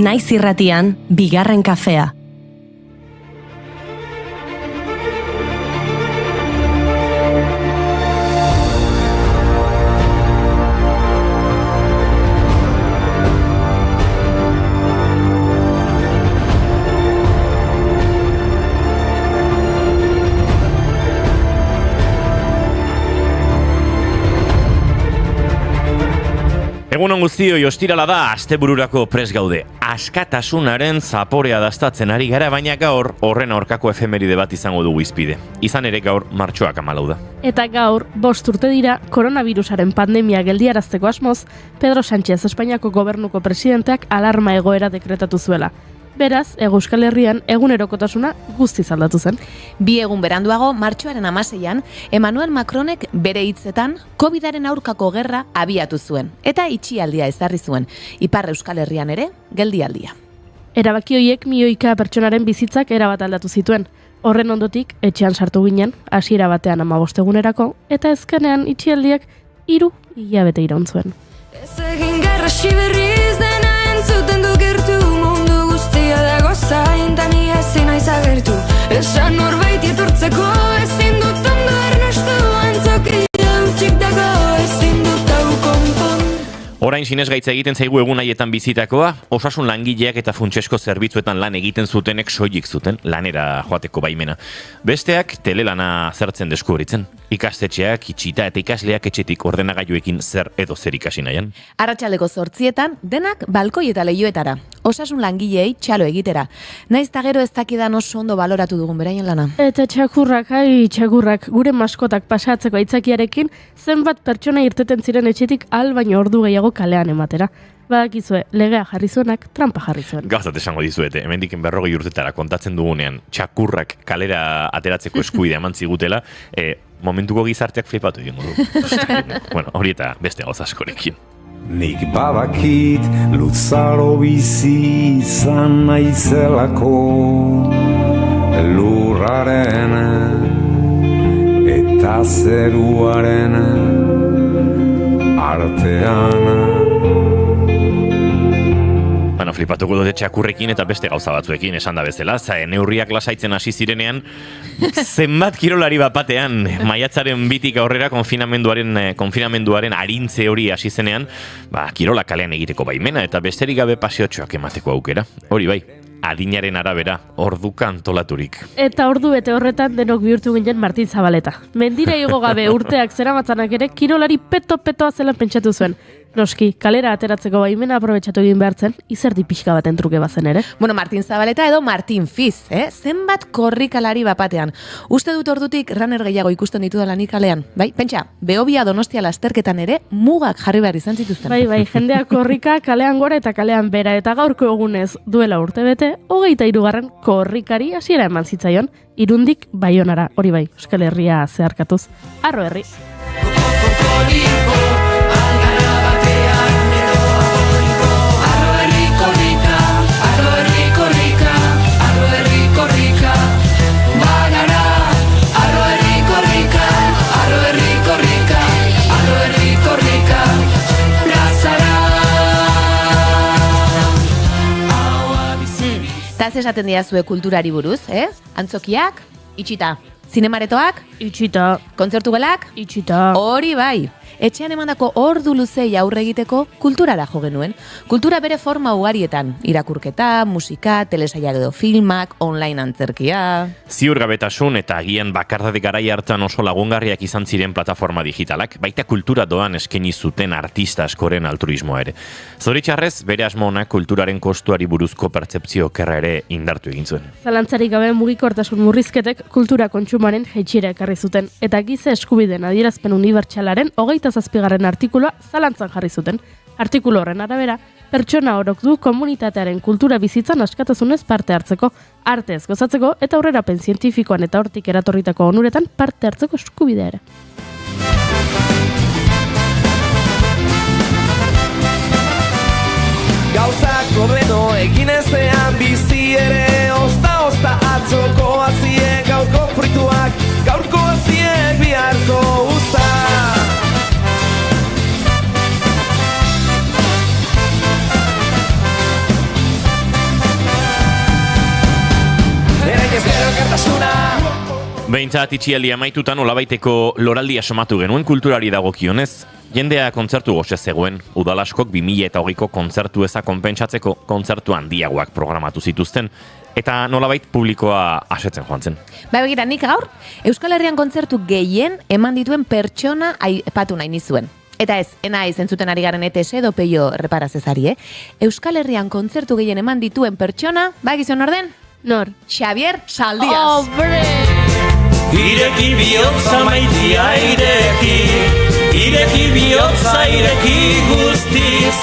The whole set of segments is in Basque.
Naiz irratian, bigarren kafea. Egunon guztioi, ostirala da, astebururako prest gaude. Askatasunaren zaporea dastatzen ari gara, baina gaur horren aurkako efemeride bat izango dugu izpide. Izan ere gaur martxoak 14 da. Eta gaur, 5 urte dira, koronavirusaren pandemia geldiarazteko asmoz, Pedro Sánchez Espainiako gobernuko presidenteak alarma egoera dekretatu zuela. Beraz, Euskal Herrian egunerokotasuna guztiz aldatu zen. 2 egun beranduago, martxoaren 16an, Emmanuel Macronek bere hitzetan COVIDaren aurkako gerra abiatu zuen. Eta itxialdia ezarri zuen. Ipar Euskal Herrian ere, geldialdia. Erabaki horiek milioika pertsonaren bizitzak erabat aldatu zituen. Horren ondotik, etxean sartu ginen, hasiera batean 15 egunerako, eta ezkenean itxialdiak 3 hilabete iraun zuen. Ez egin gerra berriz dena entzuten du gertu, mundu guztia dago zain, da ni ezin naiz agertu. Esan norbait etortzeko ezin dut ondo ernestu, antzokia utxik dago ezin dut hau konpon. Orain sinesgaitza egiten zaigu egun haietan bizitakoa, osasun langileak eta funtsesko zerbitzuetan lan egiten zutenek soilik zuten, lanera joateko baimena. Besteak telelana zertzen deskubritzen. Ikastetxeak, itxita eta ikasleak etxetik ordenagailuekin zer edo zer ikasi nahian. Arratsaldeko 8etan, denak balkoi eta leihoetara. Osasun langileei txalo egitera. Naiz ta gero ez dakidan oso ondo baloratu dugun beraien lana. Eta txakurrak, gure maskotak pasatzeko aitzakiarekin, zenbat pertsona irteten ziren etxetik baino ordu gehiago kalean ematera. Badakizue, legea jarri zuenak, trampa jarri zuen. Gauzat esango dizuete, hemendik 40 urtetara kontatzen dugunean, txakurrak kalera ateratzeko eskuidea eman zigutela, momentuko gizarteak flipatu egingo du. Bueno, hori eta beste gauza askorekin. Nik badakit luzaro bizi izan naizelako, lurraren eta zeruaren artean. Bueno, flipatuko dute txakurrekin eta beste gauza batzuekin esan da bezala, neurriak lasaitzen hasi zirenean, zenbat kirolari bat batean, maiatzaren 2tik aurrera konfinamenduaren arintze hori hasi zenean, kirola kalean egiteko baimena eta besterik gabe paseotxoak emateko aukera. Hori bai, adinaren arabera, orduka antolaturik. Eta ordu bete horretan denok bihurtu ginen Martin Zabaleta. Mendira igo gabe urteak zeramatzanak ere kirolari peto-petoa zela pentsatu zuen. Noski, kalera ateratzeko baimena aprobetxatu egin behartzen, izerdi pixka baten truke bazen ere. Bueno, Martin Zabaleta edo Martin Fiz, zenbat korrikalari bapatean. Uste dut ordutik runner gehiago ikusten ditudalanik kalean. Bai, pentsa, Behobia Donostia lasterketan ere mugak jarri behar izan zituzten. Bai, jendeak korrika kalean gora eta kalean bera, eta gaurko egunez duela urtebete, 23. korrikari hasiera eman zitzaion, Irundik Baionara, hori bai, Euskal Herria zeharkatuz. Arro herri. Taz esaten diazue kulturari buruz, Antzokiak, itxita. Zinemaretoak, itxita. Kontzertu gelak, itxita. Hori bai. Etxean emandako ordu luzei aurre egiteko kulturara jo genuen. Kultura bere forma ugarietan, irakurketa, musika, telesaiak edo filmak, online antzerkia. Ziurgabetasun eta agian bakardade garai hartan oso lagungarriak izan ziren plataforma digitalak, baita kultura doan eskaini zuten artista askoren altruismoa ere. Zoritxarrez, bere asmonak kulturaren kostuari buruzko pertzepzio okerra ere indartu egin zuen. Zalantzarik gabe mugikortasun murrizketek kultura kontsumaren jaitsiera ekarri zuten, eta giza eskubideen adierazpen unibertsalaren 27. artikulua zalantzan jarri zuten. Artikulu horren arabera, pertsona orok du komunitatearen kultura bizitzan askatasunez parte hartzeko, artez gozatzeko eta aurrerapen zientifikoan eta hortik eratorritako onuretan parte hartzeko eskubidea ere. Gauzak hobeto egin ezean bizi ere, osta atzoko aziek gaurko frituak, gaurko aziek biharko usta. Behintzat itxialdi amaitutan olabaiteko loraldia somatu genuen kulturari dagokionez. Jendea kontzertu goxe zegoen, udalaskok 2008ko kontzertu eza konpentsatzeko kontzertu handiagoak programatu zituzten, eta nolabait publikoa asetzen joan zen. Begira, nik gaur, Euskal Herrian kontzertu gehien eman dituen pertsona aipatu nahi nizuen. Eta ez, enaiz entzuten ari garen ETS edo peio reparazezari, Euskal Herrian kontzertu gehien eman dituen pertsona, gizon orden? Nor? Xavier Saldias. Ireki bihotza maitia ireki bihotza ireki guztiz.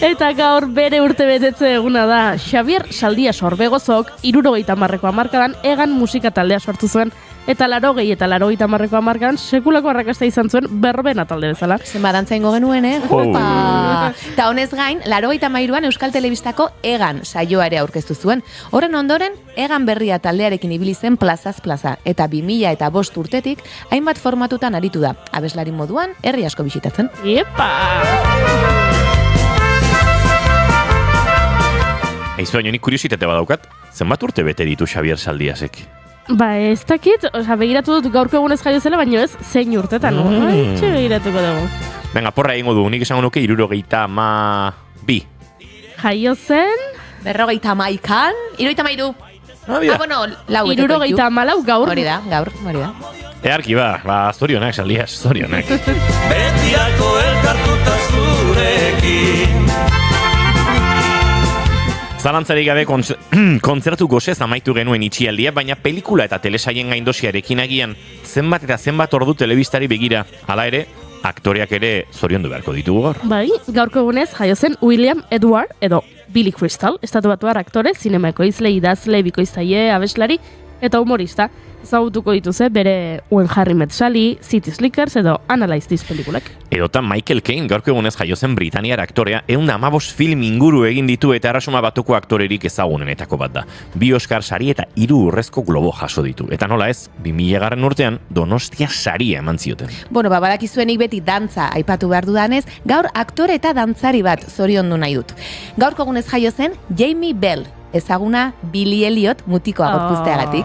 Eta gaur bere urte betetze eguna da. Xavier Saldias Orbegozok 70ko hamarkadan Egan musika taldea sortu zuen, eta 80 eta 90ko hamarkadan sekulako arrakasta izan zuen Berbena talde bezala. Zenba dantza ingo genuen, Opa! Ta honez gain, 93an Euskal Telebistako Egan saioa ere aurkeztu zuen. Horren ondoren, Egan berria taldearekin ibili zen plazaz plaza, eta 2005 urtetik hainbat formatutan aritu da. Abeslari moduan, herri asko bisitatzen. Epa! Eizu, baina nik kuriositate badaukat, zenbat urte bete ditu Xavier Saldiasek? Ba, ez dakit, begiratu dut gaurko egunez jaio zela, baina ez zein urtetan, Txe begiratuko dugu. Venga, porra egingo du, nik esango nuke 72. Jaio zen... 51an, 73. Bueno, lau beteko ditu. 74 gaur. Hori da, gaur. Earki zorionak, Saldias, zorionak. Betiako elkartuta zurekin. Zalantzarik gabe kontzertu gozez amaitu genuen itxialdia, baina pelikula eta telesaien gaindosiarekin agian zenbat eta zenbat ordu telebistari begira. Hala ere, aktoreak ere zoriondu beharko ditugu gaur. Bai, gaurko egunez jaio zen William Edward edo Billy Crystal, estatubatuar aktore, zinema ekoizle, idazle, bikoiztaile, abeslari eta humorista. Ezagutuko dituze bere When Harry Met Sally, City Slickers edo Analyze This pelikulak. Edota Michael Caine gaurko egunez jaio zen Britaniar aktorea, 115 film inguru egin ditu eta Erresuma Batuko aktorerik ezagunenetako bat da. 2 Oscar sari eta 3 urrezko globo jaso ditu. Eta nola ez, 2000 urtean Donostia saria eman zioten. Bueno, badakizuenik beti dantza aipatu behar dudanez, gaur aktore eta dantzari bat zoriondu nahi dut. Gaurko egunez jaio zen Jamie Bell, ezaguna Billy Elliot mutikoa gorpuzteagatik.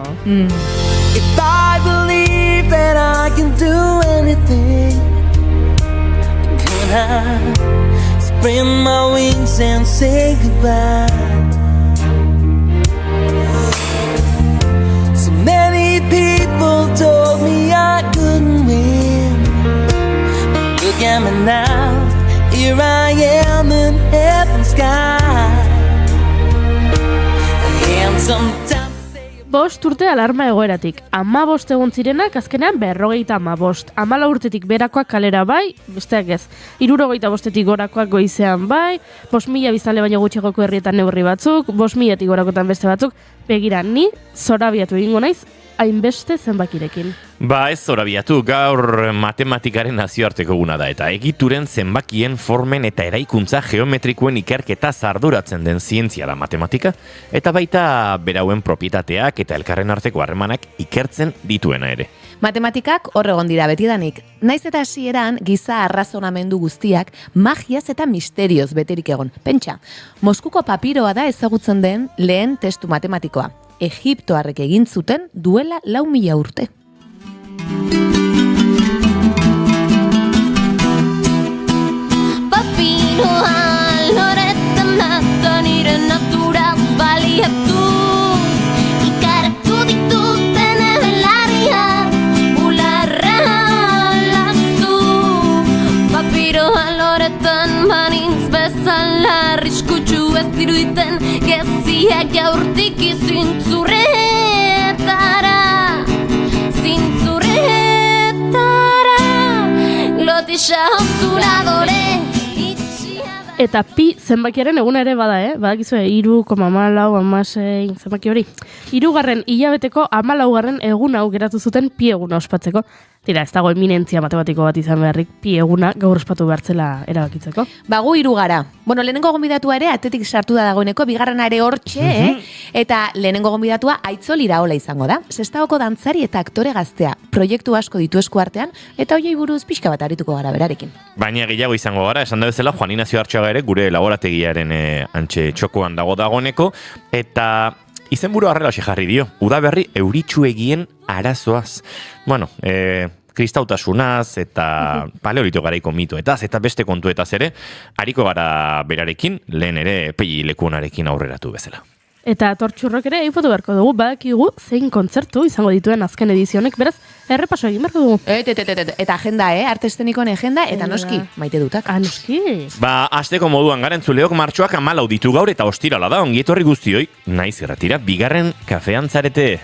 If I believe that I can do anything, can I spread my wings and say goodbye? So many people told me I couldn't win, but look at me now, here I am in heaven's sky. And sometimes Bost urte alarma egoeratik. 15 egun zirenak azkenean 55. 14 urtetik berakoak kalera bai, besteak ez. 75etik gorakoak goizean bai, 5.000 biztanle baino gutxigoko herrietan neurri batzuk, 5.000etik gorakotan beste batzuk. Begira, ni zorabiatu egingo naiz, hainbeste zenbakirekin. Ba ez zorabiatu, gaur matematikaren nazioarteko eguna da eta egituren zenbakien formen eta eraikuntza geometrikoen ikerketa arduratzen den zientzia da matematika, eta baita berauen propietateak eta elkarren arteko harremanak ikertzen dituena ere. Matematikak hor egon dira betidanik. Naiz eta hasieran giza arrazonamendu guztiak magiaz eta misterioz beterik egon. Pentsa, Moskuko papiroa da ezagutzen den lehen testu matematikoa. Egiptoarrek egin zuten duela 4.000 urte. Papiroa loretan nata nire naturaz baliatu, ikaratu dituten ebelaria bularra lastu. Papiroa loretan banintz bezala arriskutsu ez diruditen geziak jaurtik zintzurretara glotisa obturadore. Eta pi zenbakiaren eguna ere bada, Badakizue, 3,14, 16, zenbaki hori. 3. hilabeteko 14. egun hau geratu zuten pi eguna ospatzeko. Tira, ez dago eminentzia matematiko bat izan beharrik pi eguna gaur ospatu behartzela erabakitzeko. Gu 3 gara. Bueno, lehenengo gonbidatua ere atetik sartu da dagoeneko, bigarrena ere hortxe, eta lehenengo gonbidatua Aitzol Iraola izango da. Sestaoko dantzari eta aktore gaztea. Proiektu asko ditu esku artean, eta hoiei buruz pixka bat arituko gara berarekin. Baina gehiago izango gara, esan da bezala Juan Ignacio Artxaga ere gure laborategiaren antxe txokoan dagoeneko, eta Izenburu horrelaxe jarri dio, udaberri euritsuegien arazoaz. Bueno, kristautasunaz eta paleolito garaiko mitoetaz eta beste kontuetaz ere, hariko gara berarekin, lehen ere pegi lekunarekin aurreratu bezala. Eta tortxurrok ere eipatu beharko dugu, badakigu zein kontzertu izango dituen azken edizionek, beraz, errepaso egin beharko dugu. Eta agenda, arte eszenikoen agenda, eta noski, maite dutak. Noski. Asteko moduan garen zuleok martxoak 14 ditu gaur eta ostirala da, ongietorri guztioi, naiz irratira, bigarren kafean zarete.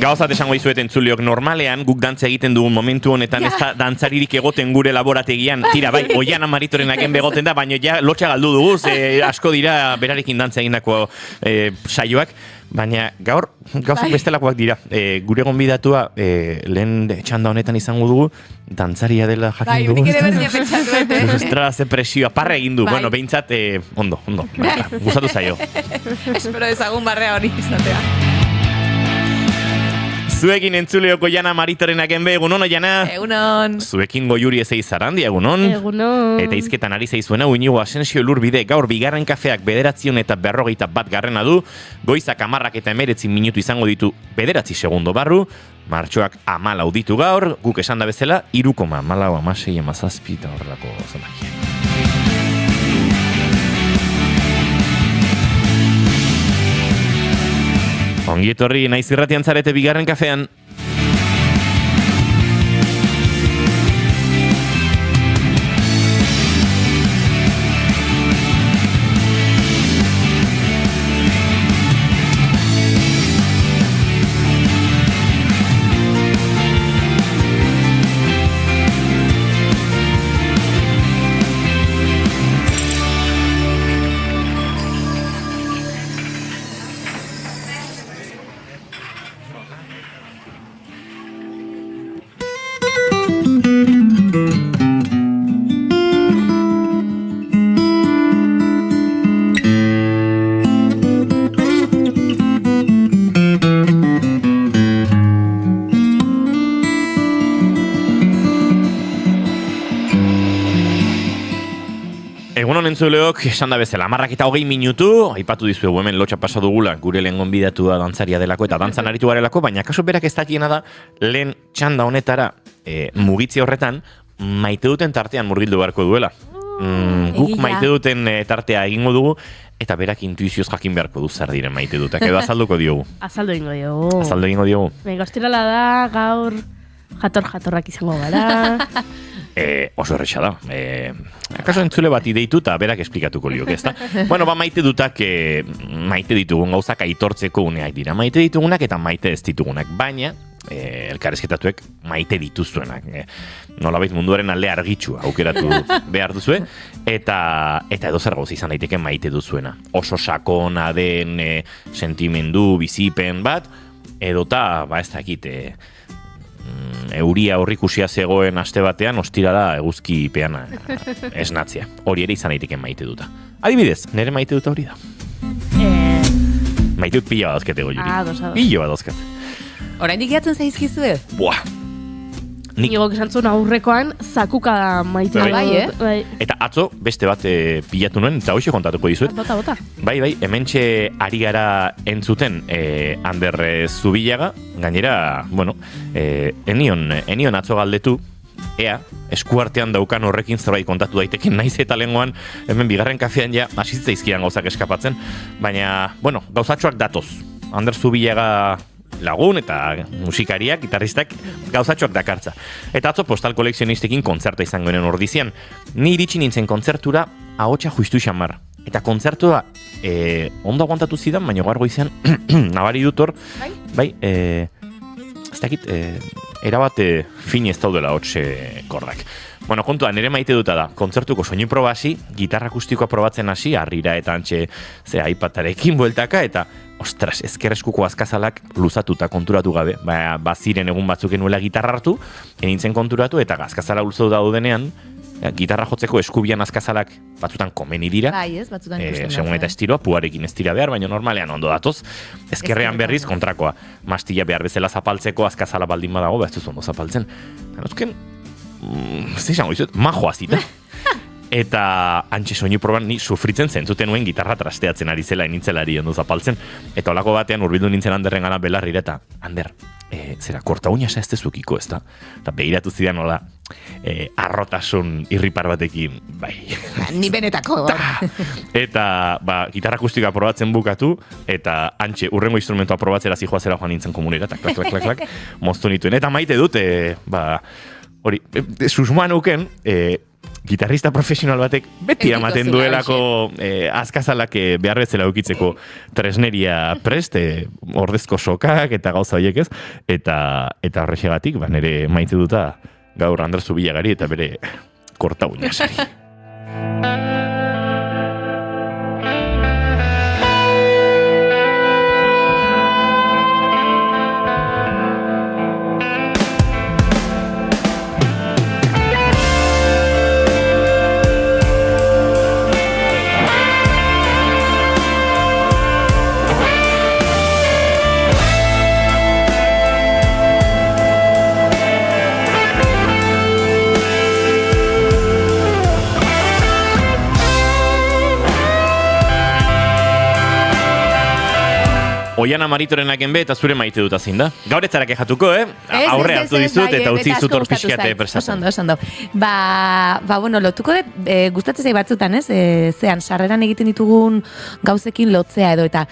Gauzat esango dizuet entzuleok, normalean guk dantza egiten dugun momentu honetan ez da dantzaririk egoten gure laborategian. Tira, bai, Oiana Maritorenaken begoten da, baina ja lotxa galdu dugu, asko dira berarekin dantza egindako saioak. Baina gaur, gauzak bestelakoak dira. Gure gonbidatua lehen txanda honetan izango dugu, dantzaria dela jakin dugu. Bai, unik ere berdina pentsatu, Ostra, ze presioa, parra egin du. Bueno, behintzat, ondo. Gustatu zaio. Espero dezagun barrea hori izatea. Zuekin entzuleoko Oiana Maritorenaken be, egunon, Oiana? Egunon. Zuekin Goiuri ezei zarandi, egunon? Egunon. Eta izketan ari zaizuena, Uinigo Asensio Elurbide, gaur bigarren kafeak 9:41 garrena du, goizak 10 eta 19 minutu izango ditu 9 segundo barru, martxoak 14 ditu gaur, guk esan da bezala, 3,14, 16, 17 eta horrelako zenbakia. Ongietorri naiz irratian zarete bigarren kafean. Egunon entzuleok, esan da bezala, 10:20 minutu, aipatu dizuegu hemen lotxa pasa dugula, gure lehen gonbidatua dantzaria delako eta dantzan aritu garelako, baina kaso berak ez dakiena da, lehen txanda honetara mugitzi horretan, maite duten tartean murgildu beharko duela. Guk maite duten tartea egingo dugu, eta berak intuizioz jakin beharko du zer diren maite dutak, edo azalduko diogu. Azaldu egingo diogu. Ostirala da, gaur jatorrak izango gara. Oso erresa da. Akaso entzule bat ideitu eta berak esplikatuko liok, ez da? Bueno, maite dutak maite ditugun gauzak aitortzeko uneak dira. Maite ditugunak eta maite ez ditugunak. Baina, elkarrezketatuek maite dituzuenak. Nolabait munduaren alde argitxua aukeratu behar duzue. Eta edo zer gauza izan daiteke maite duzuena. Oso sakona den sentimendu, bizipen bat, edota, ez dakit, euria horrikusia zegoen aste batean, ostirala eguzki peana esnatzea. Hori ere izan daiteke maite duta. Adibidez, nire maite duta hori da. Maite dut pila badazkete Goiuri. Pila badazkete. Oraindik gehatzen zaizkizue? Buah. Igok esan zuen aurrekoan, zakuka maite dut. Eta atzo, beste bat pilatu nuen, eta hoxe kontatuko dizuet. Bota. Bai, hementxe ari gara entzuten Ander Zubillaga, gainera, bueno, enion atzo galdetu, ea, eskuartean daukan horrekin zerbait kontatu daiteken naiz eta lengoan, hemen bigarren kafean ja, asitzaizkian gauzak eskapatzen, baina, bueno, gauzatxoak datoz. Ander Zubillaga lagun eta musikariak, gitarristak gauzatxoak dakartza. Eta atzo postal koleksionistekin kontzerta izango enen ordizian. Ni iritsi nintzen kontzertura ahotsa justu xamar. Eta kontzertua ondo aguantatu zidan, baina gaur goizean nabari dut hor, bai, ez dakit, erabat fin ez daudela hotxe kordak. Bueno, kontua, nire maite duta da. Kontzertuko soinu proba hasi, gitarra akustikoa probatzen hasi, harrira eta antxe, iPadarekin bueltaka, eta ostras, ezkerreskuko azkazalak luzatuta konturatu gabe. Baziren egun batzuk enuela gitarra hartu, enintzen konturatu, eta azkazala luzatu daudenean, gitarra jotzeko eskubian azkazalak batzutan komeni dira. Bai, ez, batzutan segun eta estiloa, puarekin ez dira behar, baina normalean ondo datoz. Ezkerrean berriz kontrakoa. Mastilla behar bezala zapaltzeko azkazala baldin badago, ez duzu ondo zapaltzen. Ganozken, zizango izut, majoa zita. Eta antxe soinu proban ni sufritzen zentzuten nuen gitarra trasteatzen ari zela, inintzelari ondo zapaltzen. Eta olako batean urbildu nintzen Anderren gana belarrira, eta Ander, zera, korta uñasa ez dezukiko, ez da? Eta begiratu zidan hola, arrotasun irripar batekin, bai. Ni benetako. Eta, gitarra akustikoa probatzen bukatu, eta antxe, urrengo instrumentoa probatzera zijoazera joan nintzen komunera, eta klak, moztu nituen. Eta maite dut, hori, susmoan euken, gitarrista profesional batek beti ematen duelako azkazalak behar bezala eukitzeko tresneria prest, ordezko sokak eta gauza horiek ez, eta horrexegatik, nire maite duta gaur Ander Zubillagari eta bere korta uñasari. Oiana Maritorenaken be eta zure maite dut azin da. Gaur ez zara kejatuko, aurre hartu dizut eta utzi zut hor pixkate prestatzen. Oso ondo. Bueno, lotuko dut, gustatzen zai batzutan, ez? Zean, sarreran egiten ditugun gauzekin lotzea edo, eta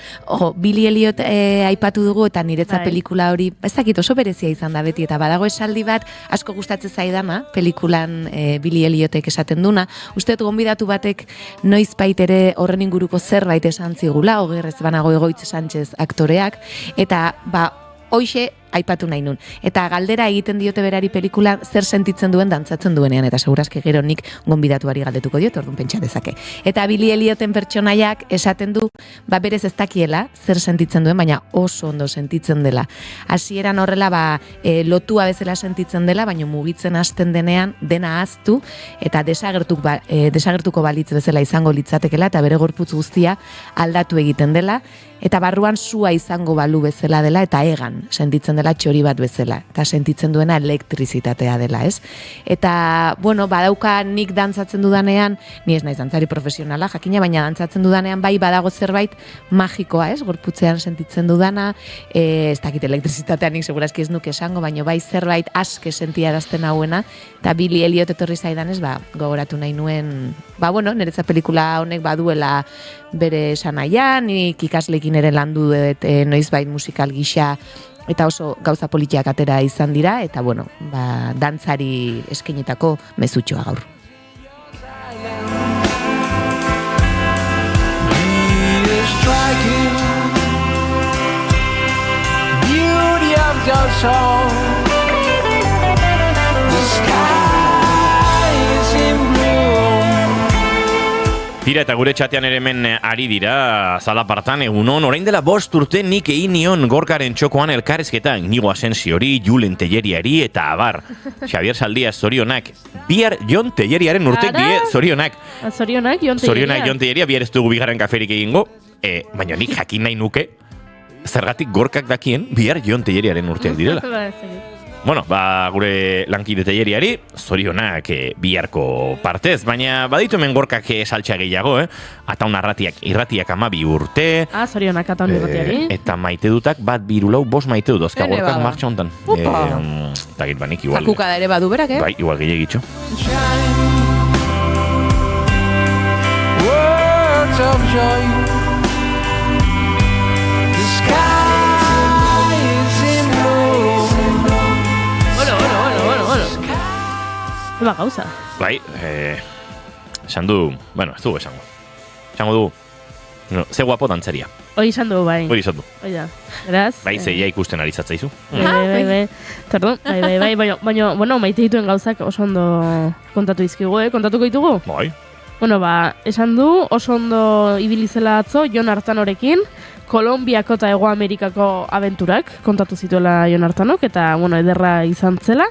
Billy Elliot aipatu dugu, eta niretza pelikula hori, ez dakit oso berezia izan da beti, eta badago esaldi bat, asko gustatzen zaidana, pelikulan Billy Elliotek esaten duna. Uste dut gonbidatu batek noizbait ere horren inguruko zerbait esan zigula, Ogerrez banago Egoitz Sánchez aktoreak, eta hoixe aipatu nahi nun. Eta galdera egiten diote berari pelikula zer sentitzen duen dantzatzen duenean, eta segurazke gero nik gonbidatuari galdetuko diot, orduan pentsa dezake. Eta Billy Ellioten pertsonaiak esaten du, berez ez dakiela zer sentitzen duen, baina oso ondo sentitzen dela. Hasieran horrela, lotua bezala sentitzen dela, baina mugitzen hasten denean dena ahaztu, eta desagertuko balitz bezala izango litzatekela, eta bere gorputz guztia aldatu egiten dela, eta barruan sua izango balu bezala dela, eta egan sentitzen dela txori bat bezala, eta sentitzen duena elektrizitatea dela, ez? Eta, badauka nik dantzatzen dudanean, ni ez naiz dantzari profesionala, jakina, baina dantzatzen dudanean bai badago zerbait magikoa, ez? Gorputzean sentitzen dudana, ez dakit elektrizitatea nik segurazki ez nuke esango, baina bai zerbait aske sentiarazten hauena, eta Billy Elliot etorri zaidanez, gogoratu nahi nuen, niretza pelikula honek baduela bere esanaian, nik ikaslekin ere landu dut noizbait musikal gisa, eta oso gauza politiak atera izan dira, eta dantzari eskainitako mezutxoa gaur. Tira eta gure txatean ere hemen ari dira, zalapartan egunon, orain dela 5 urte nik egin nion Gorkaren txokoan elkarrezketa Inigo Asensiori, Julen Telleriari eta abar. Xavier Saldia zorionak, bihar Jon Telleriaren urtek die zorionak. Zorionak Jon Telleria. Zorionak Jon Telleria, bihar ez dugu bigarren kaferik egingo, baina nik jakin nahi nuke, zergatik Gorkak dakien, bihar Jon Telleriaren urteak direla. Bueno, gure lankide Telleriari, zorionak biharko partez, baina baditu hemen Gorkak saltxa gehiago, Ataun irratiak 12 urte. Zorionak Ataun irratiari. Eta maite dutak 1,2,5 maite dut, ozka Gorkak martxa honetan. Takit banik igual. Zakuka da ere badu berak, Bai, igual gehiagitxo. Words of joy. The sky is in blue. Eba gauza. Bai, esan du, ez dugu esango. Esango du, ze guapo dantzaria. Hoi izan du, bai. Hori izan du. Hoi da. Beraz. Bai, zeia ikusten ari zatzaizu. Bai. Tardun, bai. Baina, bueno, maite dituen gauzak oso ondo kontatu izkigu, kontatuko ditugu? Bai. Bueno, esan du, oso ondo ibilizela atzo Jon Artanorekin, Kolombiako eta Hego Amerikako abenturak kontatu zituela Jon Artanok, eta, bueno, ederra izan zela.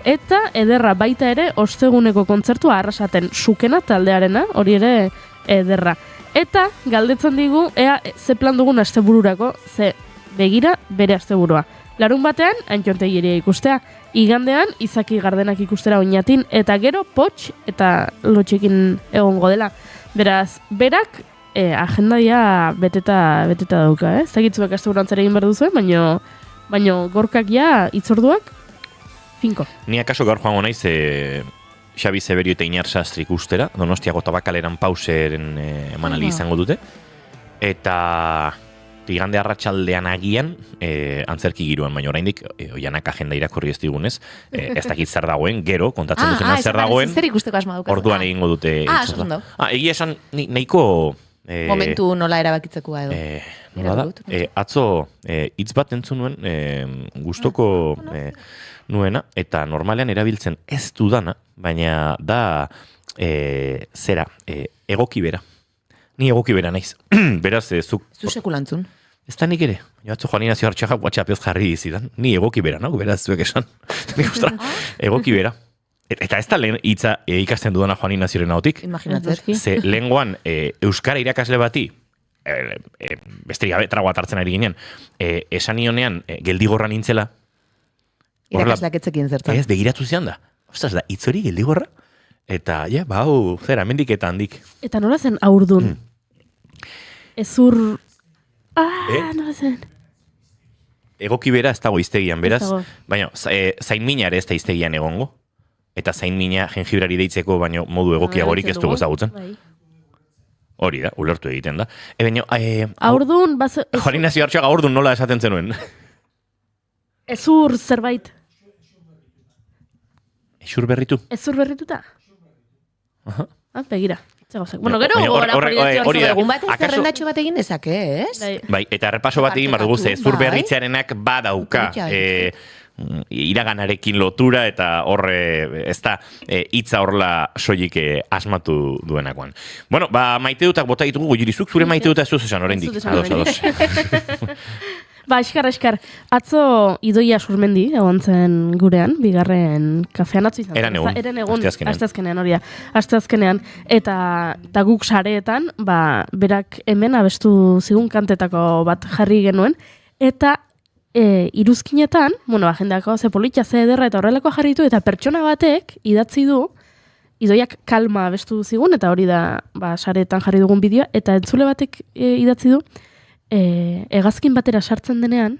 Eta ederra baita ere, osteguneko kontzertua Arrasaten Sukena taldearena, hori ere ederra. Eta galdetzen digu, ea ze plan dugun astebururako, ze begira bere asteburua. Larun batean, Antxontegiria ikustea, igandean, Izaki Gardenak ikustera Oñatin, eta gero Potx eta Lotxekin egongo dela. Beraz, berak agendaia beteta dauka, Zagitzuek asteburantzara egin behar duzuen, baino gorkak ja itzorduak, finko. Ni akaso gaur joango naiz, Xabi Zeberio eta Iñar Sastri ikustera, Donostiako Tabakaleran pauseren emanaldi izango dute, eta igande arratsaldean agian, antzerki giroan, baina oraindik oianak agenda irakurri ez digunez, ez dakit zer dagoen, gero, kontatzen duzena zer dagoen, zer ikusteko asma daukazu. orduan egingo dute. Egia esan, nahiko... momentu nola erabakitzeko edo. Nola da? Atzo, hitz bat entzun nuen, gustoko nuena, eta normalean erabiltzen ez dudana, baina da, egoki bera. Ni egoki bera naiz. Beraz, zuk... Zu sekulantzun. Ez da nik ere. Batzu Juan Inazio Artxajak WhatsApp ez jarri zidan. Ni egoki bera, no? Beraz, zuek esan. Egoki bera. Eta ez da lehen hitza ikasten dudana Juan Inazioren ahotik. Imaginatzen. Ze lehengoan euskara irakasle bati, besterik gabe tragoa hartzen ari ginen, esan ionean geldigorra nintzela. Irakasleak etzekin zertan. Ez, begiratu zian da. Ostras, da, hitz hori geldigorra? Eta, hau, zera, mendik eta handik. Eta nola zen aurdun? Ezur... nola zen? Egoki bera ez dago iztegian, beraz. Ez dago. Baina, zain mina ere ez da iztegian egongo. Eta zain mina jengibrari deitzeko, baina modu egokiagorik ez dugu ezagutzen. Hori da, ulertu egiten da. Aurdun... Juan Inazio Artxaga aurdun nola esaten zenuen? Ezur zerbait. Ezur berritu? Ezur berrituta? Begira. Bueno, gero egun batez zerrendatxo bat egin dezake, ez? Bai, eta errepaso bat egin bardugu, ze zur berritzearenak badauka iraganarekin lotura eta horre, ez da, hitza horla soilik asmatu duenakoan. Bueno, maite dutak bota ditugu guirizuk, zure maite dutak zuz esan oraindik. Ados. Eskar. Atzo Idoia Surmendi egon zen gurean, bigarren kafean atzo izan. Eren egun, asteazkenean, hori da. Asteazkenean, eta guk sareetan, berak hemen abestu zigun kantetako bat jarri genuen, eta iruzkinetan, agendako ze politxa, ze ederra, eta horrelako jarritu, eta pertsona batek idatzi du, Idoiak kalma abestu zigun, eta hori da, sareetan jarri dugun bideoa, eta entzule batek idatzi du, hegazkin batera sartzen denean,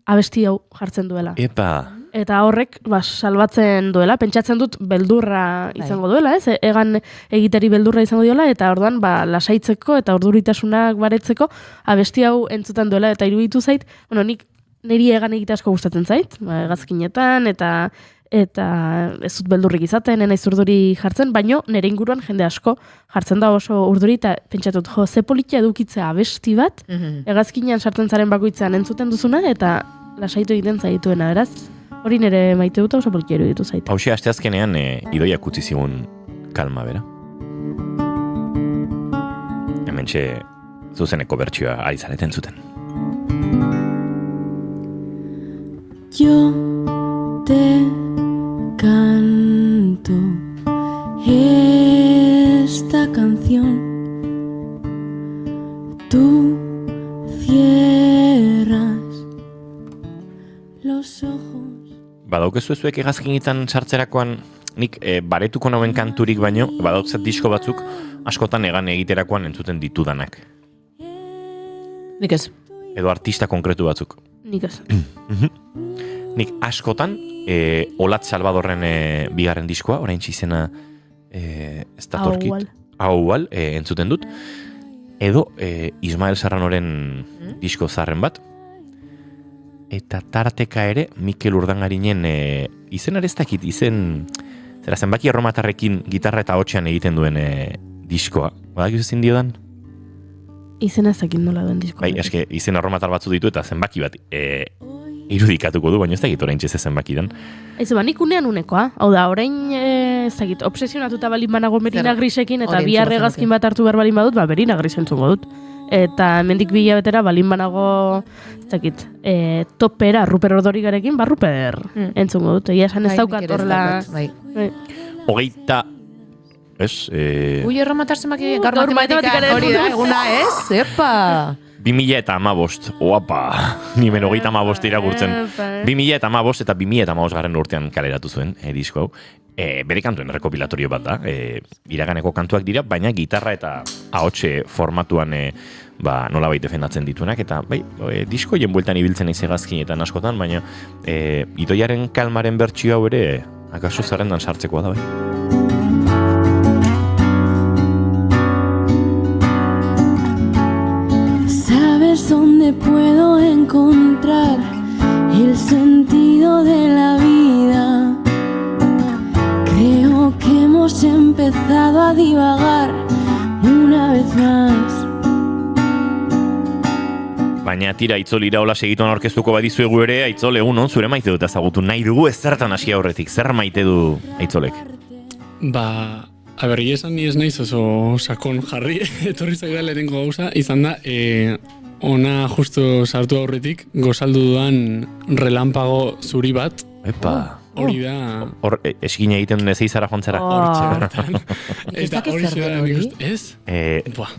abesti hau jartzen duela. Eta horrek salbatzen duela, pentsatzen dut beldurra izango duela, ez? Egan egiteri beldurra izango diola, eta orduan lasaitzeko eta orduritasunak baretzeko abesti hau entzutan duela, eta iruditu zait, niri egan egite asko gustatzen zait, hegazkinetan, eta ez dut beldurrik izaten, naiz urduri jartzen, baino nire inguruan jende asko jartzen da oso urduri, eta pentsatut, ze politia edukitzea abesti bat, hegazkinean sartzen zaren bakoitzean entzuten duzuna, eta lasaitu egiten zaituena, beraz, hori nire maite dut oso politia eruditu zait. Hauxe, asteazkenean Idoiak utzi zigun kalma, bera? Hementxe zuzeneko bertsioa ari zareten zuten. Yo te canto esta canción, tú cierras los ojos. Badaukezu zuek hegazkinitan sartzerakoan, nik baretuko nauen kanturik baino, badautzat disko batzuk askotan egan egiterakoan entzuten ditudanak. Nik ez. Edo artista konkretu batzuk. Nik ez. Nik askotan, Olat Salvadorren bigarren diskoa, orain txizena ez datorkit. Aual, entzuten dut. Edo Ismael Serranoren disko zarren bat. Eta tarteka ere, Mikel Urdangarinen izen ez dakit, zera zenbaki erromatarrekin gitarra eta hotxean egiten duen diskoa. Badak izuzin diodan? Izena ez dakit nola duen disko. Bai, eske izen arromatar batzu ditu eta zenbaki bat irudikatuko du, baina ez dakit orain txez zenbaki den. Aizu, ba, nik unean unekoa. Hau da, orain, ez dakit, obsesionatuta balin banago Merina Grisekin, eta hori bihar entzungo hegazkin bat hartu behar balin badut, ba, Merina Gris entzungo dut. Eta mendik 2 hilabetera balin banago, ez dakit, topera Ruper Ordorigarekin, ba, Ruper entzungo dut. Egia esan ez daukat horrela... Bai. Hogeita, ez? Ui, erromatar zenbaki, gaur gaur matematikan hori da, eguna, ez? Epa! 2015, oapa, nimen 35 irakurtzen. 2015 eta 2015 garren urtean kaleratu zuen, disko hau. Bere kantuen rekopilatorio bat da, iraganeko kantuak dira, baina gitarra eta ahotse formatuan nolabait defendatzen dituenak, eta bai, diskoien bueltan ibiltzen naiz hegazkinetan askotan, baina Idoiaren Kalmaren bertsio hau ere, akaso zerrendan sartzekoa da, bai. ¿Sabes dónde puedo encontrar el sentido de la vida? Creo que hemos empezado a divagar una vez más. Baina tira, Aitzol iraola segituan aurkeztuko badizuegu ere, Aitzol egun zure maite dut ezagutu. Nahi dugu ezertan hasi aurretik, zer maite du Aitzolek? Ba, aberri esan ni ez naiz oso sakon jarri, etorri zaida lehenengo gauza, izan da, ona justu sartu aurretik, gozaldu duan relampago zuri bat. Epa! Hori da... Hor, eskin egiten ezeizara jontzara. Hortxe bertan. Eta hori da, ez?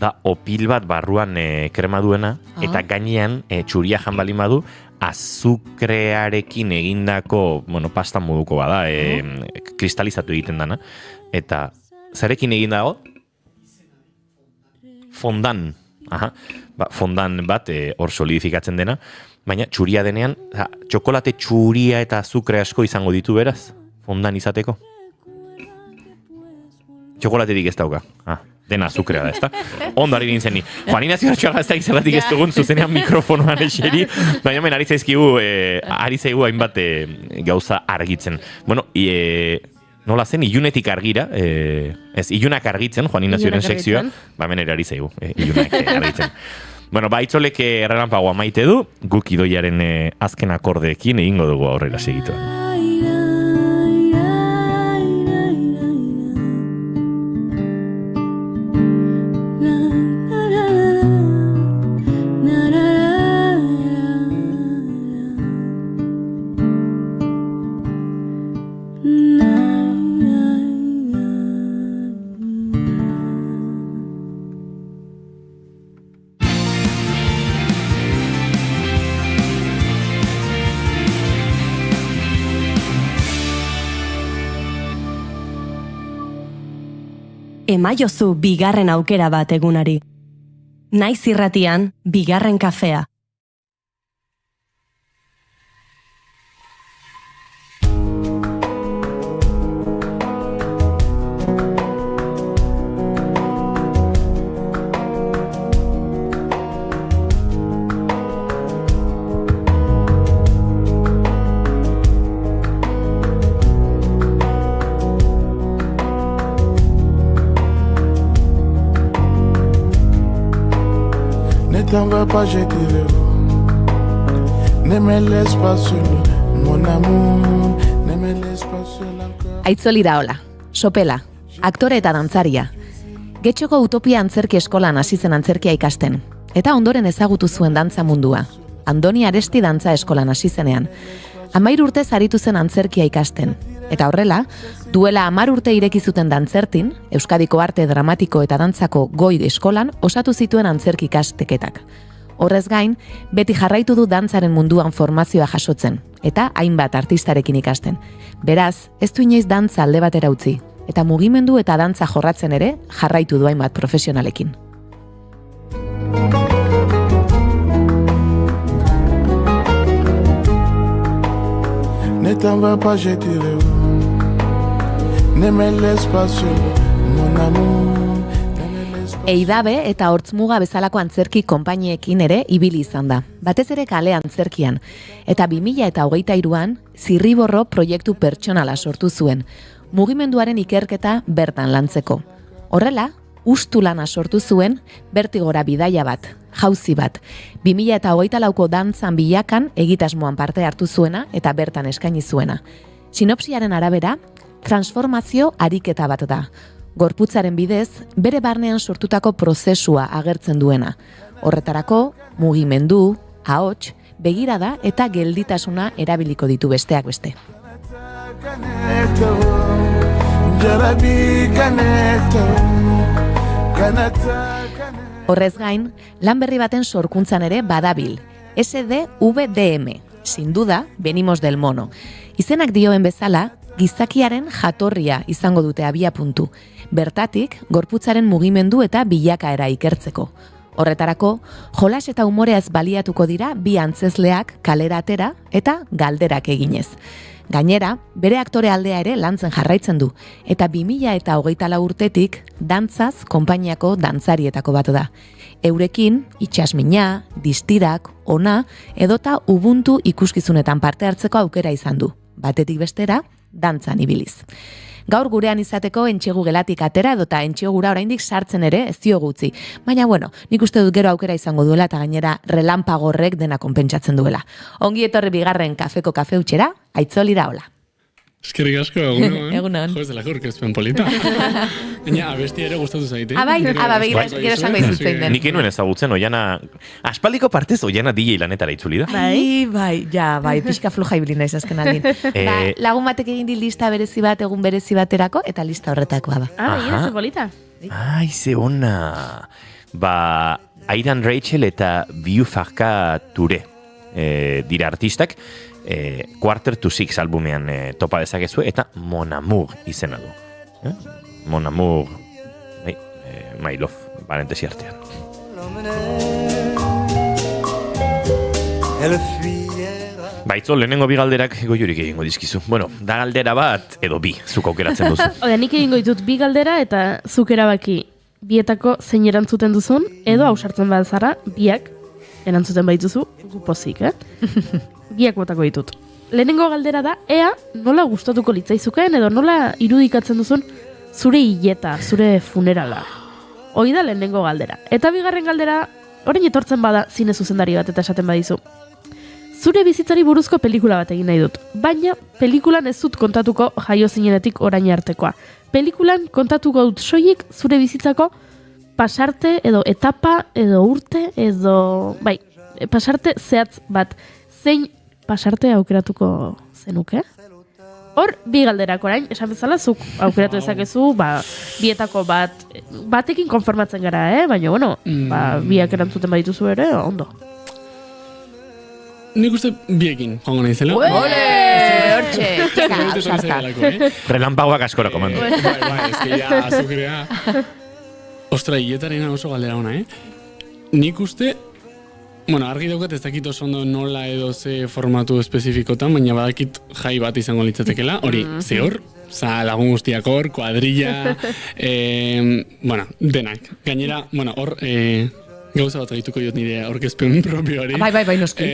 Da, opil bat barruan krema duena, eta gainean txuria jan balin badu, azukrearekin egindako, pasta moduko bada, kristalizatu egiten dana, eta zarekin egin dago? Fondan. Aha. Fondan bat hor solidifikatzen dena, baina txuria denean, txokolate txuria eta azukre asko izango ditu beraz, fondan izateko. Txokolaterik ez dauka. Dena azukrea da, ezta? Ondo ari nintzen ni. Juanina Zigartxoaga ez da izalatik ez dugun zuzenean mikrofonoan eseri, baina hemen ari zaigu hainbat gauza argitzen. Bueno, nola zen, ilunetik argira, ilunak argitzen, Juanina Zioren sekzioa, hemen ere ari zaigu, ilunak argitzen. Bueno, Aitzolek errelampagoa maite du, guk Idoiaren azken akordeekin egingo dugu aurrera segituan. Emaiozu bigarren aukera bat egunari. Naiz irratian, bigarren kafea. T'en vas pas, je dirai. Ne me laisse pas seul, mon amour. Ne me laisse pas seul encore. Aitzol Iraola, sopela, aktore eta dantzaria. Getxoko Utopia antzerki eskolan hasi zen antzerkia ikasten. Eta ondoren ezagutu zuen dantza mundua. Andoni Aresti dantza eskolan hasi zenean. 13 urtez aritu zen antzerkia ikasten. Eta horrela, duela 10 urte ireki zuten dantzertin, Euskadiko Arte Dramatiko eta Dantzako Goi eskolan osatu zituen antzerki ikasteketak. Horrez gain, beti jarraitu du dantzaren munduan formazioa jasotzen, eta hainbat artistarekin ikasten. Beraz, ez du inoiz dantza alde batera utzi, eta mugimendu eta dantza jorratzen ere jarraitu du hainbat profesionalekin. Ne t'en vas pas, je dirai. Ne me laisse pas seul, mon amour. Eidabe eta Hortzmuga bezalako antzerki konpainiekin ere ibili izan da. Batez ere kale antzerkian. Eta 2023an Zirriborro proiektu pertsonala sortu zuen. Mugimenduaren ikerketa bertan lantzeko. Horrela, ustu lana sortu zuen Bertigora bidaia bat, jauzi bat. 2024ko dantzan bilakan egitasmoan parte hartu zuena eta bertan eskaini zuena. Sinopsiaren arabera, transformazio ariketa bat da. Gorputzaren bidez, bere barnean sortutako prozesua agertzen duena. Horretarako, mugimendu, ahots, begirada eta gelditasuna erabiliko ditu besteak beste. Horrez gain, lan berri baten sorkuntzan ere badabil. SDVDM, sin duda, venimos del mono. Izenak dioen bezala, gizakiaren jatorria izango dute abiapuntu. Bertatik, gorputzaren mugimendu eta bilakaera ikertzeko. Horretarako, jolas eta umoreaz baliatuko dira bi antzezleak kalera atera eta galderak eginez. Gainera, bere aktore aldea ere lantzen jarraitzen du, eta 2024 urtetik dantzaz konpainiako dantzarietako bat da. Eurekin, itxasmina, distirak, ona, edota ubuntu ikuskizunetan parte hartzeko aukera izan du. Batetik bestera, dantzan ibiliz. Gaur gurean izateko entxegu gelatik atera edota entxegu gura oraindik sartzen ere ez dio gutzi. Baina nik uste dut gero aukera izango duela eta gainera relanpagorrek dena konpentsatzen duela. Ongi etorri bigarren kafeko kafe utxera, Aitzol Iraola. Eskerrik asko, egunon. Egunon. Jo, ez dela aurkezpen polita. Baina, abesti ere gustatu zaite. Begira, gero esango izutzen den. Nik enuen ezagutzen, Oiana, aspaldiko partez Oiana DJ lanetara itzuli da. Bai, pixka floja ibili naiz azken aldin. Lagun batek egin di lista berezi bat, egun berezi baterako, eta lista horretakoa da. Begira, ze polita. Ai, ze ona. Aidan Rachel eta Viu Farka Ture dira artistak, Quarter to Six albumean topa dezakezu eta Mon Amour izena du. Mon Amour, My Love, parentesi artean. Baitzo, lehenengo bi galderak goiorik egingo dizkizu. Bueno, da galdera bat edo bi, zuk aukeratzen duzu. Nik egingo ditut bi galdera eta zuk erabaki bietako zein erantzuten duzun, edo ausartzen bat zara, biak erantzuten baituzu, gupozik, Biak botako ditut. Lehenengo galdera da, ea nola gustatuko litzaizuken edo nola irudikatzen duzun zure hileta, zure funerala. Hoi da lehenengo galdera. Eta bigarren galdera, orain etortzen bada zine zuzendari bat eta esaten badizu. Zure bizitzari buruzko pelikula bat egin nahi dut, baina pelikulan ez dut kontatuko jaio zinenetik orain artekoa. Pelikulan kontatuko dut soilik zure bizitzako pasarte edo etapa edo urte edo... pasarte zehatz bat. Zein pasarte aukeratuko zenuke? Hor, bi galderak orain, esan bezala, zuk aukeratu dezakezu, bietako batekin konformatzen gara, baina, biak erantzuten badituzu ere, ondo. Nik uste biekin, joango nahi zela. Hortxe, Relampagoak askora komandu. Eske ya, azukrea. Ostra, hiletaren oso galdera ona, Nik uste, argi daukat ez dakit oso ondo nola edo ze formatu espezifikotan, baina badakit jai bat izango litzatekela, hori, ze hor, lagun guztiak hor, kuadrilla, denak. Gainera, hor, gauza bat egituko diot nire aurkezpen propio hori. Bai, noski.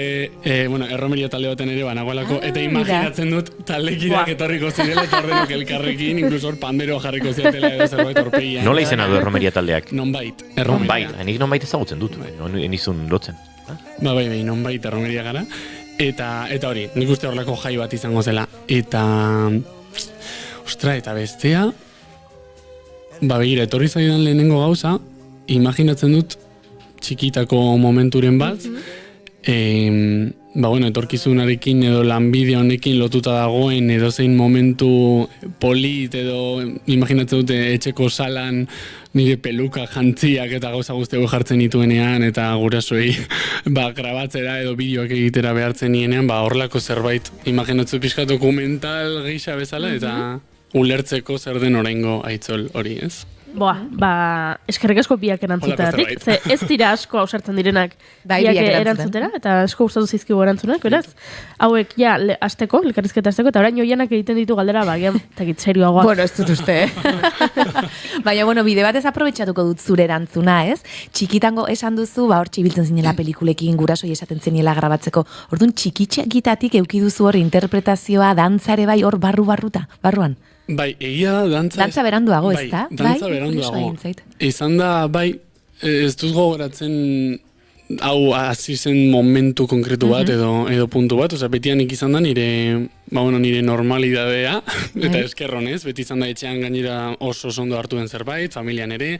Erromeria talde baten ere banagoelako, eta imaginatzen dut taldekideak etorriko zirela, eta ordenok elkarrekin, inkluso hor pandero jarriko ziatela edo zerbait orpeia. Nola izena du erromeria taldeak? Nonbait. Nik nonbait ezagutzen dut, enizun lotzen. Bai, nonbait erromeria gara. Eta hori, nik uste horrelako jai bat izango zela. Eta, eta bestea, begira, etorri zaidan lehenengo gauza, imaginatzen dut txikitako momenturen bat, etorkizunarekin edo lanbide honekin lotuta dagoen edo zein momentu polit edo imaginatzen dute etxeko salan nire peluka jantziak eta gauza guztiago jartzen nituenean eta gurasoei grabatzera edo bideoak egitera behartzen nienean, horrelako zerbait imaginatzen pixka dokumental gisa bezala eta ulertzeko zer den oraingo Aitzol hori, ez? Eskerrik asko biak erantzuteratik, ze ez dira asko ausartzen direnak biak erantzutera, eta asko gustatu zizkigu erantzunak, beraz, hauek azteko, elkarrizketa azteko, eta orain Oianak egiten ditu galdera, takit serioagoa. Ez dut uste, Baina, bide batez aprobetxatuko dut zure erantzuna, ez? Txikitango esan duzu, hor txibiltzen zinela pelikulekin, gurasoi esaten zinela grabatzeko, orduan txikitxakitatik eukiduzu hor interpretazioa, dantzare bai hor barruan. Bai, egia da dantza... Dantza beranduago, bai, ez da? Dantza beranduago. Izan da, bai, ez dut gogoratzen hau hasi zen momentu konkretu bat edo puntu bat, osea betianik izan da nire normalidadea eta eskerronez, beti izan da etxean gainera oso ondo hartu den zerbait, familian ere,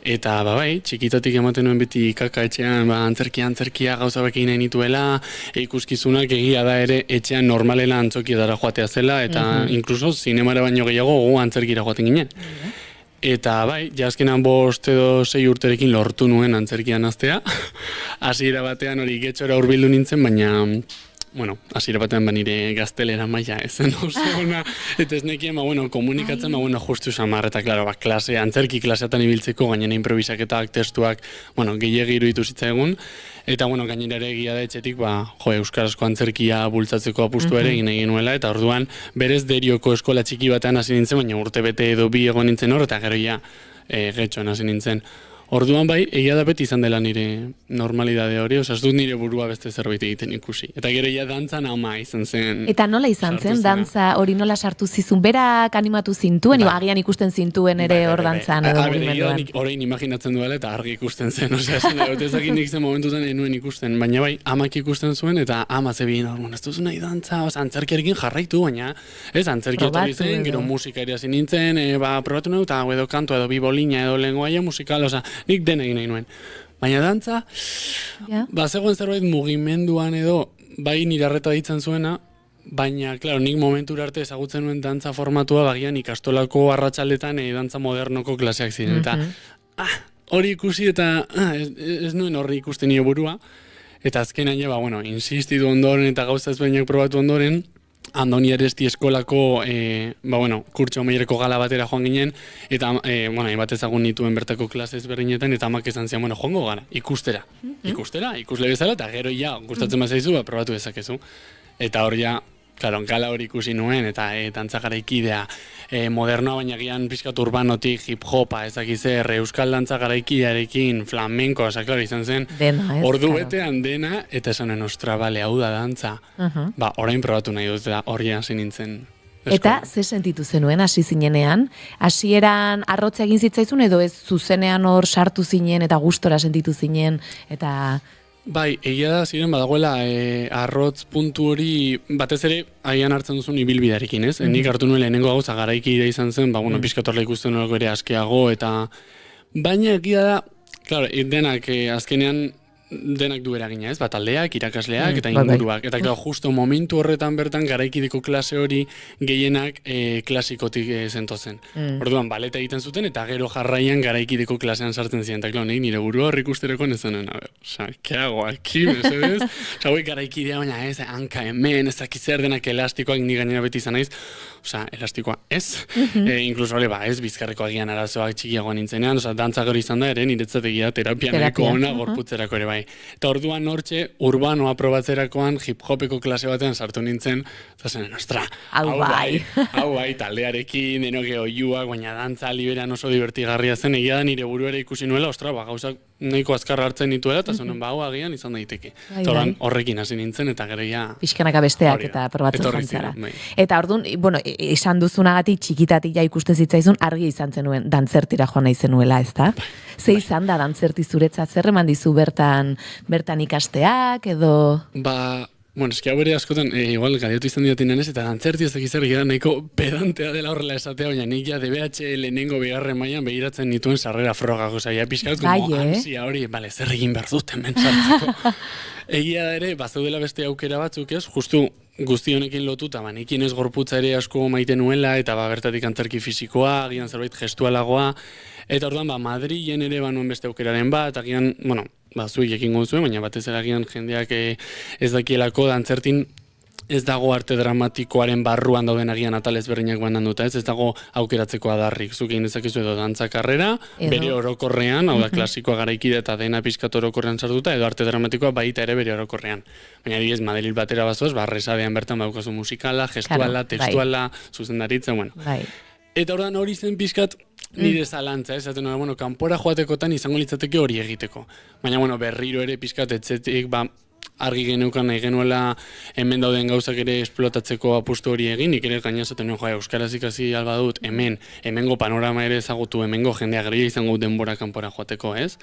eta bai, txikitatik ematen nuen beti kaka etxean, antzerkia gauza bekin nahi nituela, ikuskizunak egia da ere etxean normalela antzokietara joatea zela, eta inkluso zinemara baino gehiago gu antzerkira joaten ginen. Eta bai, jazkenan 5 edo 6 urterekin lortu nuen antzerkian hastea. Hasiera batean hori getxora hurbildu nintzen, baina hasiera batean nire gaztelera maila ezen oso ona, eta ez nekien, komunikatzen, justu samar, eta klaro, antzerki klaseatan ibiltzeko, gainera improvisaketak, testuak, gehiagi iruditu zitzaigun, eta gainera ere egia da etxetik, euskarazko antzerkia bultzatzeko apustu ere egin egin nuela, eta orduan berez Derioko eskola txiki batean hasi nintzen, baina urte bete edo 2 egon nintzen hor, eta gero ja getxoan hasi nintzen. Orduan bai, egia da beti izan dela nire normalidade hori, ez dut nire burua beste zerbait egiten ikusi. Eta gero ja dantzan ama izan zen. Eta nola izan zen, dantza hori nola sartu zizun, berak animatu zintuen, agian ikusten zintuen ere hor dantzan edo mugimenduan. Orain imaginatzen duela eta argi ikusten zen, ezakin nik zen momentutan enuen ikusten, baina bai, amak ikusten zuen eta ama zebien, ez duzu nahi dantza, antzerkiarekin jarraitu, baina ez antzerkia etorri zen, gero musika ere hasi nintzen, probatu nahi eta edo kantua edo bibolina edo lenguaia musikal, nik dena egin nahi nuen. Baina dantza, zegoen zerbait mugimenduan edo, bai nire arreta ditzen zuena, baina, klaro, nik momentura arte ezagutzen nuen dantza formatua, bagian ikastolako arratsaldetan dantza modernoko klaseak ziren. Eta hori ikusi eta ez nuen horri ikusten nire burua, eta azkenean insistitu ondoren eta gauza ezberdinak probatu ondoren, Andoni Aresti eskolako kurtso mailako gala batera joan ginen, eta bat ezagun nituen bertako klase ezberdinetan, eta amak esan zian, joango gara, ikustera, ikusle bezala, eta gero ja, gustatzen bat zaizu, probatu dezakezu. Eta hor ja, klaro, gala hori ikusi nuen, eta dantza garaikidea, modernoa baina gian pixkat urbanotik, hip-hopa, ezakizer, euskal dantza garaikidearekin, flamenko, klaro, izan zen, ordu betean dena, eta esanen, ostra, bale, hau da dantza. Orain probatu nahi dut, eta hori hasi nintzen. Eta ze sentitu zenuen hasi zinenean? Hasieran arrotza egin zitzaizun, edo ez zuzenean hor sartu zinen, eta gustora sentitu zinen, eta... Bai, egia da ziren badagoela arrotz puntu hori batez ere agian hartzen duzun ibilbidearekin, ez? Nik hartu nuen lehenengo gauza garaikidea izan zen, pixkatorla ikusten nolako ere askeago, eta baina egia da, klaro, denak azkenean denak du eragina, ez? Taldeak, irakasleak eta inguruak. Eta justo momentu horretan bertan garaikideko klase hori gehienak klasikotik zentozen. Orduan, baleta egiten zuten eta gero jarraian garaikideko klasean sartzen ziren. Eta nire burua horrik ustereko nezanen, ke hago aquí, mesedez? Hauek garaikidea, baina ez, hanka hemen, ez dakizer denak elastikoak ni gainera beti izan naiz. Elastikoa ez. Inkluso ez bizkarreko agian arazoak txikiagoan nintzenean, dantza gero izan da ere niretzat egia terapianeko ona gorputzerako ere bai. Eta orduan hortxe, urbanoa probatzerakoan hip-hopeko klase batean sartu nintzen, eta zen, ostra, hau bai, taldearekin, denoke oiuak, baina dantza liberan oso divertigarria zen, egia da nire buruera ikusi nuela, ostra, gauzak nahiko azkarra hartzen dituela, eta zonen, hau agian izan daiteke. Eta orduan horrekin hasi nintzen, eta gero ja... Pixkanaka besteak eta probatzen jantzara. Eta orduan, esan duzunagatik txikitatik ja ikusten zitzaizun, argi izan zenuen dantzertira joan nahi zenuela, ezta? Ze izan da dantzerti zuretzat, zer eman dizu bertan ikasteak, edo... Eski hau ere askotan, igual galiotu izan diatin nanez, eta dantzerti ez dakiz ergira nahiko pedantea dela horrela esatea, baina nik ja DBH lehenengo bigarren mailan begiratzen nituen sarrera frogak, ja pixkat, ansia hori, zer egin behar dut hemen sartzeko. Egia da ere, bazaudela beste aukera batzuk ez, justu guzti honekin lotuta, nekin ez gorputza ere asko maite nuela, eta bertatik antzerki fisikoa, agian zerbait gestualagoa, eta orduan, Madrilen ere banuen beste aukeraren bat, agian, zuik ekingo zuen, baina batez ere agian jendeak ez dakielako dantzertin ez dago arte dramatikoaren barruan dauden agian atal ezberdinak bananduta, ez dago aukeratzeko adarrik. Zuk egin dezakezu edo dantza karrera, bere orokorrean, hau da klasikoa garaikide eta dena pixkat orokorrean sartuta, edo arte dramatikoa baita ere bere orokorrean. Baina adibidez, Madril batera bazoaz, Resadean bertan badaukazu musikala, gestuala, textuala, zuzendaritza, Eta ordan hori zen pixkat nire zalantza, esaten hori, kanpora joatekotan izango litzateke hori egiteko. Baina, berriro ere pixkat etzetik, argi geneukan nahi genuela hemen dauden gauzak ere esplotatzeko apustu hori egin, nik ere gaina esaten nuen, euskaraz ikasi alba dut, hemengo panorama ere ezagutu, hemengo jendea geria izango denbora kanpora joateko, ez?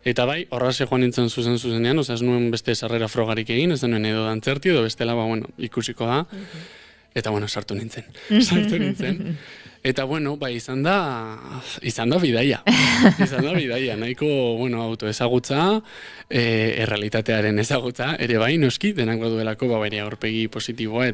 Eta bai, horrase joan nintzen zuzenean, ez nuen beste sarrera frogarik egin, ez nuen edo dantzerti, edo bestela, ikusiko da. Eta, sartu nintzen. Eta, izan da bidaia. Nahiko, auto ezagutza, errealitatearen ezagutza, ere bai, noski, denak baduelako, bere aurpegi positiboa,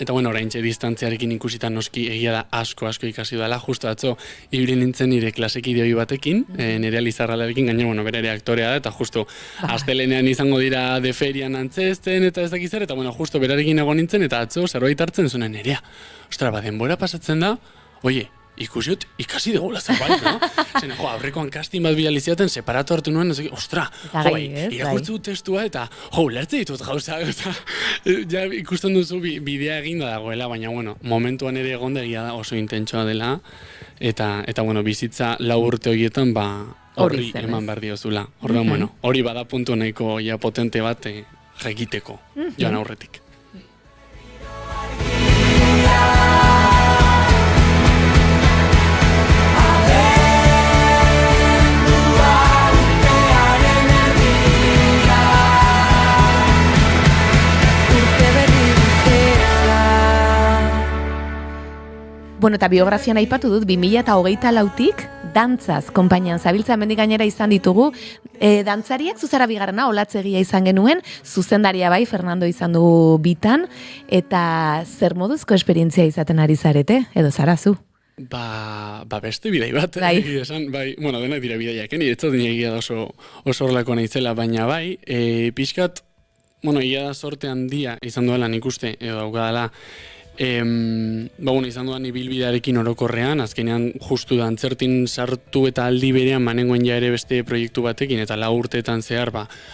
eta oraintxe distantziarekin ikusita noski egia da asko ikasi dela, justo atzo ibili nintzen nire klasekideoi batekin, nire Lizarralarekin, gaina, bere ere aktorea da, eta justo astelenean izango dira de ferian antzesten, eta ez dakizar, eta justo berarekin egon nintzen, eta atzo zerbait hartzen zuen Nerea. Ostra, denbora pasatzen da, ikusiot, ikasi degula zerbait, no? Zen, aurrekoan casting bat bidaliziaten, separatu hartu nuen, ostra, irakurtzu testua, eta, lertze ditut gauza, ja ikusten duzu bidea eginda dagoela, baina, momentuan ere egonda egia da oso intentsua dela, eta bizitza 4 urte horietan, horri eman behar diozula. Orduan, hori bada puntu nahiko potente bat jakiteko, joan aurretik. Eta biografian aipatu dut, 2024tik dantzaz konpainian zabiltza, hemendik gainera izan ditugu, dantzariak Zuzara Bigarrena, Olatzegia izan genuen, zuzendaria bai, Fernando izan du bitan, eta zer moduzko esperientzia izaten ari zarete, edo zarazu? Beste bidai bat, esan, denak dira bidaiak, ez dut egia da oso horrelako naizela, baina bai, pixkat, ia da sorte handia izan duela nik uste, edo daugadala, izan duan ibilbidearekin orokorrean, azkenean justu dantzertin sartu eta aldi berean manengoen ja ere beste proiektu batekin, eta 4 urteetan zehar,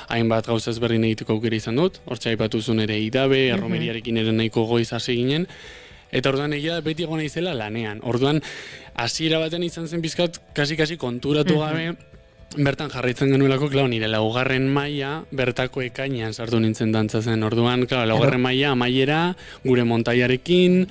hainbat gauza ezberdin egiteko aukera izan dut, hortxe aipatu zuen ere idabe, erromeriarekin ere nahiko goiz hasi ginen, eta orduan egia beti egon naizela lanean. Orduan, hasiera baten izan zen pizkat, kasi konturatu gabe, bertan jarraitzen genuelako, nire 4. maila bertako ekainean sartu nintzen dantza zen. Orduan, 4. maila amaiera, gure montaiarekin,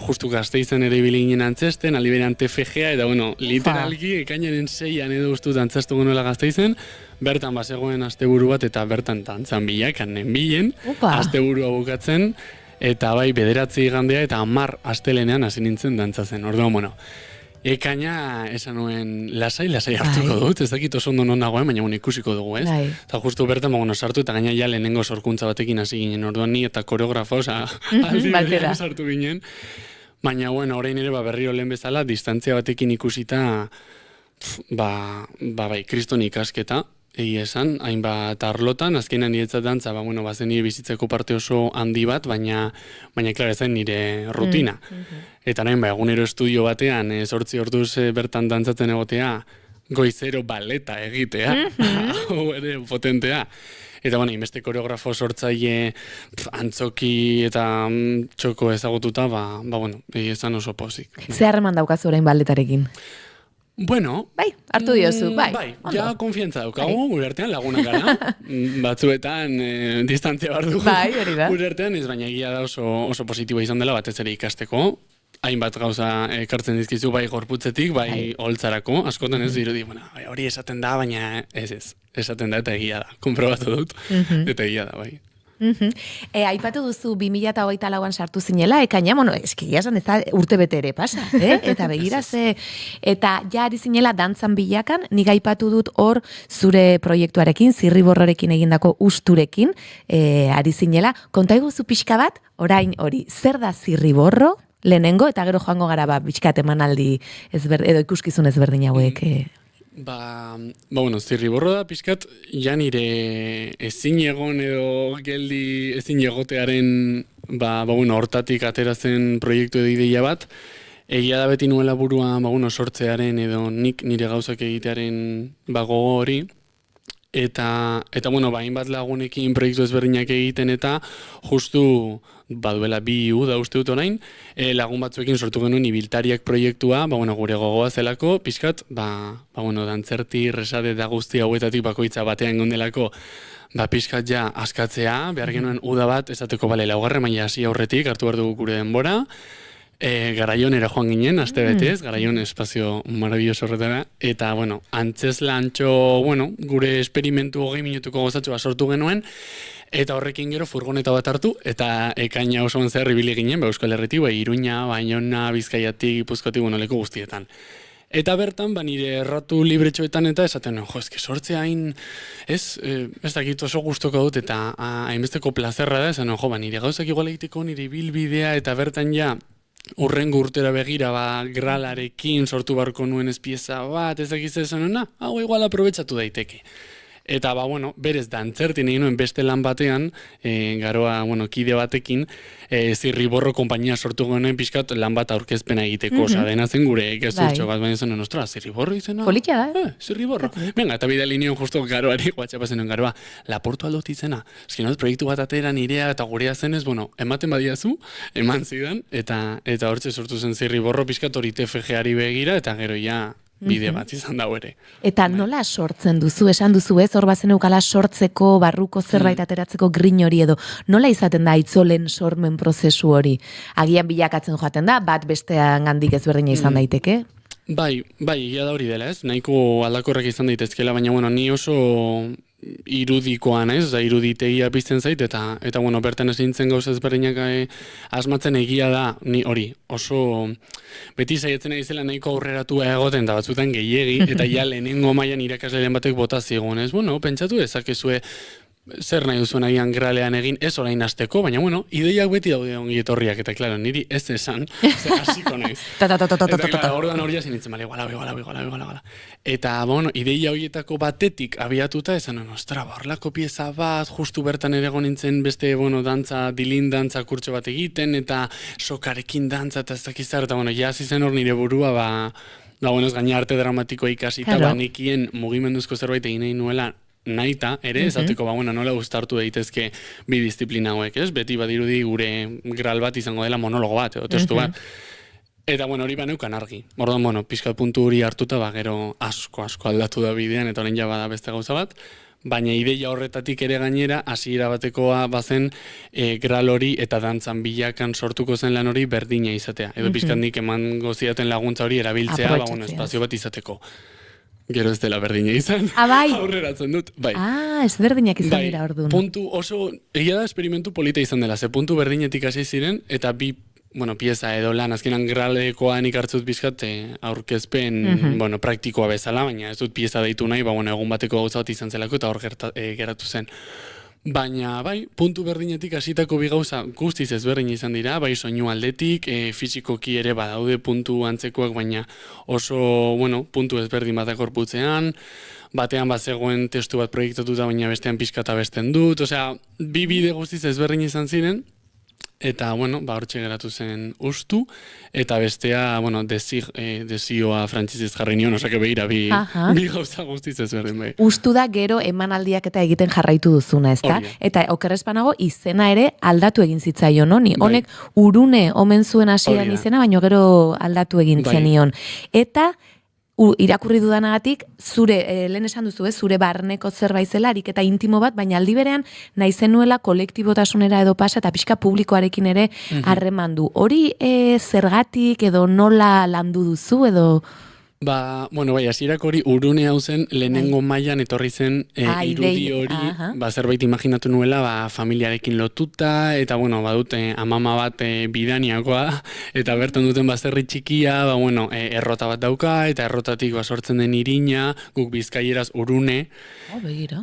justu Gasteizen ere ibili ginen antzesten, aliberean TFG-a, eta literalki ekainaren 6an edo ustu dantzastu genuela Gasteizen, bertan bazegoen asteburu bat, eta bertan dantzan bilakan nenbilen, asteburua bukatzen, eta bai 9 igandea eta 10 astelenean hasi nintzen dantza zen. Orduan, ekaina esan nuen lasai hartuko dut, ez dakit oso ondo non nagoen, baina ikusiko dugu, ez? Eta justu bertan, sartu eta gaina ja lehenengo sorkuntza batekin hasi ginen, orduan ni eta koreografo, aldi berean sartu ginen. Baina, orain ere berriro lehen bezala, distantzia batekin ikusita, kriston ikasketa, egia esan, hainbat arlotan, azkenean niretzat dantza, bazen nire bizitzeko parte oso handi bat, baina klar, ezen nire rutina. Eta nahin, egunero estudio batean, 8 orduz bertan dantzatzen egotea, goizero baleta egitea, ere potentea. Eta, inbeste koreografo sortzaile antzoki eta txoko ezagututa, egia esan oso pozik. Ze harreman daukazu orain baletarekin? Bai, hartu diozu, bai. Ja konfiantza daukagu, gure artean lagunak gara, batzuetan distantzia behar dugu. Bai, hori da. Gure artean ez, baina egia da oso positiboa izan dela, batez ere ikasteko, hainbat gauza ekartzen dizkizu, bai gorputzetik, bai holtzarako, askotan ez dirudi, hori esaten da, baina ez, esaten da eta egia da, konprobatu dut, eta egia da, bai. Aipatu duzu 2024an sartu zinela, ekaina, eskia esan ez da urte bete ere pasa, eta begira ze, eta ja ari zinela dantzan bilakan, nik aipatu dut hor zure proiektuarekin, Zirriborrorekin egindako usturekin, ari zinela, konta iguzu pixka bat, orain hori, zer da Zirriborro, lehenengo, eta gero joango gara pixkat emanaldi edo ikuskizun ezberdin hauek, Zirriborro da pixkat, ja nire ezin egon edo geldi ezin egotearen hortatik ateratzen proiektu edo ideia bat, egia da beti nuela burua sortzearen edo nik nire gauzak egitearen gogo hori, Eta bueno, hainbat lagunekin proiektu ezberdinak egiten eta justu baduela 2 da uste dut orain, lagun batzuekin sortu genuen ibiltariak proiektua, gure gogoa zelako, pixkat, dantzerti, resade da guzti hauetatik bakoitza batean gondelako, pixkat ja askatzea, behar genuen uda bat, esateko bale, 4. maila hasi aurretik, hartu behar dugu gure denbora, Garaion joan ginen, aste betez, Garaion espazio maravilloso horretara, eta, antzeslandxo, gure esperimentu 20 minutuko gozatxoa sortu genuen, eta horrekin gero furgoneta bat hartu, eta ekaina osoan zehar ibili ginen, Euskal Herritik, Iruña, Bainona, Bizkaiatik, Gipuzkoatik, leku guztietan. Eta bertan, nire erratu libretxoetan eta esaten, eske sortzea hain, ez dakit oso gustoko dut, eta hainbesteko plazerra da, esan, nire gauzak igual egiteko, nire bilbidea, eta bertan ja, urrengo urtera begira, gralarekin sortu barko nuen espieza bat, ez dakiz esan, hau igual aprobetsatu daiteke. Eta, berez dantzertin egin nuen beste lan batean, garoa, kide batekin, Zirriborro konpainia sortu genuen pixkat lan bat aurkezpena egiteko, osa, dena zen gure gezurtxo bat, baina zen, ostra, Zirriborro izena? Politia da? Zirriborro. Venga, eta bidali nion justo garoari, guatxapazen nuen garoa, Laportu aldot izena. Eskin proiektu bat atera nirea eta gurea zenez, ematen badiazu, eman zidan, eta hortxe sortu zen Zirriborro pixkat hori TFG-ari begira, eta gero ja bide bat izan dago ere. Eta nola sortzen duzu, esan duzu ez, hor bazen eukala sortzeko, barruko zerbait ateratzeko grin hori edo, nola izaten da itzolen sormen prozesu hori? Agian bilakatzen joaten da, bat bestean gandik ezberdina izan daiteke? Bai, ia da hori dela ez, nahiko aldakorrak izan daitezkela, baina ni oso irudikoa naiz, iruditegia pizten zait, eta bertan ezintzen gauza ezberdinak asmatzen egia da, ni hori, oso beti saietzen egizela nahiko aurreratua egoten, da batzutan gehiegi, eta ja lehenengo mailan irakasleiren batek bota zigun, ez, pentsatu dezakezue zer nahi duzuen agian gralean egin, ez orain hasteko, baina ideiak beti daude ongi etorriak, eta klaro, niri ez esan, hasiko naiz. Eta orduan hori hasi nintzen, iguala. Eta, ideia horietako batetik abiatuta, esan, ostra, horlako pieza bat, justu bertan ere nintzen beste, dantza, dilin dantza kurtso bat egiten, eta sokarekin dantza, eta ez dakizar, eta, hasi zen hor nire burua, ez gaina arte dramatikoa ikasita, nekien mugimenduzko zerbait egin nahi nuela, naita, ere, esateko, nola gustartu daitezke bi disiplina hauek, ez? Beti badirudi gure gral bat izango dela monologo bat, edo testu bat. Eta, hori baneukan argi. Orduan, pixkat puntu hori hartuta, gero asko aldatu da bidean, eta orain ja bada beste gauza bat, baina ideia horretatik ere gainera, hasiera batekoa bazen gral hori eta dantzan bilakan sortuko zen lan hori berdina izatea. Edo pixkat nik eman goziaten laguntza hori erabiltzea, espazio bat izateko. Gero ez dela berdina izan, aurreratzen dut. Ez berdinak izan dira orduan. Puntu oso, egia da esperimentu polita izan dela, ze puntu berdinetik hasi ziren, eta bi, pieza edo lan, azkenan gralekoan ikartzut bizkat aurkezpen, praktikoa bezala, baina ez dut pieza deitu nahi, egun bateko gauza bat izan zelako, eta hor geratu zen. Baina, puntu berdinetik hasitako bi gauza guztiz ezberdin izan dira, soinu aldetik, fisikoki ere badaude puntu antzekoak, baina oso, puntu ezberdin batak gorputzean, batean bazegoen testu bat proiektatuta, baina bestean pixkata besten dut, osea, bi bide guztiz ezberdin izan ziren, eta, hortxe geratu zen ustu, eta bestea, desioa frantziziz jarri nion, osake behira, bi gauza guztiz ezberdin bai. Ustu da gero emanaldiak eta egiten jarraitu duzuna, ezta? Eta okerrezpanago izena ere aldatu egin zitzaion, honi? Honek Urune omen zuen hasieran izena, baina gero aldatu egin zenion. Eta irakurri dudanagatik, lehen esan duzu, zure barneko zerbait zela, ariketa intimo bat, baina aldi berean nahi zenuela kolektibotasunera edo pasa, eta pixka publikoarekin ere harreman du. Hori zergatik edo nola landu duzu edo... hasierak hori Urune hau zen lehenengo mailan etorri zen irudi hori, zerbait imaginatu nuela familiarekin lotuta, eta badute amama bat bidaniakoa, eta bertan duten bazterri txikia, errota bat dauka, eta errotatik sortzen den irina, guk bizkaieraz Urune,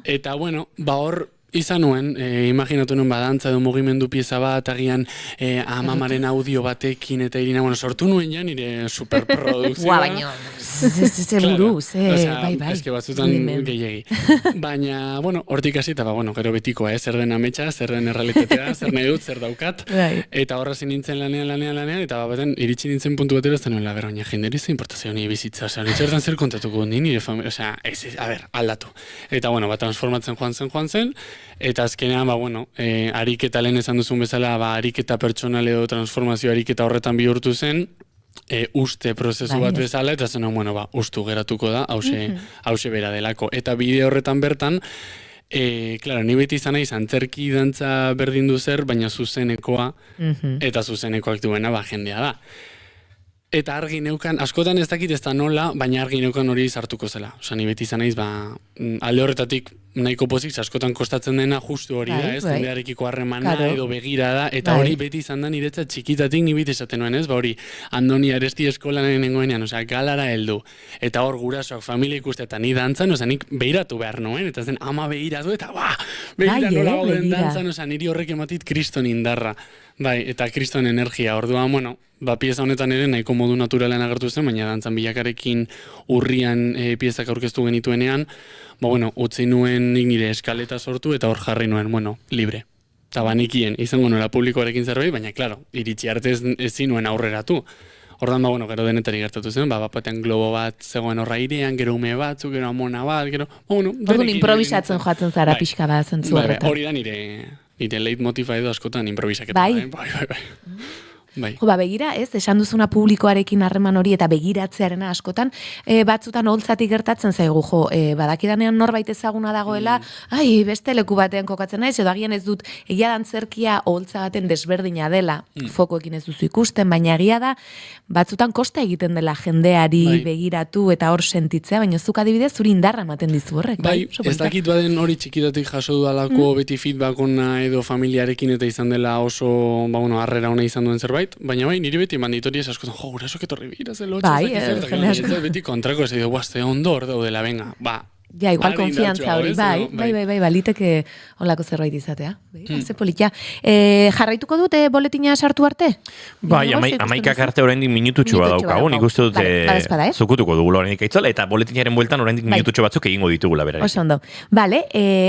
eta hor Izan nuen, imaginatu nuen badantza edo mugimendu pieza bat, agian amamaren audio batekin eta irina, sortu nuen ja nire superprodukzioa. Baina, ze buru, bai. Eske batzutan gehiegi. Baina, hortik hasi eta gero betikoa, zer den ametsa, zer den errealitatea, zer nahi dut, zer daukat. Eta horra nintzen lanean, eta baten iritsi nintzen puntu batera, ez da nuen, baina jenderi ze importazio nire bizitza, nintzertan zer kontatuko, nire familia, aldatu. Eta, transformatzen joan zen, eta azkenean, ariketa lehen esan duzun bezala, ariketa pertsonal edo transformazio ariketa horretan bihurtu zen, uste prozesu bat bezala, eta zen, ustu geratuko da, hause bera delako. Eta bide horretan bertan, ni beti izan naiz antzerki dantza berdin du zer, baina zuzenekoa, eta zuzenekoak duena jendea da. Eta argi neukan, askotan ez dakit ez da nola, baina argi neukan hori sartuko zela. Ni beti izan naiz, alde horretatik nahiko pozik, askotan kostatzen dena justu hori da, ez? Jendearekiko harremana edo begira da, eta hori beti izan da niretzat txikitatik nibit esaten nuen, ez? Hori, Andoni Aresti eskolan nengoenean, galara heldu. Eta hor gurasoak familia ikuste eta ni dantzan, nik behiratu behar nuen, eta zen ama behiratu, eta behira nola gauden dantzan, niri horrek ematit kriston indarra. Eta kriston energia, orduan, pieza honetan ere nahiko modu naturalean agertu zen, baina dantzan bilakarekin urrian piezak aurkeztu genituenean, utzi nuen nik nire eskaleta sortu eta hor jarri nuen, libre. Eta banikien, izango nola publikoarekin zerbait, baina, klaro, iritsi arte ezin nuen aurreratu. Ordan, gero denetari gertatu zen, batean globo bat zegoen horra irean, gero ume batzuk, gero amona bat, gero, Orduan improvisatzen joatzen zara pixka bat zentzu horretan. Hori da nire leitmotifa edo askotan improvisaketa. Bai. Begira, ez, esan duzuna publikoarekin harreman hori eta begiratzearena askotan, batzutan holtzatik gertatzen zaigu, badakidanean norbait ezaguna dagoela, beste leku batean kokatzen naiz, edo agian ez dut, egia dantzerkia holtza baten desberdina dela, fokoekin ez duzu ikusten, baina egia da, batzutan kosta egiten dela jendeari begiratu eta hor sentitzea, baina zuk adibidez zuri indarra ematen dizu horrek. Ez dakit baden hori txikitatik jaso dudalako beti feedback ona edo familiarekin eta izan dela oso, harrera ona izan duen zerbait, baina niri beti manditoriez askotan, gurasok etorri bira zelo, beti kontrako ez edo, ze ondo hor daudela, venga, igual konfiantza hori, baliteke holako zerbait izatea. Ze politia. Jarraituko dute boletina sartu arte? Amaikak arte oraindik minututxo bat daukagu, nik uste dut zukutuko dugula oraindik aitzala, eta boletinaren bueltan oraindik minututxo batzuk egingo ditugula berarekin. Oso ondo.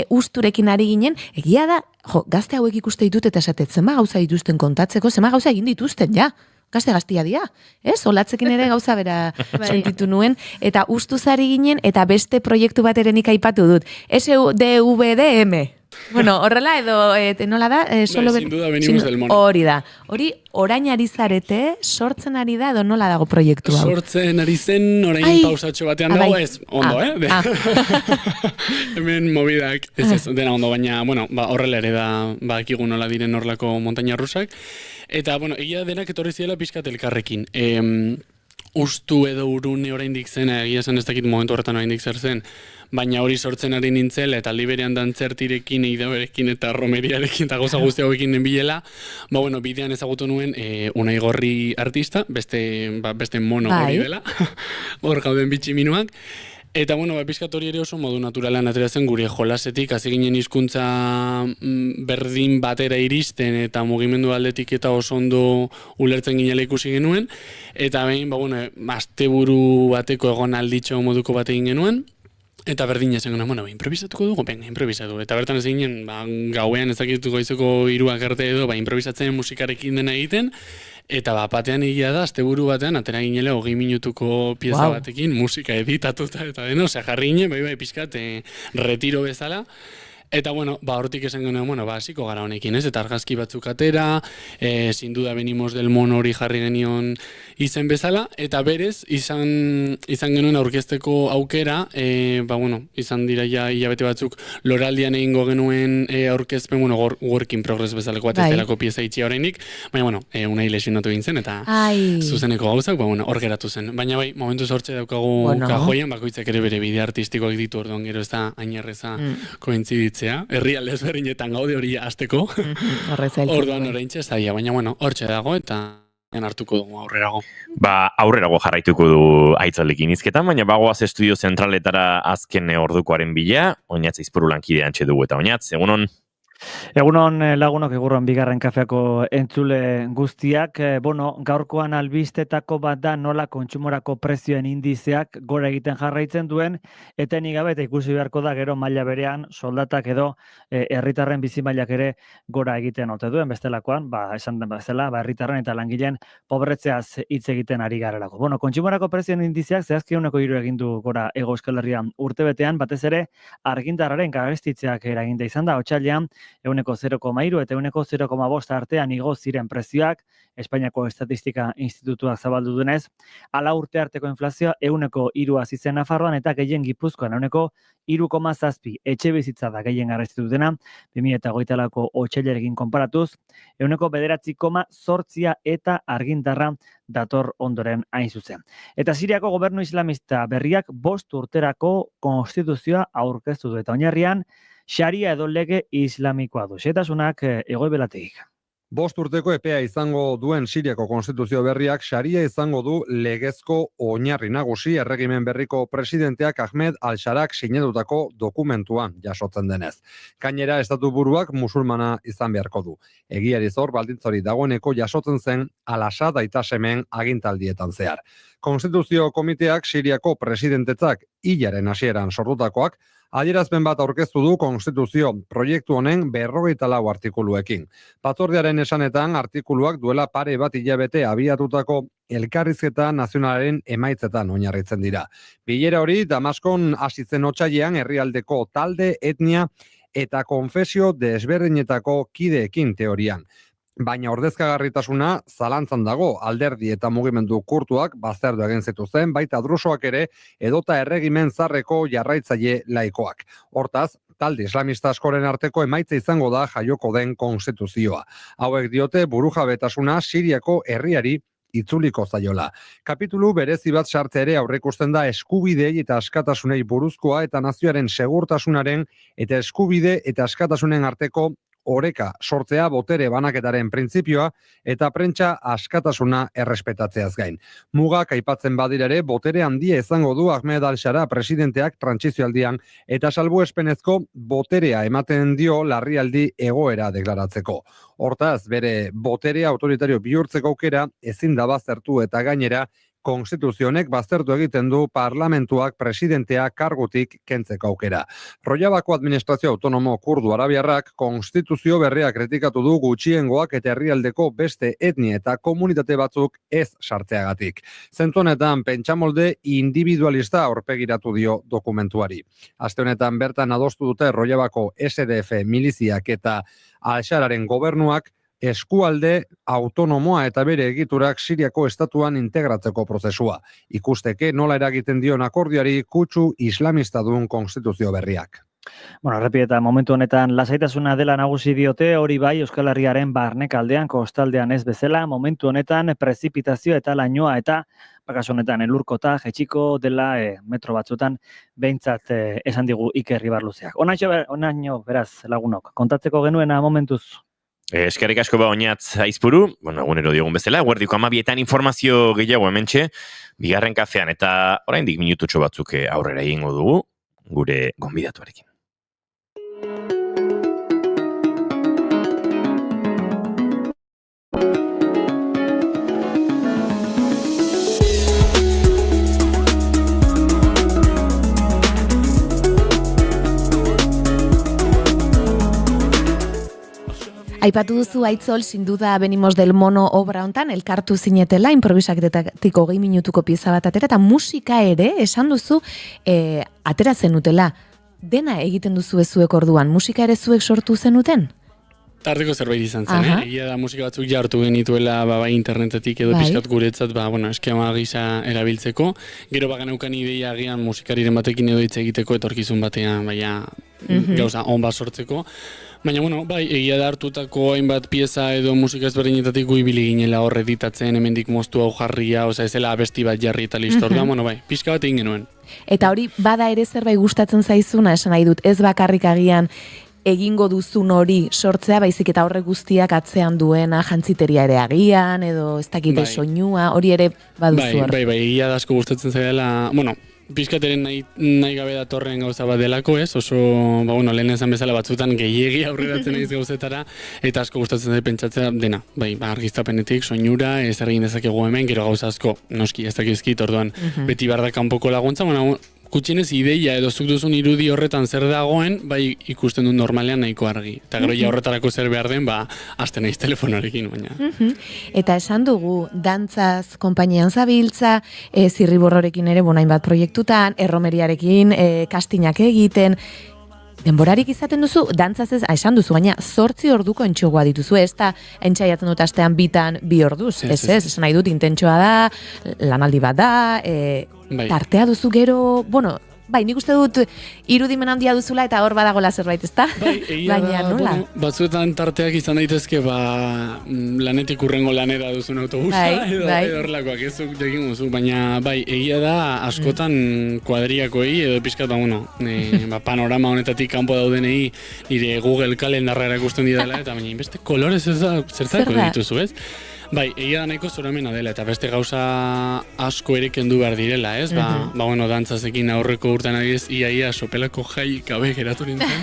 Usturekin ari ginen, egia da, gazte hauek ikuste ditut eta esatet, zema gauza dituzten kontatzeko, zema gauza egin dituzten, gazte-gaztia dira, ez? Olatzekin ere gauza bera sentitu nuen, eta ustuzari ginen, eta beste proiektu bat ere nik aipatu dut. SDVDM. Horrela edo, nola da? Sin duda venimos del mono. Hori da. Hori, orain ari zarete, sortzen ari da, edo nola dago proiektu hau? Sortzen ari zen, orain pausatxo batean dago, ez, ondo, Hemen mobidak, ez, dena ondo, baina, horrela ere da, bakigu nola diren horlako montaña rusak. Eta, egia denak etorri ziela pixkat elkarrekin. Ustu edo urune oraindik zen, egia esan ez dakit momentu horretan oraindik zer zen, baina hori sortzen ari nintzela, eta liberean dantzertirekin, eidaberekin eta romeriarekin eta goza guzti hauekin nenbilela, bidean ezagutu nuen Unai Gorri artista, beste mono hori dela, hor gauden bitximinuak. Eta, pixkat hori ere oso modu naturalean ateratzen gure jolasetik, hasi ginen hizkuntza berdin batera iristen eta mugimendu aldetik eta oso ondo ulertzen ginela ikusi genuen. Eta behin, asteburu bateko egon alditxo moduko bat egin genuen. Eta berdin esan genuen, improvisatuko dugu, improvisatu. Eta bertan ez ginen, gauean ezakituko izoko 3 arte edo, improvisatzen musikarekin dena egiten. Eta batean egia da, asteburu batean, atera ginele 20 minutuko pieza batekin, musika editatuta eta deno, jarri ginen, pixkat, retiro bezala. Eta, hortik esan genuen, hasiko gara honekin, ez? Eta argazki batzuk atera, sin duda venimos del mono hori jarri genion izen bezala, eta berez, izan genuen aurkezteko aukera, izan dira ja hilabete batzuk, loraldian egingo genuen aurkezpen, work in progress bezaleko bat ez delako pieza itxia oraindik, baina, unai lesionatu egin zen, eta zuzeneko gauzak, hor geratu zen. Baina, momentu sortze daukagu kajoian, bakoitzak ere bere bide artistikoak ditu, orduan gero ez da ainerreza kointziditzen. Herrialde ezberdinetan gaude hori hasteko. Orduan oraintxe zaila, baina hortxe dago eta hartuko dugu aurrerago. Aurrerago jarraituko du Aitzalekin hizketan, baina bagoaz estudio zentraletara azken ordukoaren bila, Oñatz Aizpuru lankide antxe dugu eta Oñatz, egunon? Egunon lagunok, egurron bigarren kafeako entzule guztiak. Gaurkoan albistetako bat da nola kontsumorako prezioen indizeak gora egiten jarraitzen duen, etenik gabe eta ikusi beharko da gero maila berean soldatak edo herritarren bizi mailak ere gora egiten ote duen bestelakoan, esan den bezala, herritarren eta langileen pobretzeaz hitz egiten ari garelako. Kontsumorako prezioen indizeak zehazki 1,3 egin du gora Hego Euskal Herrian urtebetean, batez ere argindarraren garestitzeak eraginda izan da, otsailean 0,3 eta 0,5 artean igo ziren prezioak, Espainiako Estatistika Institutuak zabaldu duenez, hala urte arteko inflazioa 0,3 hasi zen Nafarroan eta gehien Gipuzkoan 0,7 etxe bizitza da gehien garestitu dena, 2024ko otsailerekin konparatuz, 9,9 eta argindarra dator ondoren hain zuzen. Eta Siriako gobernu islamista berriak 5 urterako konstituzioa aurkeztu du eta oinarrian Sharia edo lege islamikoa du. Xehetasunak Egoibelategik. 5 urteko epea izango duen Siriako konstituzio berriak Sharia izango du legezko oinarri nagusi erregimen berriko presidenteak Ahmed al-Sharak sinatutako dokumentuan jasotzen denez. Gainera, estatu buruak musulmana izan beharko du. Egiari zor baldintzari dagoeneko jasotzen zen Al-Assad aita semen agintaldietan zehar. Konstituzio komiteak Siriako presidentetzak hilaren hasieran sortutakoak adierazpen bat aurkeztu du konstituzio proiektu honen 54 artikuluekin. Batzordearen esanetan artikuluak duela pare bat hilabete abiatutako elkarrizketa nazionalaren emaitzetan oinarritzen dira. Bilera hori Damaskon hasi zen otsailean herrialdeko talde, etnia eta konfesio desberdinetako kideekin teorian. Baina ordezkagarritasuna zalantzan dago, alderdi eta mugimendu kurtuak bazterdu egin zituzten, baita drusoak ere edota erregimen zarreko jarraitzaile laikoak. Hortaz, talde islamista askoren arteko emaitza izango da jaioko den konstituzioa. Hauek diote burujabetasuna Siriako herriari itzuliko zaiola. Kapitulu berezi bat sartze ere aurreikusten da eskubidei eta askatasunei buruzkoa eta nazioaren segurtasunaren eta eskubide eta askatasunen arteko oreka sortzea botere banaketaren printzipioa eta prentsa askatasuna errespetatzeaz gain. Mugak aipatzen badira ere botere handia izango du Ahmed al-Shara presidenteak trantsizioaldian eta salbuespenezko boterea ematen dio larrialdi egoera deklaratzeko. Hortaz, bere boterea autoritario bihurtzeko aukera ezin da baztertu eta gainera konstituzionek baztertu egiten du parlamentuak presidentea kargutik kentzeko aukera. Rojavako administrazio autonomo kurdu arabiarrak konstituzio berria kritikatu du gutxiengoak eta herrialdeko beste etnia eta komunitate batzuk ez sartzeagatik. Zentzu honetan pentsamolde individualista aurpegiratu dio dokumentuari. Aste honetan bertan adostu dute Rojavako SDF miliziak eta Al-Shararen gobernuak eskualde autonomoa eta bere egiturak Siriako estatuan integratzeko prozesua. Ikusteke nola eragiten dion akordioari kutsu islamista duen konstituzio berriak. Errepideta momentu honetan lasaitasuna dela nagusi diote, hori bai Euskal Herriaren barnekaldean, kostaldean ez bezala, momentu honetan prezipitazio eta lainoa eta kasu honetan elurkota jetxiko dela metro batzutan behintzat esan digu Iker Ibarluzeak. Onaino beraz lagunok, kontatzeko genuena momentuz. Eskerrik asko Oñatz Aizpuru, egunero diogun bezala, guardiko 12etan informazio gehiago hementxe, bigarren kafean eta oraindik minututxo batzuk aurrera egingo dugu, gure gonbidatuarekin. Aipatu duzu Aitzol, sin duda Venimos del Mono obra hontan elkartu zinetela, improvisaketetiko 20 minutuko pieza bat atera, eta musika ere, esan duzu, atera zenutela. Dena egiten duzu zuek orduan, musika ere zuek sortu zenuten? Tarteko zerbait izan zen, egia da musika batzuk jartu genituela bai internetetik edo pixkat guretzat, eskema gisa erabiltzeko. Gero baganeukan ideia agian musikariren batekin edo hitz egiteko etorkizun batean gauza on bat sortzeko. Baina, egia da hartutako hainbat pieza edo musika ezberdinetatik ibili ginela hor editatzen, hemendik moztu hau jarria, ez dela abesti bat jarri eta listo. Pixka bat egin genuen. Eta hori bada ere zerbait gustatzen zaizuna, esan nahi dut, ez bakarrik agian egingo duzun hori sortzea, baizik eta horrek guztiak atzean duena jantziteria ere agian, edo ez dakite soinua, hori ere baduzu hor. Bai, egia da asko gustatzen zaidala, bueno, pizkateren nahi gabe datorren gauza bat delako, ez? Oso, lehen esan bezala batzutan gehiegi aurreratzen naiz gauzetara, eta asko gustatzen zait pentsatzea dena. Bai, argiztapenetik, soinura, ez egin dezakegu hemen, gero gauza asko, noski, ez dakizkit, orduan, beti behar da kanpoko laguntza, gutxienez ideia edo zuk duzun irudi horretan zer dagoen, bai ikusten du normalean nahiko argi. Eta gero ja horretarako zer behar den, hasten naiz telefonarekin, baina. Eta esan dugu, dantzaz, konpainian zabiltza, zirriborrorekin ere, hainbat proiektutan, erromeriarekin, kastinak egiten, denborarik izaten duzu, dantzaz ez, esan duzu, baina 8 orduko entxogoa dituzu, ez da, entxaiatzen dut astean 2 orduz, ez, esan nahi dut, intentsoa da, lanaldi bat da, tartea duzu gero, bai, nik uste dut irudimen handia duzula eta hor badagola zerbait, ezta? Baina nola? Batzuetan tarteak izan daitezke, lanetik urrengo lanera duzun autobusa, edo horrelakoak ez zuk jakin guzu, baina bai, egia da askotan kuadriakoei, edo pixkat, panorama honetatik kanpo daudenei, nire Google kalendarra erakusten didala, eta baina beste kolorez zertako dituzu, ez? Bai, egia da nahiko zoramena dela, eta beste gauza asko ere kendu behar direla, ez? Dantzazekin aurreko urtean adiz, ia sopelako jai gabe geratu nintzen.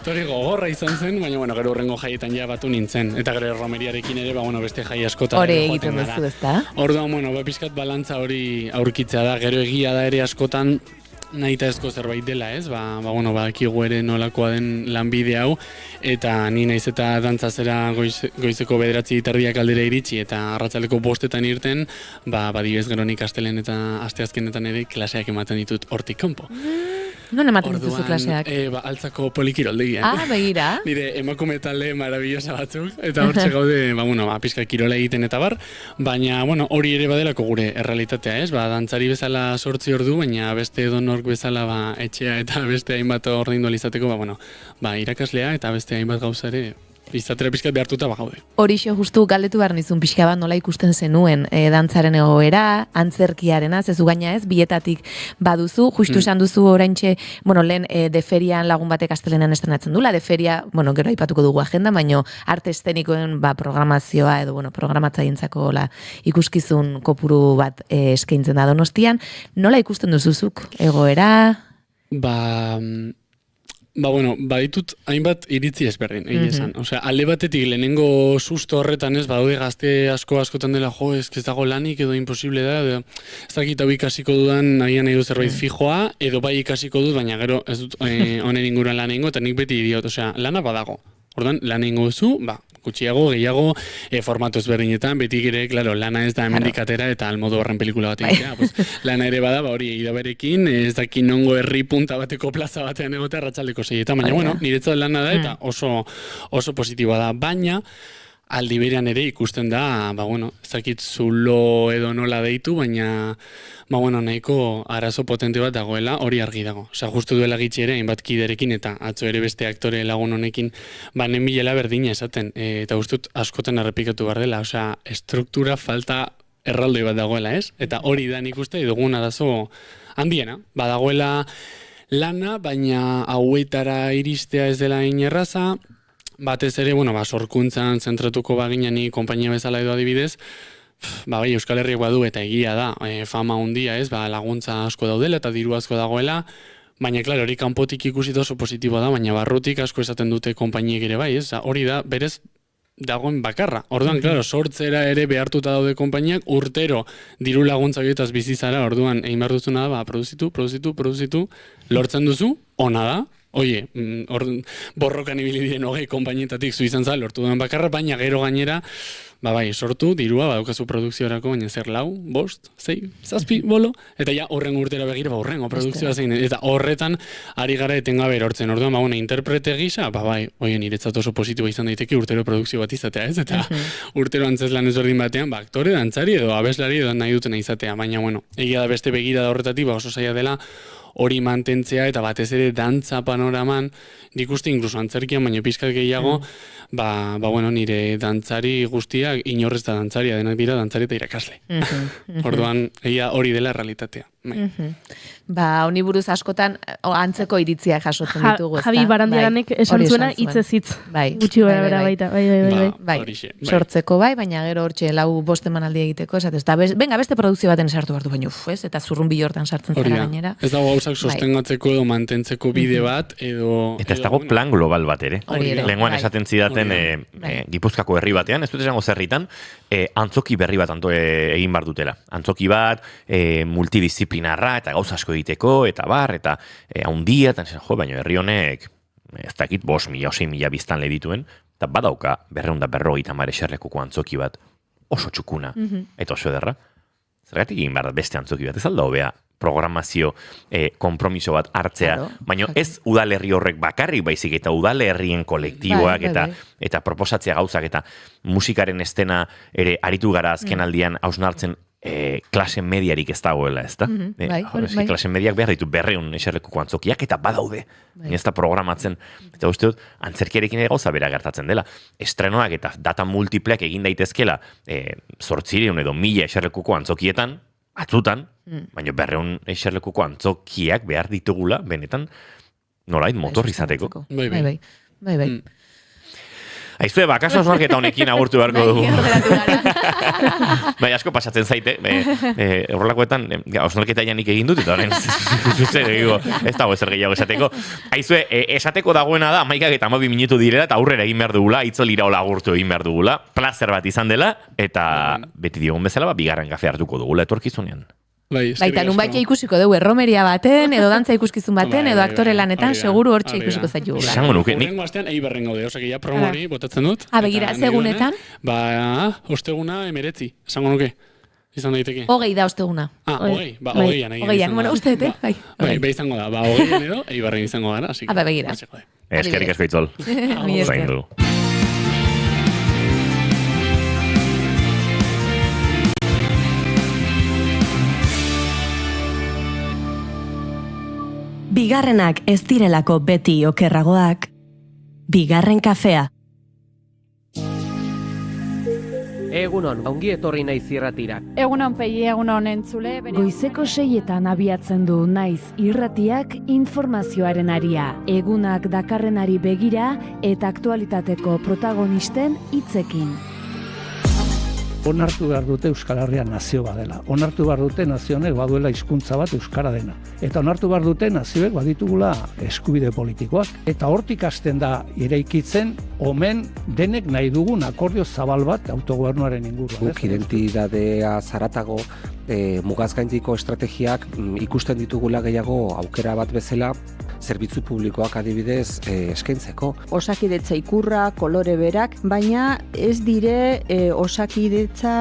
Tori gogorra izan zen, baina gero urrengo jaietan ja batu nintzen. Eta gero romeriarekin ere, beste jai askotan ere egiten duzu, ezta? Orduan, pixkat balantza hori aurkitzea da, gero egia da ere askotan, nahita ezko zerbait dela, ez? Badakigu ere nolakoa den lanbide hau, eta ni naiz eta dantzazera goizeko 9:30 aldera iritsi, eta arratsaldeko 5 irten, badibez gero nik astelen eta asteazkenetan ere klaseak ematen ditut hortik kanpo. Non ematen dituzu klaseak? Altzako polikiroldegian. Begira. Nire emakume talde marabillosa batzuk, eta hortxe gaude, pizka kirola egiten eta bar, baina, hori ere badelako gure errealitatea, ez? Dantzari bezala 8 ordu, baina beste edonork bezala etxea eta beste hainbat ordaindu alizateko, irakaslea eta beste hainbat gauza ere izatera pixkat behartuta gaude. Horixo justu galdetu behar nizun pixka bat nola ikusten zenuen dantzaren egoera, antzerkiarena, zezu gaina ez, bietatik baduzu, justu esan duzu oraintxe, lehen deferian lagun batek astelenean estrenatzen dula, deferia, gero aipatuko dugu agenda, baino arte eszenikoen programazioa edo, programatzaientzako ikuskizun kopuru bat eskaintzen da Donostian, nola ikusten duzuzuk egoera? Baditut hainbat iritzi ezberdin, esan. Alde batetik lehenengo susto horretan ez, badaude gazte askotan dela, ez dago lanik edo imposible da, ez dakit hau ikasiko dudan nahian nahi du zerbait fijoa, edo bai ikasiko dut, baina gero ez dut honen inguruan lan egingo, eta nik beti idiot, lana badago. Ordan lan egingo duzu, gutxiago, gehiago, formatu ezberdinetan, beti ere, lana ez da hemendik atera eta almodo horren pelikula bat egitea. Lana ere bada, hori idaberekin, ez daki nongo herri punta bateko plaza batean egotea arratsaldeko 6, baina, niretzat lana da eta oso positiboa da, baina, aldi berean ere ikusten da, ez dakit zulo edo nola deitu, baina, nahiko arazo potente bat dagoela, hori argi dago. Justu duela gitxi ere, hainbat kiderekin eta atzo ere beste aktore lagun honekin, nenbilela berdina esaten, eta guztut askotan errepikatu behar dela, estruktura falta erraldoi bat dagoela, ez? Eta hori da nik uste, dugun arazo handiena, badagoela lana, baina hauetara iristea ez dela inerraza, batez ere, sorkuntzan zentratuko bagina ni konpainia bezala edo adibidez, Euskal Herriak badu eta egia da, fama handia ez, laguntza asko daudela eta diru asko dagoela, baina, hori kanpotik ikusita oso positiboa da, baina barrutik asko esaten dute konpainiek ere bai, ez, hori da, berez, dagoen bakarra. Orduan, sortzera ere behartuta daude konpainiak, urtero diru laguntza horietaz bizizara, orduan, egin behar duzuna da, produzitu, lortzen duzu, ona da, oie, borrokan ibili diren 20 konpainietatik zu izan za, lortu duen bakarra, baina gero gainera, sortu, dirua, badaukazu produkziorako, baina zer 4, 5, 6, 7, bolo, eta ja horren urtera begira, horrengo produkzioa zein, eta horretan ari gara etengabe erortzen, orduan, interprete gisa, oie, niretzat oso positiboa izan daiteke urtero produkzio bat izatea, ez, eta urtero antzeslan ezberdin batean, aktore, dantzari edo abeslari edo nahi dutena izatea, baina, egia da beste begira da horretatik, oso zaila dela, hori mantentzea eta batez ere dantza panoraman, nik uste inkluso antzerkian, baina pizkat gehiago, nire dantzari guztiak inorrez da dantzaria, denak dira dantzari eta irakasle. Orduan, hori dela realitatea. Ba, honi buruz askotan antzeko iritziak jasotzen ditugu, ezta? Javi Barandiaranek esan zuena hitzez hitz. Bai. Gutxi gara bera baita. Bai. Sortzeko bai, baina gero hortxe 4-5 emanaldi egiteko, esatez. Venga, beste produkzio baten sartu behar du, baina ez? Eta zurrunbilo hortan sartzen zara gainera. Ez dago gauzak sostengatzeko edo mantentzeko bide bat, edo... Eta ez dago plan global bat ere. Lenguan esaten zidaten Gipuzkako herri batean, ez dut esango zerritan, antzoki berri bat egin bar dutela. Antzoki bat, multidisciplinarra, eta gauza asko egiteko, eta bar, eta haundia, eta baina herri honek, ez dakit 5.000 o 6.000 biztanle dituen, eta badauka 250 eserlekuko antzoki bat, oso txukuna, eta oso ederra. Zergatik egin behar beste antzoki bat, ez alda hobea programazio konpromiso bat hartzea, baina ez udalerri horrek bakarrik baizik, eta udalerrien kolektiboak, eta proposatzea gauzak, eta musikaren estena ere aritu gara azken aldian hausnartzen klase mediarik ez dagoela, ez da? Klase mediak behar ditu 200 eserlekuko antzokiak, eta badaude, ez da programatzen. Eta uste dut, antzerkiarekin ere gauza bera gertatzen dela. Estrenoak eta data multipleak egin daitezkela 800 edo 1000 eserlekuko antzokietan, atzutan, baina 200 eserlekuko antzokiak behar ditugula, benetan, nolait motor izateko. Bai. Aizue, bakaso osnarketa honekin agurtu beharko dugu. Bai, asko pasatzen zaite. Horrelakoetan, osnarketa janik egin dut, eta horren ez dago ezer gehiago esateko. Aizue, esateko dagoena da, 11 eta 12 minutu direla, eta aurrera egin behar dugula, itzol iraola agurtu egin behar dugula, plazer bat izan dela, eta beti diogun bezala, bigarren kafe hartuko dugula etorkizunean. Baita, nunbait ikusiko dugu erromeria baten, edo dantza ikuskizun baten, edo aktore lanetan, seguru hortxe ikusiko zaitu. Esango nuke. Horrengo astean eibarren gaude, osaki ja promori botatzen dut. Begira, segunetan? Osteguna 19, esango nuke. Izan daiteke. 20 da osteguna. 20, 20an. 20an, bueno, uste dute, bai. Bai, izango da, 20an edo, eibarren izango gara. Begira. Eskerik asko itzol. Zaindu. Bigarrenak ez direlako beti okerragoak, bigarren kafea. Egunon, ongi etorri naiz irratira. Egunon pegi, egunon entzule. Goizeko 6etan abiatzen du naiz irratiak informazioaren aria. Egunak dakarrenari begira eta aktualitateko protagonisten hitzekin. Onartu behar dute Euskal Herria nazio badela. Onartu behar dute nazionek baduela hizkuntza bat euskara dena. Eta onartu behar dute nazioek baditugula eskubide politikoak. Eta hortik hasten da eraikitzen omen denek nahi dugun akordio zabal bat autogobernuaren inguruan. Guk identitatea zaratago mugazgaindiko estrategiak ikusten ditugula gehiago aukera bat bezala zerbitzu publikoak adibidez eskaintzeko. Osakidetza ikurra, kolore berak, baina ez dire osakidetza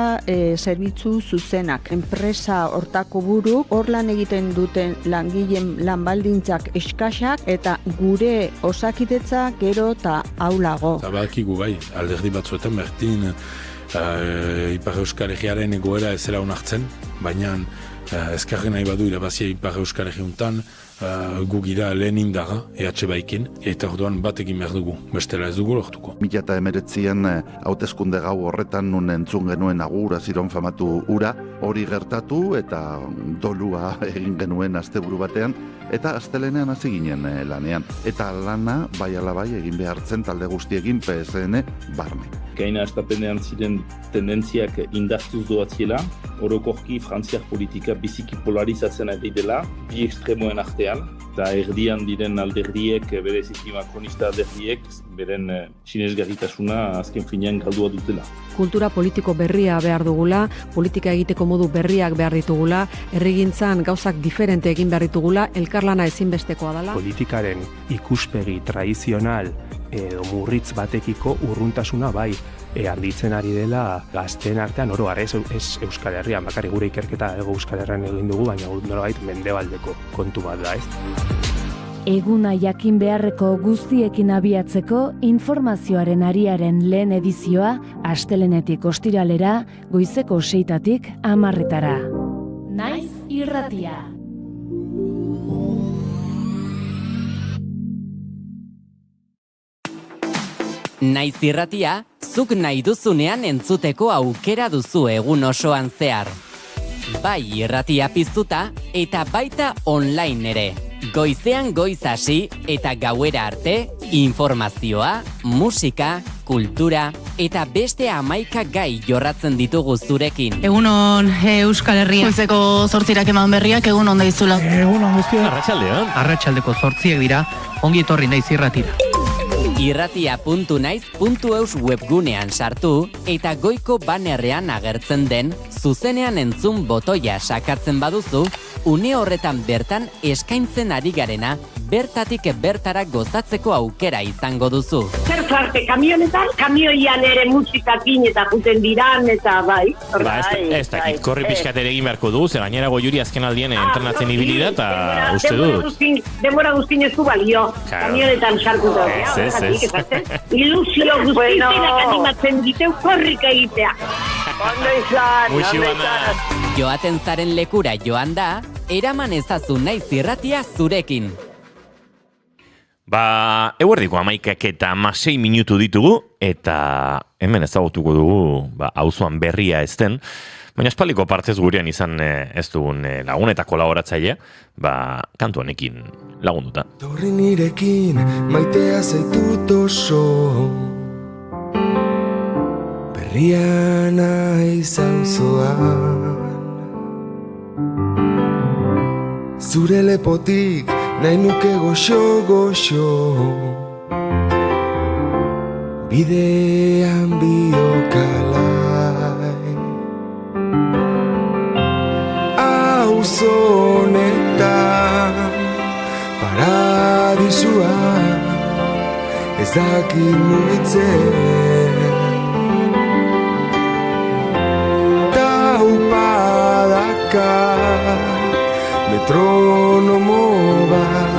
zerbitzu zuzenak. Enpresa hortako buru, hor lan egiten duten langileen lanbaldintzak eskasak eta gure osakidetza gero eta aulago. Badakigu bai, alderdi batzuetan berdin Ipar Euskal Herriaren egoera ez zela onartzen, baina ezkarren nahi badu irabazia Ipar Euskal Herriuntan gu gira lehen indaga, EH Baikin, eta orduan bat egin behar dugu, bestela ez dugu lortuko. 2019an hauteskunde gau horretan nun entzun genuen agura ziron famatu ura, hori gertatu eta dolua egin genuen asteburu batean, eta astelenean hasi ginen lanean. Eta lana bai ala bai egin behartzen talde guztiekin PSN barne. Gaina estapenean ziren tendentziak indartuz doatziela, orokorki frantziar politika biziki polarizatzen ari dela, bi ekstremoen artean, eta erdian diren alderdiek, bereziki makronista alderdiek, beren sinesgarritasuna azken finean galdua dutela. Kultura politiko berria behar dugula, politika egiteko modu berriak behar ditugula, herrigintzan gauzak diferente egin behar ditugula, elkarlana ezinbestekoa dela. Politikaren ikuspegi tradizional edo murritz batekiko urruntasuna bai handitzen ari dela gazteen artean oro har ez Euskal Herrian, bakarrik gure ikerketa ego Euskal Herrian egin dugu, baina nolabait mendebaldeko kontu bat da, ez? Eguna jakin beharreko guztiekin abiatzeko informazioaren ariaren lehen edizioa astelenetik ostiralera, goizeko 6tatik 10etara. Naiz irratia. Naiz irratia, zuk nahi duzunean entzuteko aukera duzu egun osoan zehar. bai irratia piztuta eta baita online ere. Goizean goiz hasi eta gauera arte, informazioa, musika, kultura eta beste 11 gai jorratzen ditugu zurekin. Egunon Euskal Herria. Goizeko 8 eman berriak, egunon daizula. Egunon guztia. Arratsaldean. Arratsaldeko 8 dira, ongi etorri naiz irratira. Irratia.naiz.eus webgunean sartu eta goiko banerrean agertzen den zuzenean entzun botoia sakatzen baduzu, une horretan bertan eskaintzen ari garena bertatik bertara gozatzeko aukera izango duzu. Zer zarte, kamionetan, kamioian ere musikakin eta juten diran eta bai. Ez dakit, korri pixkat ere egin beharko dugu, ze gainera Goiuri azken aldien entrenatzen ibili da, eta uste dut. Denbora guztin ez du balio, kamionetan sarkuta. Ilusio guztiak animatzen diteu korrika egitea. Ondo izan. Joaten zaren lekura joan da, eraman ezazu naiz irratia zurekin. Eguerdiko 11 eta 16 minutu ditugu, eta hemen ezagutuko dugu, auzoan berria ez den, baina espaliko partez gurean izan ez dugun lagun eta kolaboratzailea, kantu honekin lagunduta. Torri nirekin maitea zaitut oso, berria naiz auzoan, zure lepotik nahi nuke goxo, bidean biokalai. Auzo honetan paradisua ez dakit mugitzen, taupadaka metronomo bat,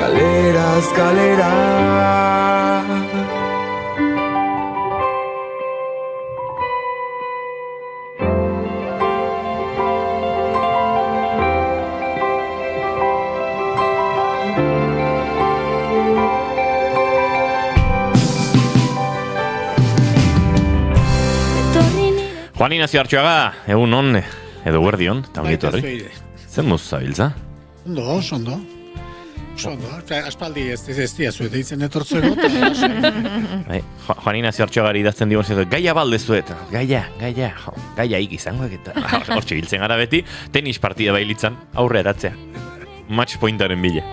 galeraz galera. Juan Ignacio Artxoaga, egun on, edo guardion, eta ongitu horri. Zer muz zabiltza? Ondo. Aspaldi ez diazuet eitzen etortzeko. Juan Ignacio Artxoagari idazten digun zetu, gaia baldezuet, gaia ikizango eta hortxe hiltzen gara beti, tenis partida bailitzan, aurre eratzea. Match pointaren bile.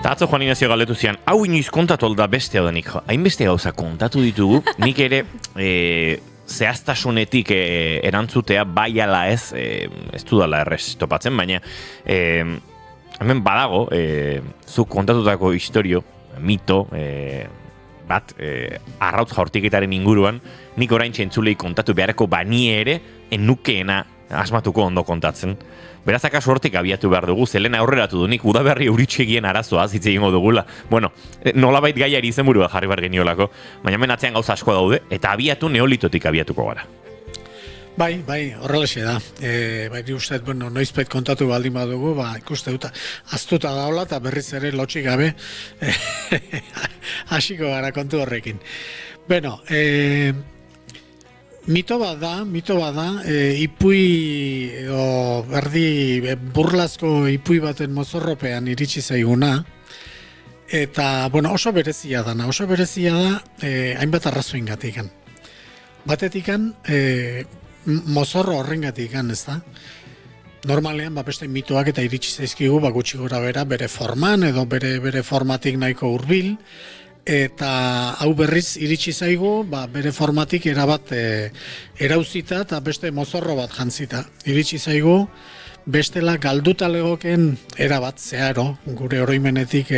Eta atzo Juan Ignacio galdetu zian, hau inoiz kontatu alda beste hau denik. Hainbeste gauza kontatu ditugu, nik ere zehaztasunetik erantzutea bai ala ez dudala errez topatzen, baina hemen badago, zuk kontatutako historio, mito, bat arrautz jaurtiketaren inguruan, nik orain txentzulei kontatu beharko banie ere, enukeena asmatuko ondo kontatzen. Beraz, akaso hortik abiatu behar dugu, zelena aurreratu du, nik udaberri euritxegien arazoa hitz egingo dugula. Bueno, nolabait gaiari izenburua jarri behar geniolako, baina hemen atzean gauza asko daude, eta abiatu neolitotik abiatuko gara. Bai, horrelaxe da. Bai, uste, noizpait kontatu baldin badugu, ikuste dut, aztuta daula eta berriz ere lotxik gabe hasiko gara kontu horrekin. Bueno, Mito bat da, ipui edo berdi burlazko ipui baten mozorropean iritsi zaiguna, eta oso berezia da, hainbat arrazoingatikan. Batetikan, mozorro horrengatikan, ez da? Normalean, beste mitoak eta iritsi zaizkigu, gutxi gora bera, bere forman edo bere formatik nahiko hurbil, eta hau berriz iritsi zaigu, bere formatik erabat erauzita eta beste mozorro bat jantzita. Iritsi zaigu, bestela galduta legoken erabat zeharo, gure oroimenetik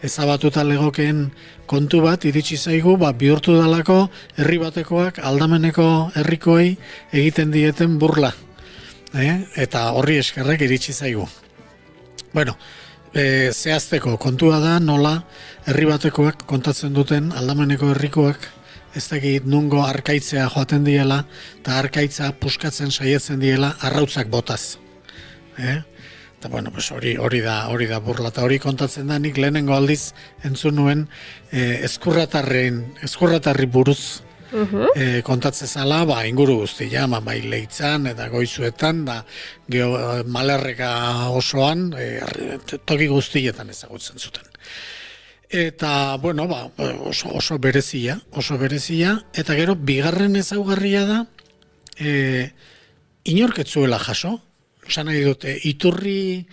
ezabatuta legoken kontu bat iritsi zaigu, bihurtu dalako herri batekoak aldameneko herrikoei egiten dieten burla. Eta horri eskerrek iritsi zaigu. Zehazteko kontua da nola herri batekoak kontatzen duten aldameneko herrikoak ez dakit nungo arkaitzea joaten diela eta arkaitza puskatzen saietzen diela arrautzak botaz. Eta bueno, pues hori da burla, eta hori kontatzen da nik lehenengo aldiz entzun nuen eskurratarri buruz kontatzen zala, inguru guztia, bai Leitzan eta Goizuetan, da Malerreka osoan, toki guztietan ezagutzen zuten. Eta, bueno, oso berezia, eta gero, bigarren ezaugarria da, inorketzuela jaso, esan nahi dute, iturri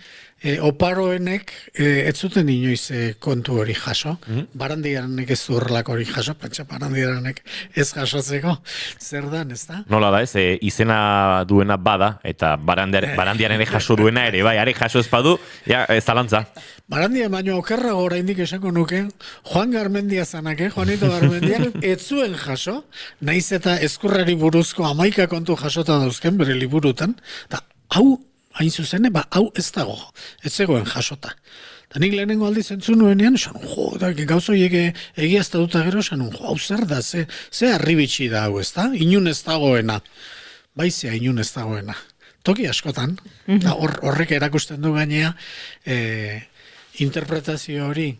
oparoenek ez zuten inoiz kontu hori jaso. Barandiaranek ez du horrelako hori jaso, pentsa Barandiaranek ez jasotzeko zer dan, ez da? Nola da ez, izena duena bada, eta Barandiaren jaso duena ere, bai, are jaso ez badu, ez zalantza. Barandia baino okerrago oraindik esango nuke, Juan Garmendia zanak, Juanito Garmendiak, ez zuen jaso, naiz eta eskurrari buruzko 11 kontu jasota dauzken bere liburutan, eta hau, hain zuzen, hau ez dago, ez zegoen jasota. Eta nik lehenengo aldiz entzun nuenean, esan, gauzoiek egiazta duta gero, esan, hau zer da, ze arribitsi da hau, ez da? Inun ez dagoena. Baizea, inun ez dagoena. Toki askotan, horrek erakusten du gainea, interpretazio hori,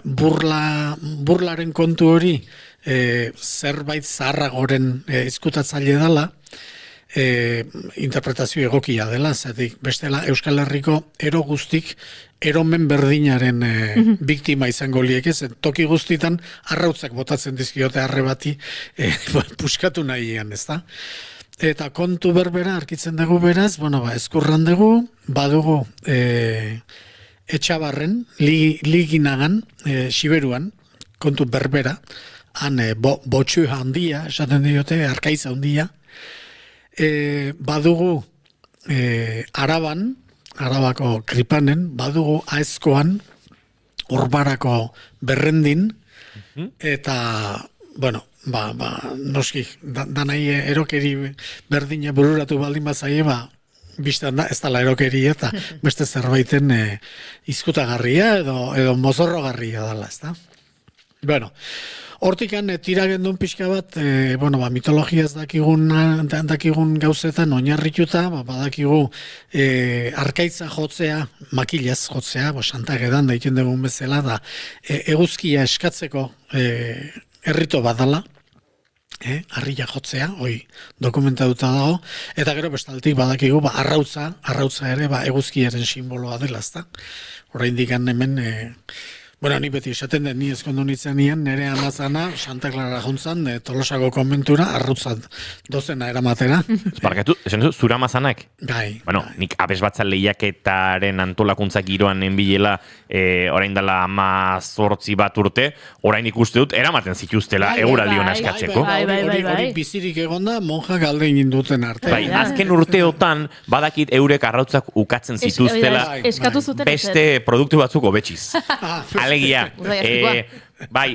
burlaren kontu hori, zerbait zaharragoren izkutatzaile dela, interpretazio egokia dela, zetik bestela Euskal Herriko ero guztik eromen berdinaren biktima izango liek ez, toki guztitan arrautzak botatzen dizkiote arre bati puskatu nahian, ez da? Eta kontu berbera arkitzen dugu beraz, eskurran dugu, badugu Etxabarren, Liginagan, Siberuan, kontu berbera, han botxu handia, esaten diote, arkaitza handia, badugu Araban, Arabako Kripanen, badugu Aezkoan, Orbarako Berrendin, eta, noski, danai erokeri berdine bururatu baldin bazaie, biztan da, ez dala erokeri eta beste zerbaiten izkutagarria edo mozorrogarria dela, ez da? Hortikan tiragendun pixka bat, mitologiaz dakigun gauzetan oinarrituta, badakigu arkaitza jotzea, makilaz jotzea, Santagedan daiten dugun bezala, da eguzkia eskatzeko errito badala, harria jotzea, dokumentatuta dago, eta gero bestaltik badakigu arrautza ere eguzkiaren simboloa dela, ezta? Oraindik hemen, ni beti esaten den, ni ezkondu nintzen nien, nire amazana, Santa Clara juntzan, Tolosako konbentura, arrautzat dozena eramatera. Barkatu, esan duzu, zura amazanak? Bai. Nik abesbatzan lehiaketaren antolakuntza giroan enbilela, orain dela 18 bat urte, orain ikuste dut, eramaten zituztela eguraldion askatzeko. Hori bizirik egonda, monjak alde egin duten arte. Azken urteotan, badakit eurek arrautzak ukatzen zituztela, beste produktu batzuk hobetxiz. Alegia,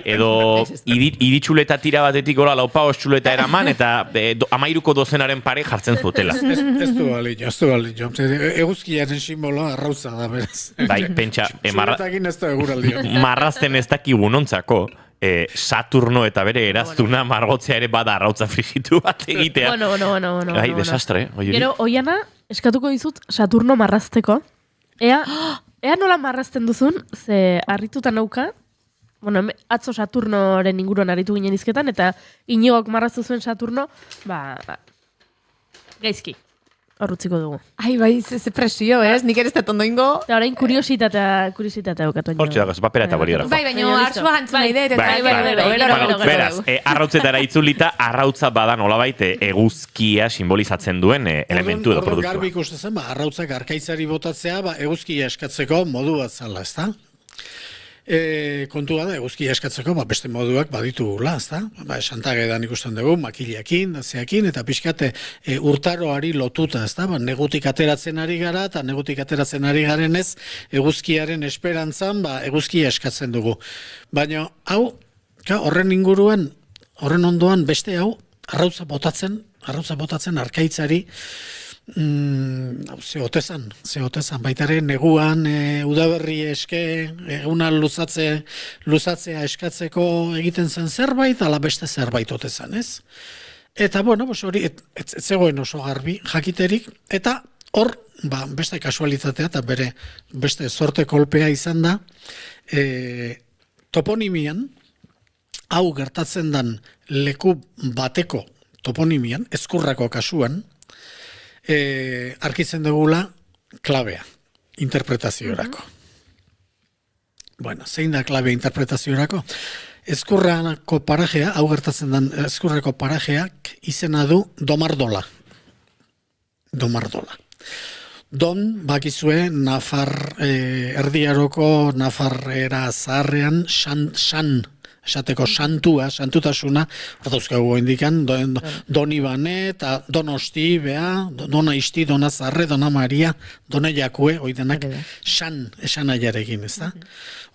edo iritxuleta tira batetik gola laupaos txuleta eraman, eta 13 dozenaren pare jartzen zutela. Ez du balio. Eguzkiaren simboloa arrautza da, beraz. Pentsa, txuletakin ez da eguraldio. Marrazten ez dakigun ontzako, Saturno eta bere eraztuna margotzea ere bada arrautza frigitu bat egitea. Bueno. Desastre, Gero, Oiana, eskatuko dizut Saturno marrazteko. Ea nola marrazten duzun, ze harrituta nauka, atzo Saturnoren inguruan harritu ginen izketan, eta Iñigok marraztu zuen Saturno, gaizki, horrutziko dugu. Ze presio, ez? Nik ere ez ondo ingo. Eta orain kuriositatea eukatu. Hortxe dago, papera eta boligrafo. Baina hartzua gantzuna idea, eta beraz, arrautzetara itzulita, arrautza bada nolabait eguzkia simbolizatzen duen elementu edo produktua. Garbi ikusten zen, arrautzak arkaitzari botatzea, eguzkia eskatzeko modu bat zala, ez da? Kontua da, eguzkia eskatzeko beste moduak baditugula, ez da? Santagedan ikusten dugu, makilakin, zeakin, eta pixkate urtaroari lotuta, ez da? Negutik ateratzen ari gara, eta negutik ateratzen ari garen ez, eguzkiaren esperantzan, eguzkia eskatzen dugu. Baina, hau, horren inguruan, horren ondoan beste hau, arrautza botatzen arkaitzari, zeotezan, baitare neguan, udaberri eske, eguna luzatzea eskatzeko egiten zen zerbait, ala beste zerbait otezan, ez? Eta, hori, ez zegoen oso garbi jakiterik, eta hor, beste kasualitatea eta beste sorte kolpea izan da, toponimian, hau gertatzen dan leku bateko toponimian, Ezkurrako kasuan, arkitzen dugula klabea, interpretaziorako. Bueno, zein da klabea interpretaziorako? Ezkurrako parajea, hau gertatzen den Ezkurrako parajeak izena du Domardola. Don, bakizue, Nafar, erdiaroko Nafarrera zaharrean, esateko santutasuna, hortauzkago indikan, Doni Bane, eta Donosti, Dona Isti, Dona Zarre, Dona Maria, Dona Jakue, oidenak, esan aiarekin, ez da?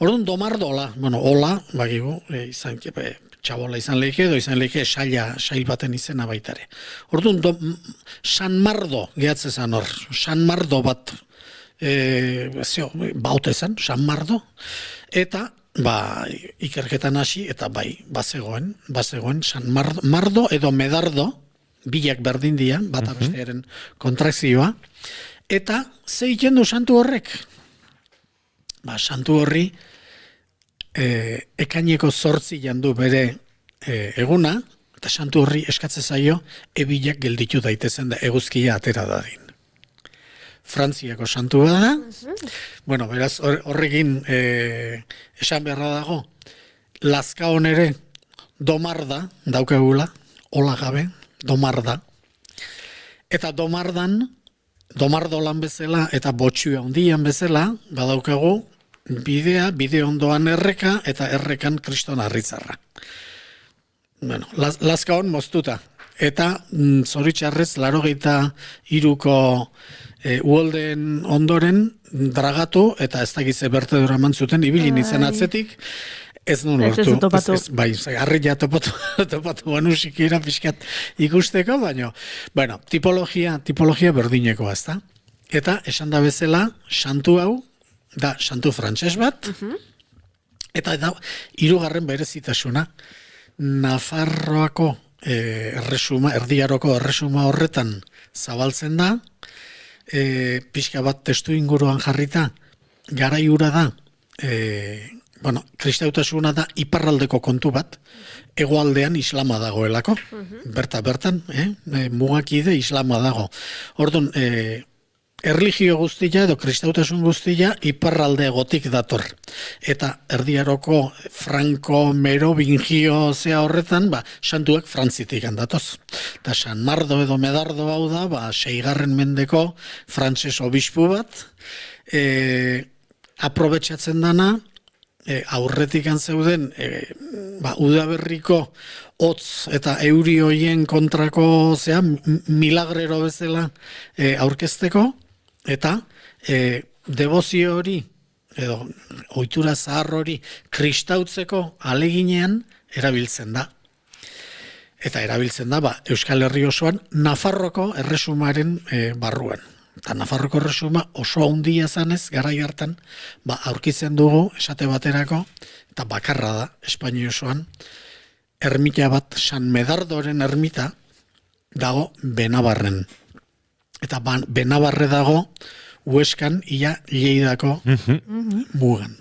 Orduan, Domardola, hola, bakigu, txabola izan lehike, edo izan lehike sail baten izena baitare. Orduan, San Mardo, gehatze zan hor, San Mardo bat, baute zen, San Mardo, eta, ikerketan hasi, eta bazegoen, San Mardo edo Medardo, bilak berdin dira, bata bestearen kontrakzioa, eta ze egiten du santu horrek? Santu horri, ekaineko 8 jandu bere eguna, eta santu horri eskatze zaio, ebilak gelditu daitezen da eguzkia atera dadin. Frantziako santua da, beraz horrekin esan beharra dago, Lazkaon ere Domarda daukagula, hola gabe, Domarda, eta Domardolan bezala eta Botxua hondian bezala, badaukagu bide ondoan erreka eta errekan kriston harritzarra. Lazkaon moztuta. Eta zoritxarrez 83ko uholden ondoren dragatu eta ez dakize bertedura eman zuten ibilin izan atzetik, ez nun lortu. Harria topatu banusikira pixkat ikusteko, baina, tipologia berdinekoa, ez da? Eta esan da bezala, santu hau, da santu frantses bat, eta da, 3. berezitasuna, Nafarroako erdiaroko erresuma horretan zabaltzen da, pixka bat testu inguruan jarrita, garaiura da, kristautasuna da iparraldeko kontu bat, hegoaldean islama dagoelako, bertan, mugakide islama dago. Orduan, erlijio guztia edo kristautasun guztia iparralde gotik dator. Eta erdiaroko franko, merovingio zea horretan, santuak frantzitik handatoz. Eta San Mardo edo Medardo hau da, 6. mendeko frantses obispu bat, aprobetxatzen dana, aurretik zeuden udaberriko hotz eta euri hoien kontrako milagrero bezala aurkezteko, eta debozio hori, edo ohitura zahar hori kristautzeko aleginean erabiltzen da. Eta erabiltzen da, Euskal Herri osoan, Nafarroko erresumaren barruan. Eta Nafarroko erresuma oso handia zanez, garai hartan, aurkitzen dugu, esate baterako, eta bakarra da, Espainia osoan, ermita bat, San Medardoren ermita, dago Benabarren. Eta Benabarre dago, Hueskan, ia Lleidako mugan.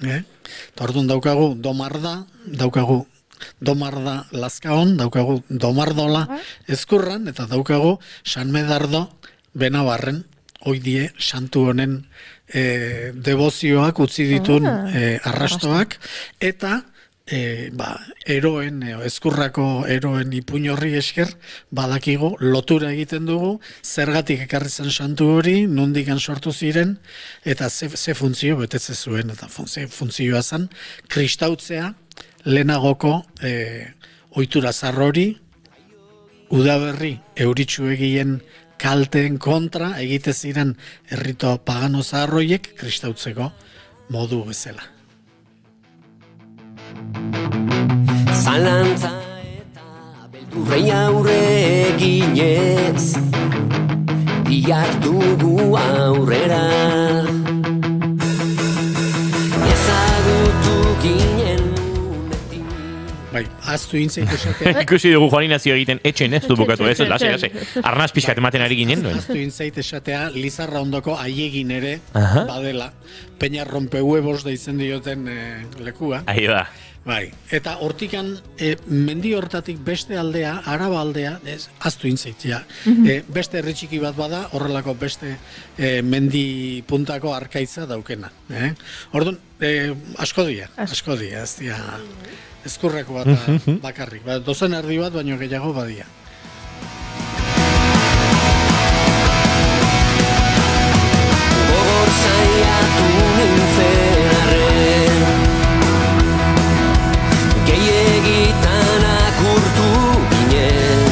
Eta orduan daukagu Domarda Lazkaon, daukagu Domardola Ezkurran, eta daukagu San Medardo Benabarren, hoidie santu honen debozioak utzi ditun arrastoak, eta Ezkurrako eroen ipuin horri esker, badakigu, lotura egiten dugu, zergatik ekarri zen santu hori, nondikan sortu ziren, eta ze funtzio betetze zuen, eta funtzioa zen, kristautzea, lehenagoko ohitura zahar hori, udaberri euritsu egien kalteen kontra egite ziren errito pagano zaharroiek kristautzeko modu bezala. Zalantza eta beldurrei aurre eginez, bihartugu aurrera. Ezagutu ginen aztu intzait esatea. Ikusi dugu Juan Ignacio egiten etxen ez du bukatu, ez, lase. Arnaz pixkat ematen ari ginen. Aztu intzait esatea, Lizarra ondoko aiegin ere Aha. badela. Peña rompehuevos deitzen dioten lekua. Ahi da. Bai, eta hortikan mendi hortatik beste aldea, Araba aldea, aztu intzaitia. Beste herri txiki bat bada, horrelako beste mendi puntako arkaitza daukena. Orduan, asko dia, ez dia ezkurreko bat bakarrik. Dozen erdi bat, baino gehiago badia. Gogor saiatu nintzen arren, gehiagitan akurtu ginen,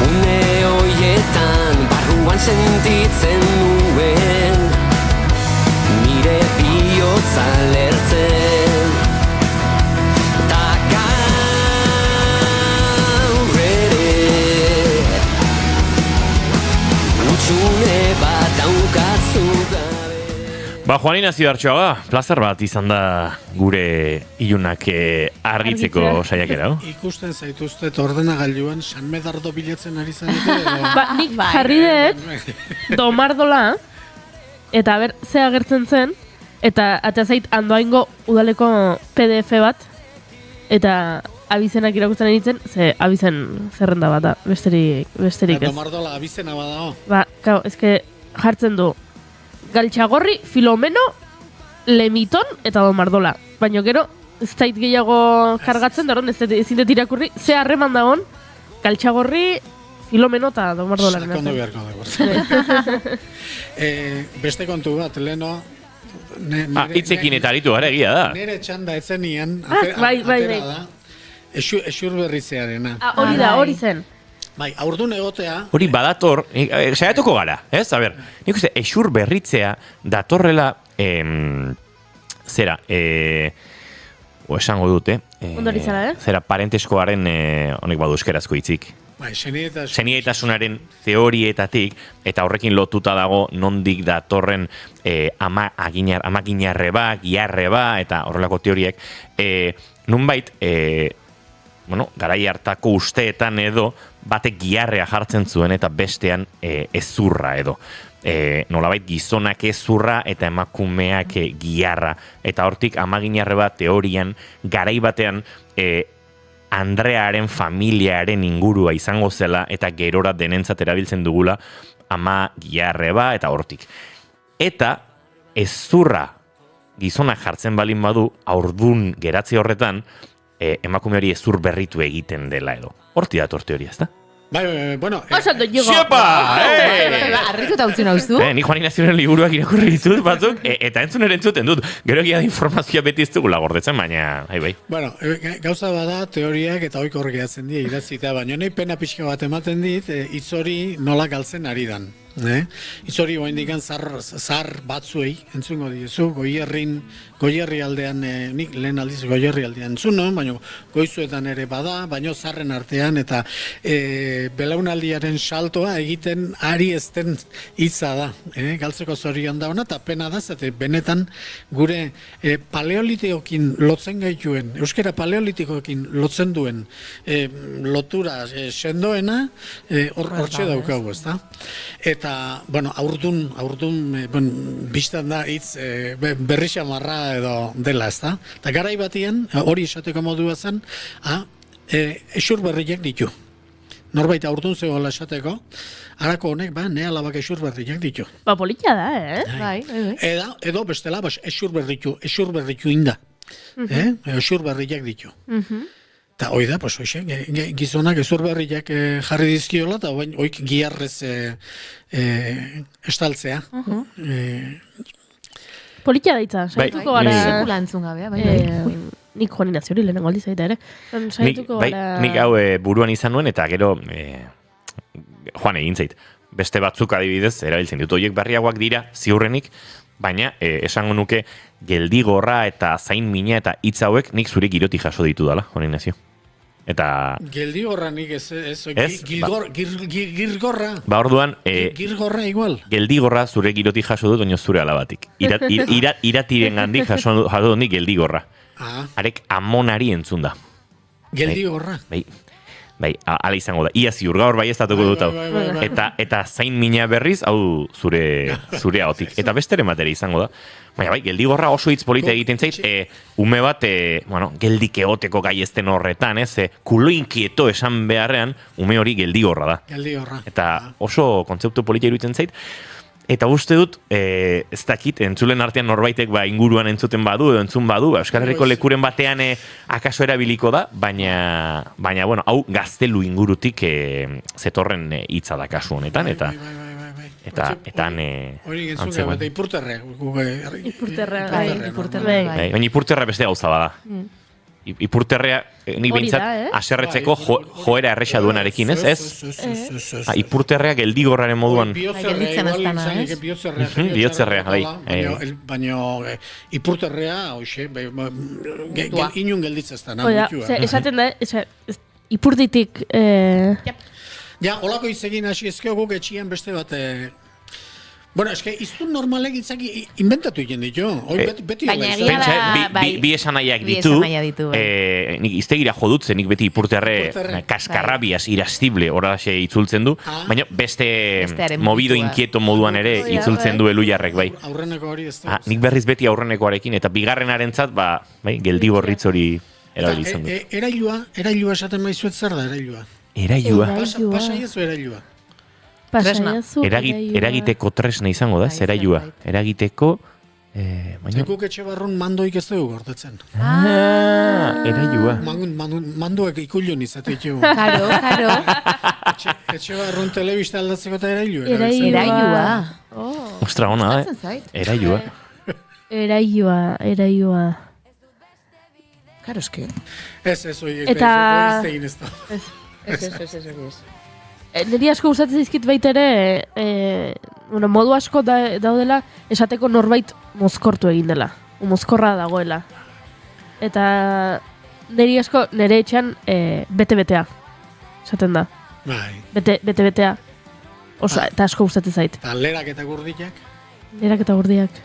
une hoietan barruan sentitzen nuen, nire bihotza lertzen, ta gaur ere utxune bat daukatzu gabe. Juan Ignacio Artxoaga, plazer bat izan da gure ilunak argitzeko saiakera. Ikusten zaituztet ordenagailuan San Medardo bilatzen ari zarete. Nik jarri dut Domardola, eta ber, ze agertzen zen, eta atea zait Andoaingo udaleko PDF bat, eta abizenak irakusten ditzen, ze abizen zerrenda bat da, besterik ez. Domardola abizena badao. Claro, eske jartzen du Galtxagorri, Filomeno, Lemiton eta Domardola. Baina gero, ez zait gehiago kargatzen, da ezin dut irakurri, ze harreman dagoen Galtxagorri, Filomeno eta Domardola. Sakondu beharko dugu. Beste kontu bat, Leno, hitzekin eta aritu gara egia da. Nere txanda etzenien, bai. atera da, esur berritzearena. Hori zen. Bai, aurdun egotea... Hori badator, saiatuko gara, ez? A ber, nik uste, esur berritzea datorrela, zera, esango dute, Ondorizara, zera, parenteskoaren, honek badu euskerazko hitzik. Bai, senietasunaren teorietatik, eta horrekin lotuta dago nondik datorren amaginarre ba, giarre ba, eta horrelako teoriek, nunbait, garai hartako usteetan edo, batek giarrea jartzen zuen eta bestean ezurra edo. Nolabait gizonak ezurra eta emakumeak giarra. Eta hortik amaginarre bat teorian, garai batean, Andrearen familiaren ingurua izango zela eta gerora denentzat erabiltzen dugula ama giarre ba eta hortik. Eta ezurra gizonak jartzen balin badu, aurdun geratze horretan, emakume hori ezur berritu egiten dela edo. Horti dator teoria, ezta? Bai, bueno... Pasando llego. Xepa! Arrituta utzi nauzu. Ni Juan Ignazioren liburuak irakurri ditut batzuk, eta entzuten dut. Gero egia da informazioa beti ez dugula gordetzen, baina... Bai. Bueno, gauza bada teoriak eta hoik horrek edatzen dira idatzita, baina nahi pena pixka bat ematen dit, hitz hori nola galtzen ari dan. Hitz hori oaindikan zar batzuei, entzungo diezu, Goierri aldean, nik lehen aldiz Goierri aldean entzuno, baina goizuetan ere bada, baina zarren artean, eta belaunaldiaren saltoa egiten ari ezten hitza da. Galtzeko zorion da ona, eta pena da, zate benetan gure paleolitikoekin lotzen gaituen, euskara paleolitikoekin lotzen duen lotura sendoena, hortxe daukagu, ez da? Eta, bueno, aurdun biztan da hitz berri xamarra edo dela, ez da? Eta garai batien, hori esateko modua zen, esur berriak ditu. Norbait aurdun zegoela esateko, harako honek, ne alabak esur berriak ditu. Politia da, Bai. Edo bestela, esur berritu inda. Esur berriak ditu. Eta hoi da, gizonak ezur berriak jarri dizkiola, eta oik giarrez estaltzea. Politia daitza, saituko gara... Sekula entzun gabea, bai. Nik Juan Ignacio hori lehenengo aldiz ere. Nik hau buruan izan nuen, eta gero Juan egin zait. Beste batzuk adibidez, erabiltzen dut. Horiek berriagoak dira, ziurrenik, baina esango nuke geldigorra eta zain mina eta hitz hauek nik zure giroti jaso ditu dala, Juan Ignacio. Eta... Geldigorra nik girgorra. Orduan... Girgorra igual. Geldigorra zure giroti jaso dut, oino zure alabatik. Iratiren gandik jaso dut nik geldigorra. arek amonari entzun da. Geldi horra. Bai, ala izango da. Ia ziur, gaur bai ez datuko dut hau. Eta zain mina berriz, hau zure ahotik. Eta besteren batera izango da. Baina bai, geldigorra oso hitz polita egiten zait, ume bat, geldik egoteko gai ezten horretan, kulo inkieto esan beharrean, ume hori geldigorra da. Geldigorra. Eta oso kontzeptu polita iruditzen zait. Eta uste dut, ez dakit, entzulen artean norbaitek inguruan entzuten badu, edo entzun badu, Euskal Herriko lekuren batean akaso erabiliko da, baina bueno, hau gaztelu ingurutik zetorren hitza da kasu honetan, eta han hori gentzun bat, ipurterre. Baina ipurterra beste gauza bada. Ipurterrea, nik behintzat, aserretzeko joera erresa duenarekin, ez? Ipurterrea geldigorraren moduan. Gelditzen ez dana, ez? Biotzerrea, bai. Baina ipurterrea, hoxe, inun gelditzen ez dana. Esaten da, ipurditik... Ja, holako izegin hasi ezkeo guk etxian beste bat... Bueno, eske, iztun normalek itzaki inventatu egin ditu. Baina egia da... Bi esanaiak ditu. Nik iztegira jodutzen, nik beti ipurterre kaskarrabiaz, iraszible, horadaxe itzultzen du. Baina beste movido inquieto moduan ere itzultzen du elujarrek, bai. Aurreneko hori ez da. Nik berriz beti aurrenekoarekin, eta bigarrenarentzat, geldigorritz hori erabiltzen du. Erailua esaten maizuet zer da, erailua. Erailua. Pasaiezu erailua. Eragiteko tresna izango da, zerailua. Eragiteko... Zekuk etxe barrun mandoik ez dugu gordetzen. Erailua. Mandoek ikulun izateik. Karo. Etxe barrun telebista aldatzeko eta erailua. Erailua. Ostra, ona da, erailua. Erailua. Karo, eske. Ez, oi, egin ez da. Ez. Neri asko gustatzen zaizkit baita ere, modu asko daudela esateko norbait mozkortu egin dela. Mozkorra dagoela. Eta neri asko nere etxean bete-betea. Esaten da. Bai. Bete-betea. Oso, eta asko gustatzen zait. Eta lerak eta gurdiak? Lerak eta gurdiak.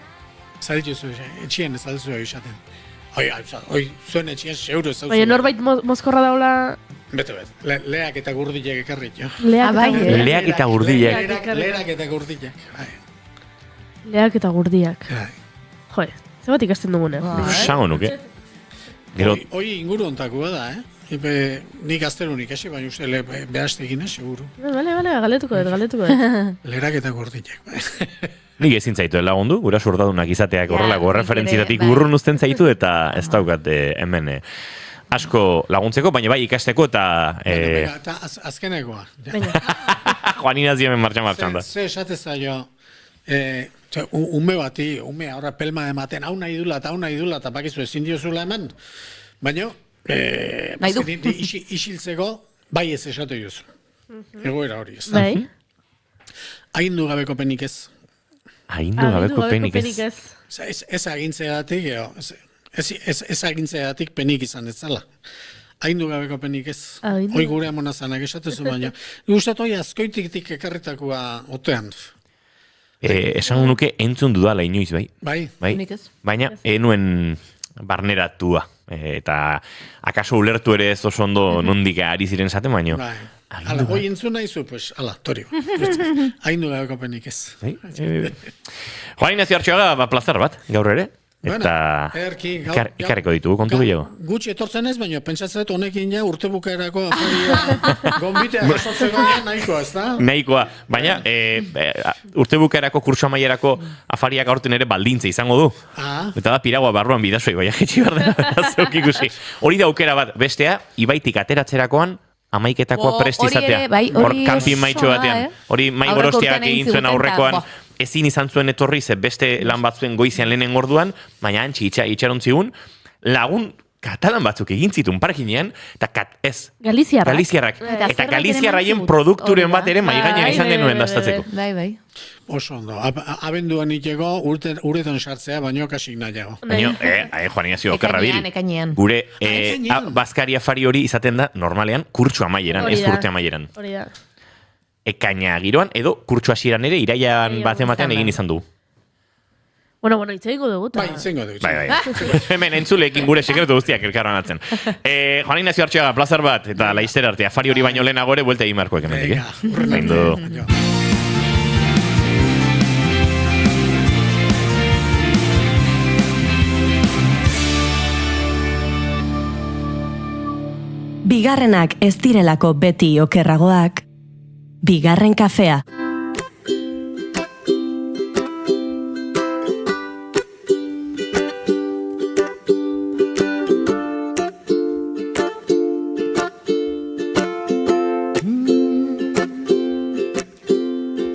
Zalditu etxean ez alzu egizaten. Oi, zuen etxean seuro ez zauzu. Baina norbait mozkorra daula... Bete, leak eta gurdiak ekarrik, jo. Leak eta gurdiak. Leak eta gurdiak. Leak eta gurdiak. Joe, zebat ikasten dugune. Sango nuke. Hoi inguru ontakua da, nik gaztelunik esi, baina uste behazte egin, seguru. Bale, galetuko dut. Leak eta gurdiak. Nik ezin zaitu lagundu, gura sordadunak izateak horrelako referentzietatik urrun uzten zaitu, eta ez daukat hemen asko laguntzeko, baina bai ikasteko eta... Eta azkenekoa. Juanina ziemen martxan da. Ze esatez zailo, ume bati, horra pelma ematen, hau nahi dula eta bakizu ezin diozula eman, baina isiltzeko bai ez esatu jozu. Egoera hori ez. Agindu gabeko penik ez. Agindu gabeko penik ez. Ez agintzeatik, ez agintzeatik penik izan ez zala. Agindu gabeko penik ez. Hoi gure amonazanak esatezu baina. Gustat hoi azkoitik ekarritakoa otean. Esan nuke entzun dudala inoiz, bai? Bai. Baina, enuen barneratua. Eta akaso ulertu ere ez oso ondo nondik ari ziren zaten, baina... Ala, hoi entzun nahi zu, pues, ala, torio. Agindu gabeko penik ez. Juan Ignacio Artxoaga, plazar bat, gaur ere. Eta ikarreko ditugu, kontu gehiago. Gutxi etortzen ez, baina pentsatzet honekin ja urte bukaerako afaria gombitea jasotzeko nahikoa, ez da? Nahikoa, baina urte bukaerako kurso amaierako afariak aurten ere baldintza izango du. Eta da piragua barruan bidazoi, baina jetxi bardena zeuk ikusi. Hori da aukera bat, bestea, ibaitik ateratzerakoan, amaiketakoa presti izatea. Hor kanpin maitxo batean. Hori mai gorostiak egin zuen aurrekoan, ezin izan zuen etorri ze beste lan batzuen goizean lehenen gorduan, baina antxi itxaron zigun, lagun katalan batzuk egin zitun parkinean, eta Galiziarrak. Eta Galiziarraien produkturen bat ere maigainan izan genuen daztatzeko. Bai. Oso ondo, abenduan itxego uretan sartzea, baino kasik nahiago. Baina, Juan Ignacio, okerrabil, gure Baskari afari hori izaten da normalean kurtsu amaieran, ez urte amaieran. Hori da. Ekaina giroan, edo kurtsu hasieran ere iraian baten egin izan du. Bueno, itxe egingo dugu. Bai, itxe egingo dugu. Bai. Hemen entzuleekin gure sekretu guztiak elkarran atzen. Juan Ignacio Artxaga, plazar bat, eta laizter arte, afari hori baino lehenago ere, buelta egin markoek emendik, Bigarrenak ez direlako beti okerragoak, bigarren kafea.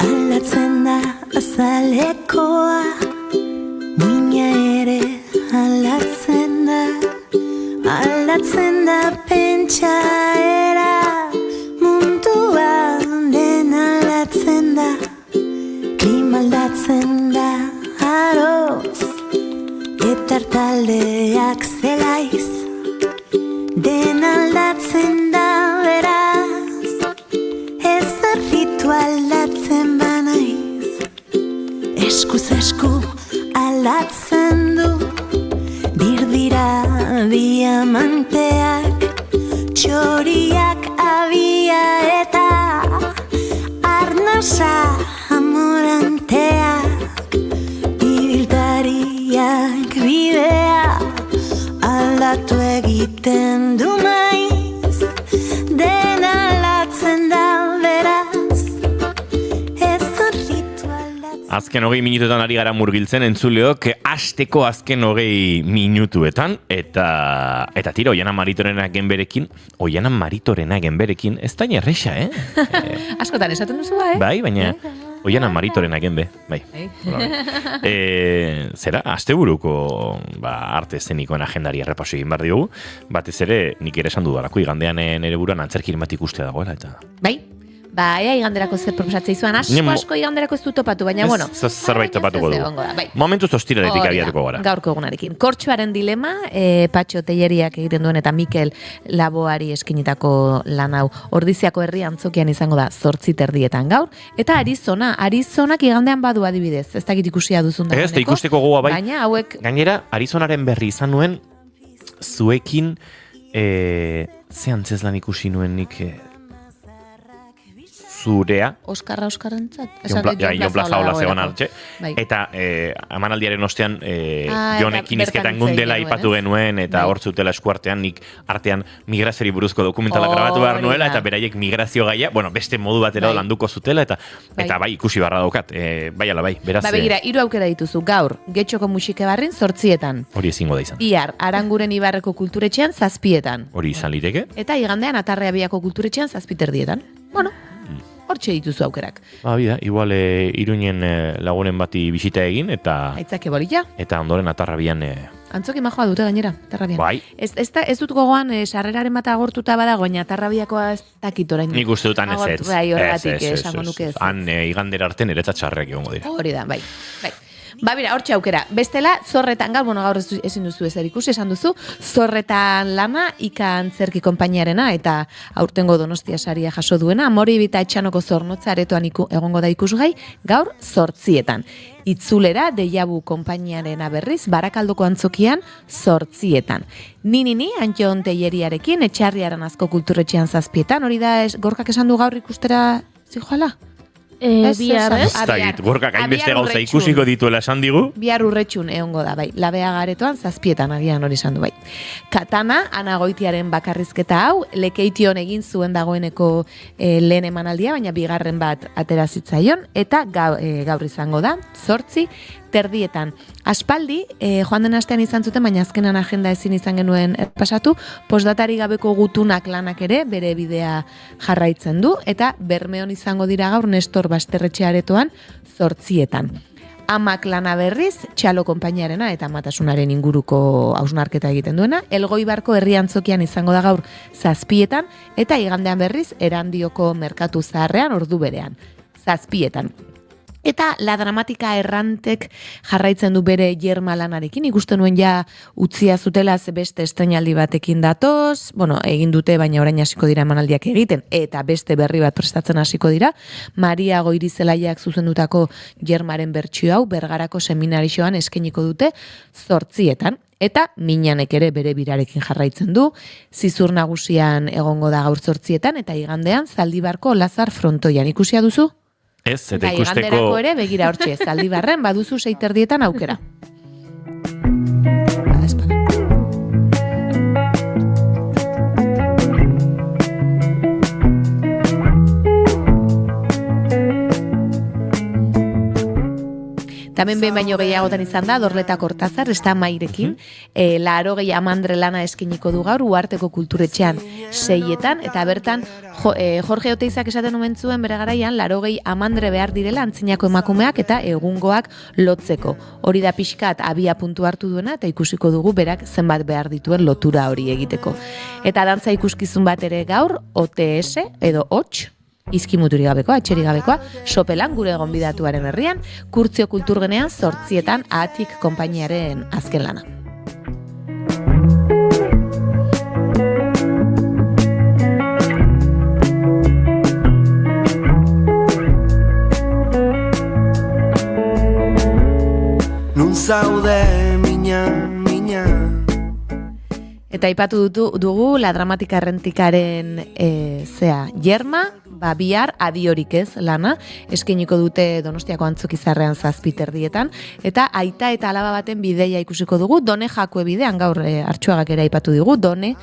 Aldatzen da azalekoa, muina ere aldatzen da. Aldatzen da pentsaera, muntua den aldatzen da. Klima aldatzen da aroz, eta taldeak zelaiz. Den aldatzen da beraz, ez zerritu aldatzen banaiz. Eskuz esku aldatzen du, dirdira diamanteak, txoriak abia eta arnasa amoranteak, ibiltariak bidea aldatu egiten du maiz, den aldatzen da beraz, ez zerritu aldatzen. Azken 20 minutuetan ari gara murgiltzen entzuleok, asteko azken 20 minutuetan, eta tira, Oiana Maritorena genberekin, ez da erresa, Askotan esaten duzu, Bai, baina Oiana Maritorena genbe, bai. Zera, asteburuko arte eszenikoen agendari errepaso egin behar diogu, batez ere, nik ere esan dudalako, igandean nere buruan antzerkin bat ikustea dagoela, eta... Bai, ea iganderako zer proposatzea izuan, asko iganderako ez du topatu, baina, bueno. Zerbait topatuko dugu. Momentuz ostiraretik abiatuko gara. Gaurko egunarekin. Kortxoaren dilema, Patxo Telleriak egiten duen eta Mikel Laboari eskinitako lan hau. Ordiziako herri antzokian izango da 8:30 gaur. Eta Arizonak igandean badu adibidez. Ez dakit ikusia duzun da. Ez, ikusteko goa bai. Baina hauek... Gainera, Arizonaren berri izan nuen, zuekin, ze antzeslan ikusi nuen nik... zurea. Oskarrentzat? Jon Plazaola zegoen hartxe. Eta emanaldiaren ostean Jonekin izketan gundela ipatu genuen, eta hor zutela eskuartean nik artean migraziori buruzko dokumentala grabatu behar nuela, eta beraiek migrazio gaia, beste modu batera landuko zutela, eta bai, ikusi barra daukat. Bai ala bai, beraz. Begira, 3 aukera dituzu. Gaur, Getxoko Musike Barrin 8:00. Hori ezingo da izan. Bihar, Aranguren Ibarreko Kulturetxean 7:00. Hori izan liteke. Eta igandean Atarrea Biako Kulturetxean 7:30. Bueno, hortxe dituzu aukerak. Bida, igual Iruinen lagunen bati bisita egin, eta... Aitzake bolila. Eta ondoren Atarrabian... Antzoki majoa dute gainera, Atarrabian. Bai. Ez dut gogoan, sarreraren bat agortuta badago, baina Atarrabiakoa ez dakit orain. Nik uste dutan ez. Bai, horregatik, esango nuke ez. Han igandera arte niretzat txarreak egongo dira. Hori da, bai. Bira, hortxe aukera. Bestela, Zorretan, gaur ezin duzu ezer ikusi, esan duzu, Zorretan lana, Ika Antzerki konpainiarena, eta aurtengo Donostia saria jaso duena, Amori Bita Etxanoko Zornotza aretoan egongo da ikusgai, gaur 8:00. Itzulera, Deiabu konpainiarena berriz, Barakaldoko antzokian 8:00. Ni, Antxon Telleriarekin, Etxarriaran Azko Kulturetxean 7:00, hori da, Gorkak esan du gaur ikustera zijoala? Bihar, ez? Ez da git, Gorkak hainbeste gauza ikusiko dituela esan digu. Bihar Urretxun egongo da, bai. Labea garetoan 7:00 agian hori esan du, bai. Katana, Ana Goitiaren bakarrizketa hau, Lekeition egin zuen dagoeneko lehen emanaldia, baina bigarren bat atera zitzaion, eta gaur izango da, 8:30. Aspaldi, joan den astean izan zuten, baina azkenan agenda ezin izan genuen pasatu, postdatari gabeko gutunak lanak ere, bere bidea jarraitzen du, eta Bermeon izango dira gaur Nestor Basterretxe aretoan 8:00. Amak lana berriz, Txalo konpainiarena eta amatasunaren inguruko hausnarketa egiten duena, Elgoibarko herri antzokian izango da gaur 7:00, eta igandean berriz, Erandioko merkatu zaharrean ordu berean 7:00. Eta La Dramatika errantek jarraitzen du bere Jerma lanarekin, ikusten nuen ja utzia zutela ze beste estreinaldi batekin datoz, egin dute baina orain hasiko dira emanaldiak egiten, eta beste berri bat prestatzen hasiko dira, Maria Goirizelaiak zuzendutako Jermaren bertsio hau Bergarako seminarioan eskainiko dute 8:00, eta Minanek ere bere birarekin jarraitzen du, Zizur Nagusian egongo da gaur 8:00 eta igandean Zaldibarko Lazar frontoian ikusia duzu? Ez, eta iganderako ere begira hortxe, Zaldibarren baduzu 6:30 aukera. Tamen behin baino gehiagotan izan da, Dorleta Kortazar, ez da Mairekin, 80 amandre lana eskiniko du gaur, Uharteko kulturetxean 6:00, eta bertan Jorge Oteizak esaten omen zuen bere garaian, 80 amandre behar direla antzinako emakumeak eta egungoak lotzeko. Hori da pixkat abia puntu hartu duena, eta ikusiko dugu berak zenbat behar dituen lotura hori egiteko. Eta dantza ikuskizun bat ere gaur, OTS, edo HOTS, izkimuturi gabekoa, etxeri gabekoa, Sopelan gure gonbidatuaren herrian, Kurtzio Kulturgenean 8:00 Atik konpainiaren azken lana. Nun zaude mina. Eta aipatu dugu La Dramatika errentikaren Jerma, bihar adiorik ez lana, eskainiko dute Donostiako Antzokizarrean 7:00, eta aita eta alaba baten bideia ikusiko dugu, Done Jakue bidean, gaur Artxuagak ere aipatu digu, Done,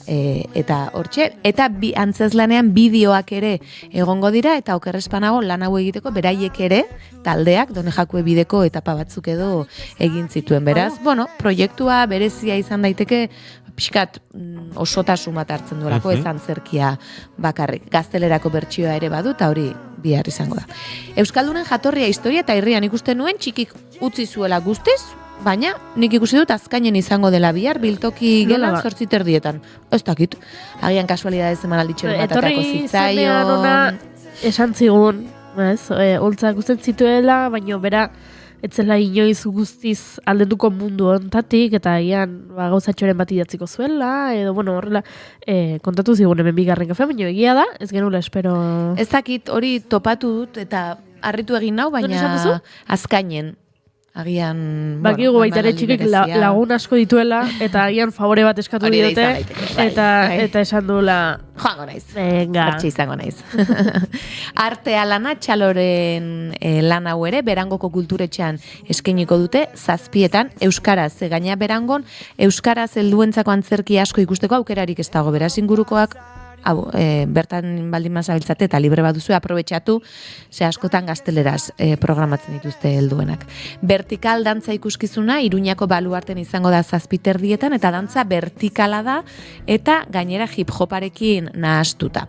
eta hortxe, eta antzezlanean bideoak ere egongo dira, eta okerrespanago lan hau egiteko, beraiek ere, taldeak, Done Jakue bideko etapa batzuk edo egin zituen, beraz, proiektua berezia izan daiteke, pixkat osotasun bat hartzen duelako, ez antzerkia bakarrik. Gaztelerako bertsioa ere badu, eta hori bihar izango da. Euskaldunen jatorria, historia eta irrian ikusten nuen, txikik utzi zuela guztiz, baina nik ikusi dut azkainen izango dela bihar, biltoki gelan 8:30. Ez dakit, agian kasualidadez emanalditxoren bat atako zitzaion. Zenean ona esan zigun, holtzak guztet zituela, baina bera, etzela inoiz guztiz aldenduko mundu ontatik, eta agian gauzatxoren bat idatziko zuela, edo horrela kontatu zigun hemen bigarren kafe, baina egia da, ez genula espero... Ez dakit hori topatu dut, eta harritu egin nau, baina azkainen. Agian... Bakigu baita ere txikik lagun asko dituela, eta agian favore bat eskatu diote, eta esan duela... Joango naiz. Venga. Bertxe izango naiz. Artea lana, Txaloren lan hau ere, Berangoko kulturetxean eskainiko dute, 7:00 euskaraz. Gaina Berangon, euskaraz helduentzako antzerki asko ikusteko aukerarik ez dago, beraz ingurukoak bertan baldin mazabiltzate eta libre baduzu aprobetxatu, ze askotan gazteleraz programatzen dituzte helduenak. Vertikal dantza ikuskizuna Iruñako Baluarten izango da 7:30, eta dantza vertikala da eta gainera hip hoparekin nahastuta.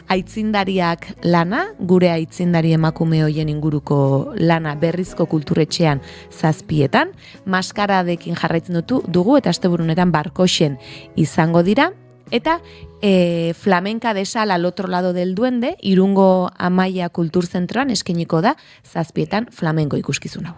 Aitzindariak lana, gure aitzindari emakume hoien inguruko lana Berrizko kulturetxean 7:00, maskaradekin jarraitzen dugu eta asteburunetan Barkoxen izango dira. Eta flamenka de sal al otro lado del duende, Irungo Amaia Kulturzentroan eskainiko da 7:00 flamenko ikuskizun hau.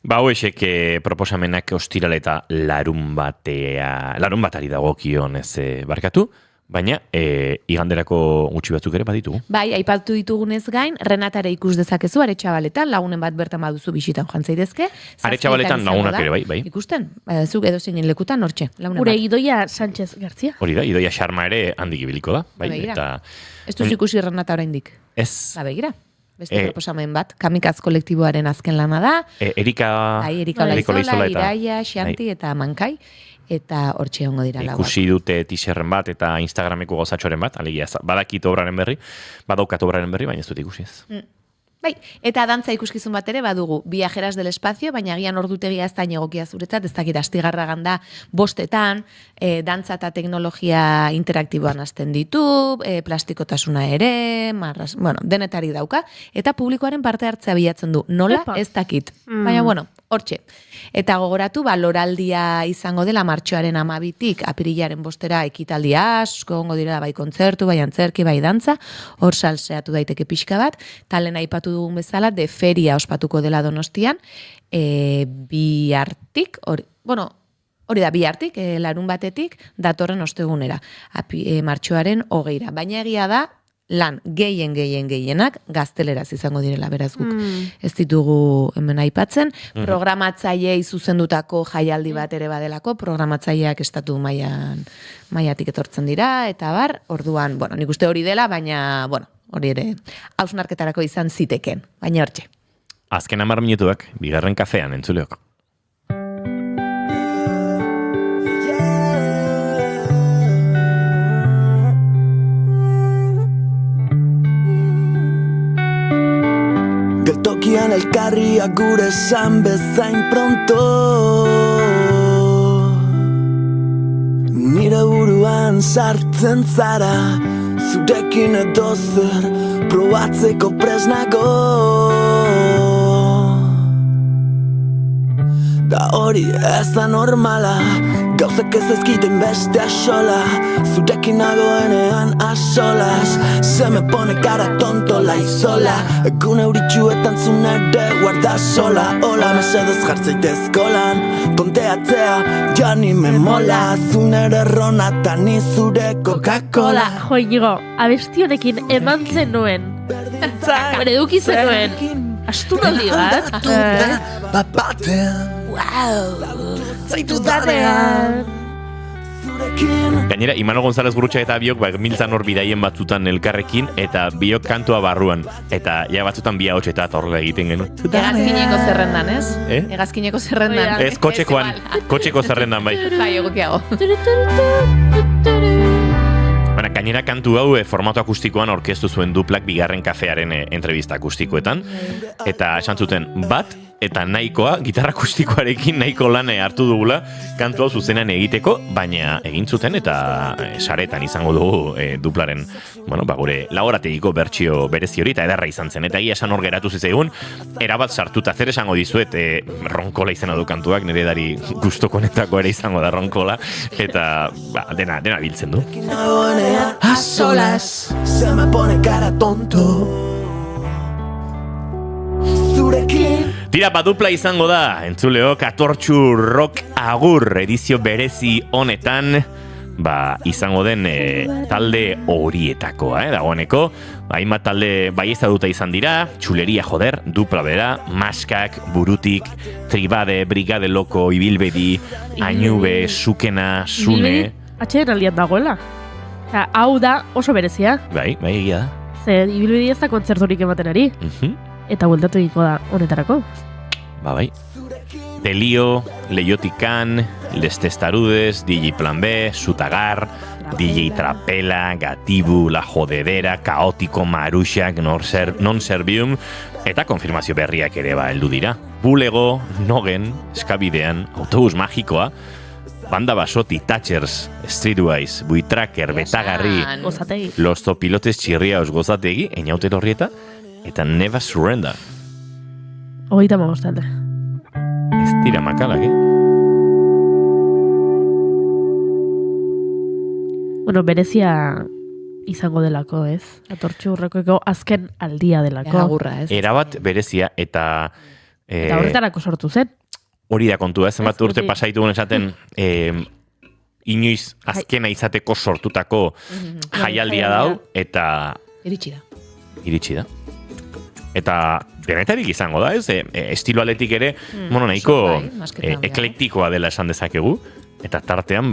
Hauexek proposamenak ostiral eta larun batari dagokion ez barkatu, baina iganderako gutxi batzuk ere baditugu. Bai, aipatu ditugunez gain, Renatare ikus dezakezu, Aretxabaletan, lagunen bat bertan baduzu bisitan joan zaitezke. Aretxabaletan lagunak ere, bai. Ikusten, zuk edo zeinen lekutan hortxe, lagunen bat. Gure Idoia Sánchez García. Hori da, Idoia Xarma ere handik ibiliko da. Bai, eta... Ez duz ikusi Renata oraindik. Ez. Begira. Beste proposamen bat, Kamikaz kolektiboaren azken lana da. Erika Olaizola, Iraia, Xanti eta Mankai. Eta hortxe hongo dira lauak. Ikusi dute teaserren bat eta Instagrameko gauzatxoren bat, alegia badakit obraren berri, badaukat obraren berri, baina ez dut ikusiez. Bai, eta dantza ikuskizun bat ere badugu, Viajeras del Espacio, baina agian ordutegia ez da egokia zuretzat, ez dakit astigarragan da 5:00, dantza eta teknologia interaktiboan hasten ditu, plastikotasuna ere, denetari dauka, eta publikoaren parte hartzea bilatzen du. Nola? Ez dakit. Baina, hortxe. Eta gogoratu, loraldia izango dela martxoaren 12-tik apirilaren 5-era ekitaldia asko, gongo dira bai kontzertu, bai antzerki, bai dantza, hor salseatu daiteke pixka bat, talen aipatu aipatu dugun bezala, de feria ospatuko dela Donostian, bihartik, hori da, bihartik, larun batetik, datorren ostegunera, martxoaren 20ra. Baina egia da, lan gehienak gazteleraz izango direla, beraz guk. Ez ditugu hemen aipatzen, programatzailei zuzendutako jaialdi bat ere badelako, programatzaileak estatu mailatik etortzen dira, eta bar, orduan, nik uste hori dela, baina, hori ere, hausnarketarako izan ziteken, baina hortxe. Azken 10 minutuak, bigarren kafean entzuleok. Geltokian elkarriak gure esan bezain pronto, nire buruan sartzen zara, zurekin edo zer probatzeko presnago. Da hori ez da normala, gauzak ez ezkiten beste asola, zurekin nagoenean asolas, se me pone cara tonto la izola, egun euritxuetan zunere guarda sola, hola mesedez jartzaitez kolan, tonteatzea ja ni me mola, zunere ronata ni zure Coca-Cola. Jo, Inigo, abesti honekin eman zenuen, bere eduki zenuen, astunaldi bat, zaitudadean. Gainera, Imanol González Gurrutxa eta biok miltzan hor bidaien batzutan elkarrekin, eta biok kantua barruan, eta ja batzutan bi ahotsetat horrela egiten genuen. Hegazkineko zerrendan, ez? Hegazkineko zerrendan. Ez, kotxeko zerrendan bai. Bai, egokiago. Gainera kantu hau formatu akustikoan orkestu zuen Duplak bigarren kafearen entrevista akustikoetan, eta esan zuten bat eta nahikoa, gitarra akustikoarekin nahiko lan hartu dugula kantu hau zuzenean egiteko, baina egin zuten eta saretan izango dugu Duplaren, gure laborategiko bertsio berezi hori, eta ederra izan zen, eta egia esan hor geratu zitzaigun, erabat sartuta, zer esango dizuet, ronkola izena du kantuak, nire edari gustokonetako ere izango da ronkola, eta dena biltzen du. A solas, se me pone cara tonto. Tira, Dupla izango da, entzuleok, Atortxu Rock Agur edizio berezi honetan, izango den talde horietakoa, dagoeneko, hainbat talde baieztaduta izan dira, Txuleria joder, Dupla bera, Maskak, Burutik, Tribade, Brigade Loko, Ibilbedi, Añube, Sukena, Sune. Atxeden aldian dagoela. Hau da oso berezia. Bai, egia da. Ze Ibilbedi ez da kontzerturik ematen ari. Eta bueltatu egiko da honetarako. Bai. Delio, Leiotikan, Les Testarudes, DJ Plan B, Sutagar, DJ Trapela, Gatibu, La Jodedera, Kaotiko, Maruxak, Non Servium, eta konfirmazio berriak ere heldu dira. Bulego, Nogen, Eskabidean, Autobus Magikoa, Banda Basoti, Thatchers, Streetwise, Buitracker, Betagarri, Los Zopilotes Txirriaos Gozategi, Einaute Torrieta, eta Never Surrender. 35 talde. Ez dira makalak, Berezia izango delako, ez? Atortxu Rockeko azken aldia delako. Agurra, ez? Erabat berezia, eta horretarako sortu zen. Hori da kontua, zenbat urte pasaitugun esaten, inoiz azkena izateko sortutako jaialdia dau, eta iritsi da. Eta denetarik izango da, ez? Estilo aletik ere, nahiko eklektikoa dela esan dezakegu, eta tartean,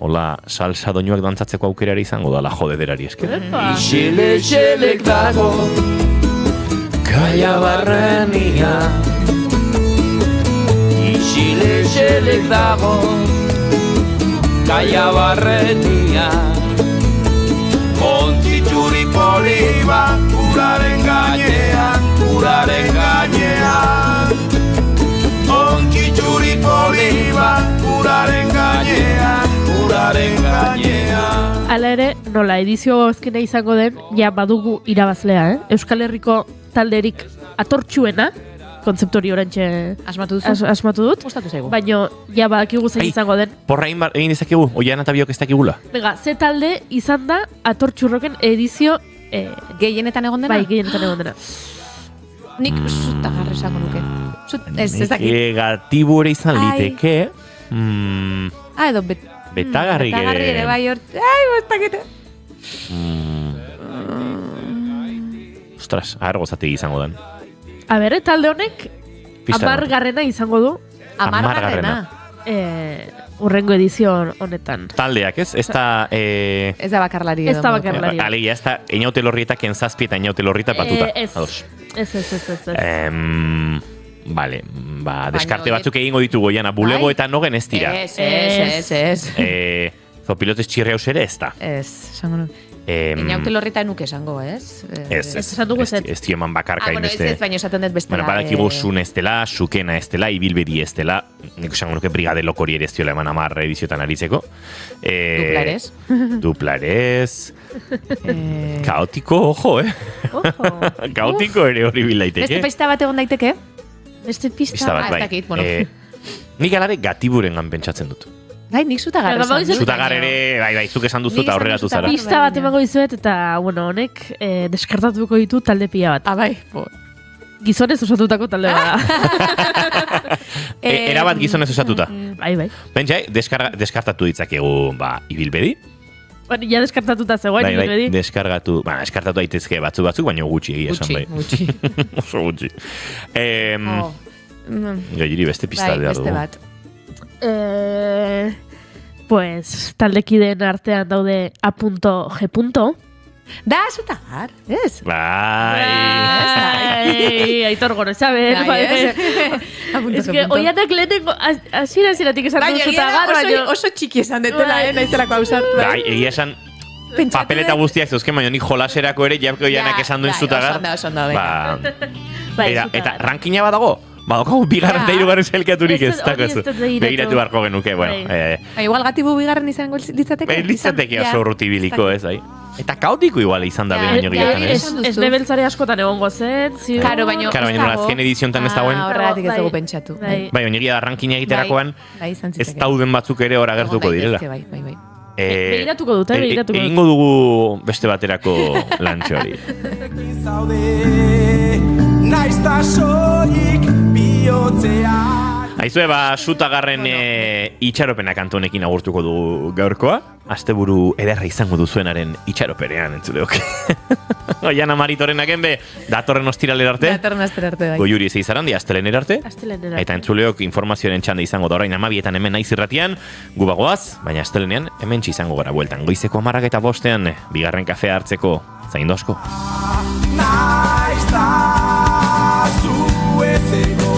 hola, salsa doinuak dantzatzeko aukerari izango da, La Jodederari esker. Ixelek dago, kaia barrenia. Ixelek dago, kaia barrenia. Ontzitxuri poli bat, uraren gainean, Ontzitxuri poli bat, uraren gainean. Hala ere, nola edizio azkena izango den, ja badugu irabazlea, Euskal Herriko talderik atortxuena, kontzeptori orantxe asmatu dut. Baina, ja badakigu zein izango den. Porra egin dezakegu, oian eta biok ez dakigula. Venga, ze talde izan da Atortxu Rocken edizio gehienetan egon dena? Bai, gehienetan egon dena. Nik zutagarri esango nuke. Ez dakit. Negatibo ere izan liteke. Edo betagarri ere bai hor. Ai, bostakete. Ostras, gozategi izango den. A ber, talde honek 10garrena izango du. 10garrena. Urrengo edizio honetan. Taldeak, ez? Ez da... Ez da bakarlari. Ez da bakarlari. Alegia, ez da Einaute Lorrietak enzazpi eta Einaute Lorrieta batuta. Ez. Vale, deskarte batzuk egingo ditugu, Jana, bulego eta nogen ez dira. Ez. Zopilotes txirri haus ere ez da. Ez, esango nu. Einaute Lorrieta nuke esango, ez? Ez dioman bakarka inbeste. Ez, baina esaten dut bestela. Bueno, badakigu sun ez dela, sukena ez dela, ibilbedi ez dela. Nik esango nuke brigade lokori ere ez diola eman 10 ediziotan aritzeko. Duplarez. Kaotiko, ojo, Kaotiko ere hori bilaiteke. Beste pista bat egon daiteke? Beste pista bat, bai. Nik alare gatiburengan pentsatzen dut. Bai, nik Zutagar esan. Zutagar ere, bai, zuk esan duzu eta aurreratu zara. Pista bat emango dizuet eta, bueno, honek deskartatuko ditu talde pila bat. Bai. Gizonez osatutako talde bat. Erabat gizonez osatuta. Bai. Pentsa, deskartatu ditzakegu, ibilbedi. Bueno, ja deskartatuta zegoen, ibilbedi. Deskartatu daitezke batzuk, baina gutxi egia esan, bai. Gutxi. Oso gutxi. Gairi beste pista behar dugu. Beste bat. Pues taldekideen artean daude A.G. Da, Zutagar, ez? Bai. Aitor Gorosabel. Ez que oianak lehenengo, asira-asiratik esan du Zutagar, baina... Oso txiki esan detela, naiztelako hausartu. Bai, egia esan... Papeleta guztiak zeuzken, baina nik jolaserako ere, jarko oianak esan duen Zutagar. Osan da, Eta rankina bat dago? Badaukagu bigarren eta hirugarren sailkaturik ez dagozu. Begiratu beharko genuke, bueno. Igual gatibu bigarren izango litzateke? Litzateke oso urrutibiliko, ez, bai. Eta kaotiko igual izan da baino gehiagotan, ez? Ez nebeltzare askotan egongo zen, ziur. Karo, baino azken ediziontan ez dagoen. Horregatik ez dugu pentsatu. Bai, baina egia da rankina egiterakoan, ez dauden batzuk ere hor agertuko direla. Bai. Begiratuko dut, begiratuko dut. Egingo dugu beste baterako lantxo hori. Naizta soilik bihotzean. Aizue, Zutagarren itxaropena kantonekin agurtuko dugu gaurkoa. Asteburu ederra izango duzuenaren itxaropenean, entzuleok. Oian Amaritorenak enbe, datorren ostiralera arte. Bai. Goiuri ez izarandi, astelenera arte. Eta entzuleok informazioaren txanda izango da orain 12etan hemen naiz irratian, gu bagoaz, baina astelenean hemen izango gara bueltan. Goizeko 10:05 bigarren kafea hartzeko, zaindu asko. Naizta zu ezeko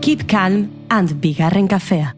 Keep calm and bigarren kafea.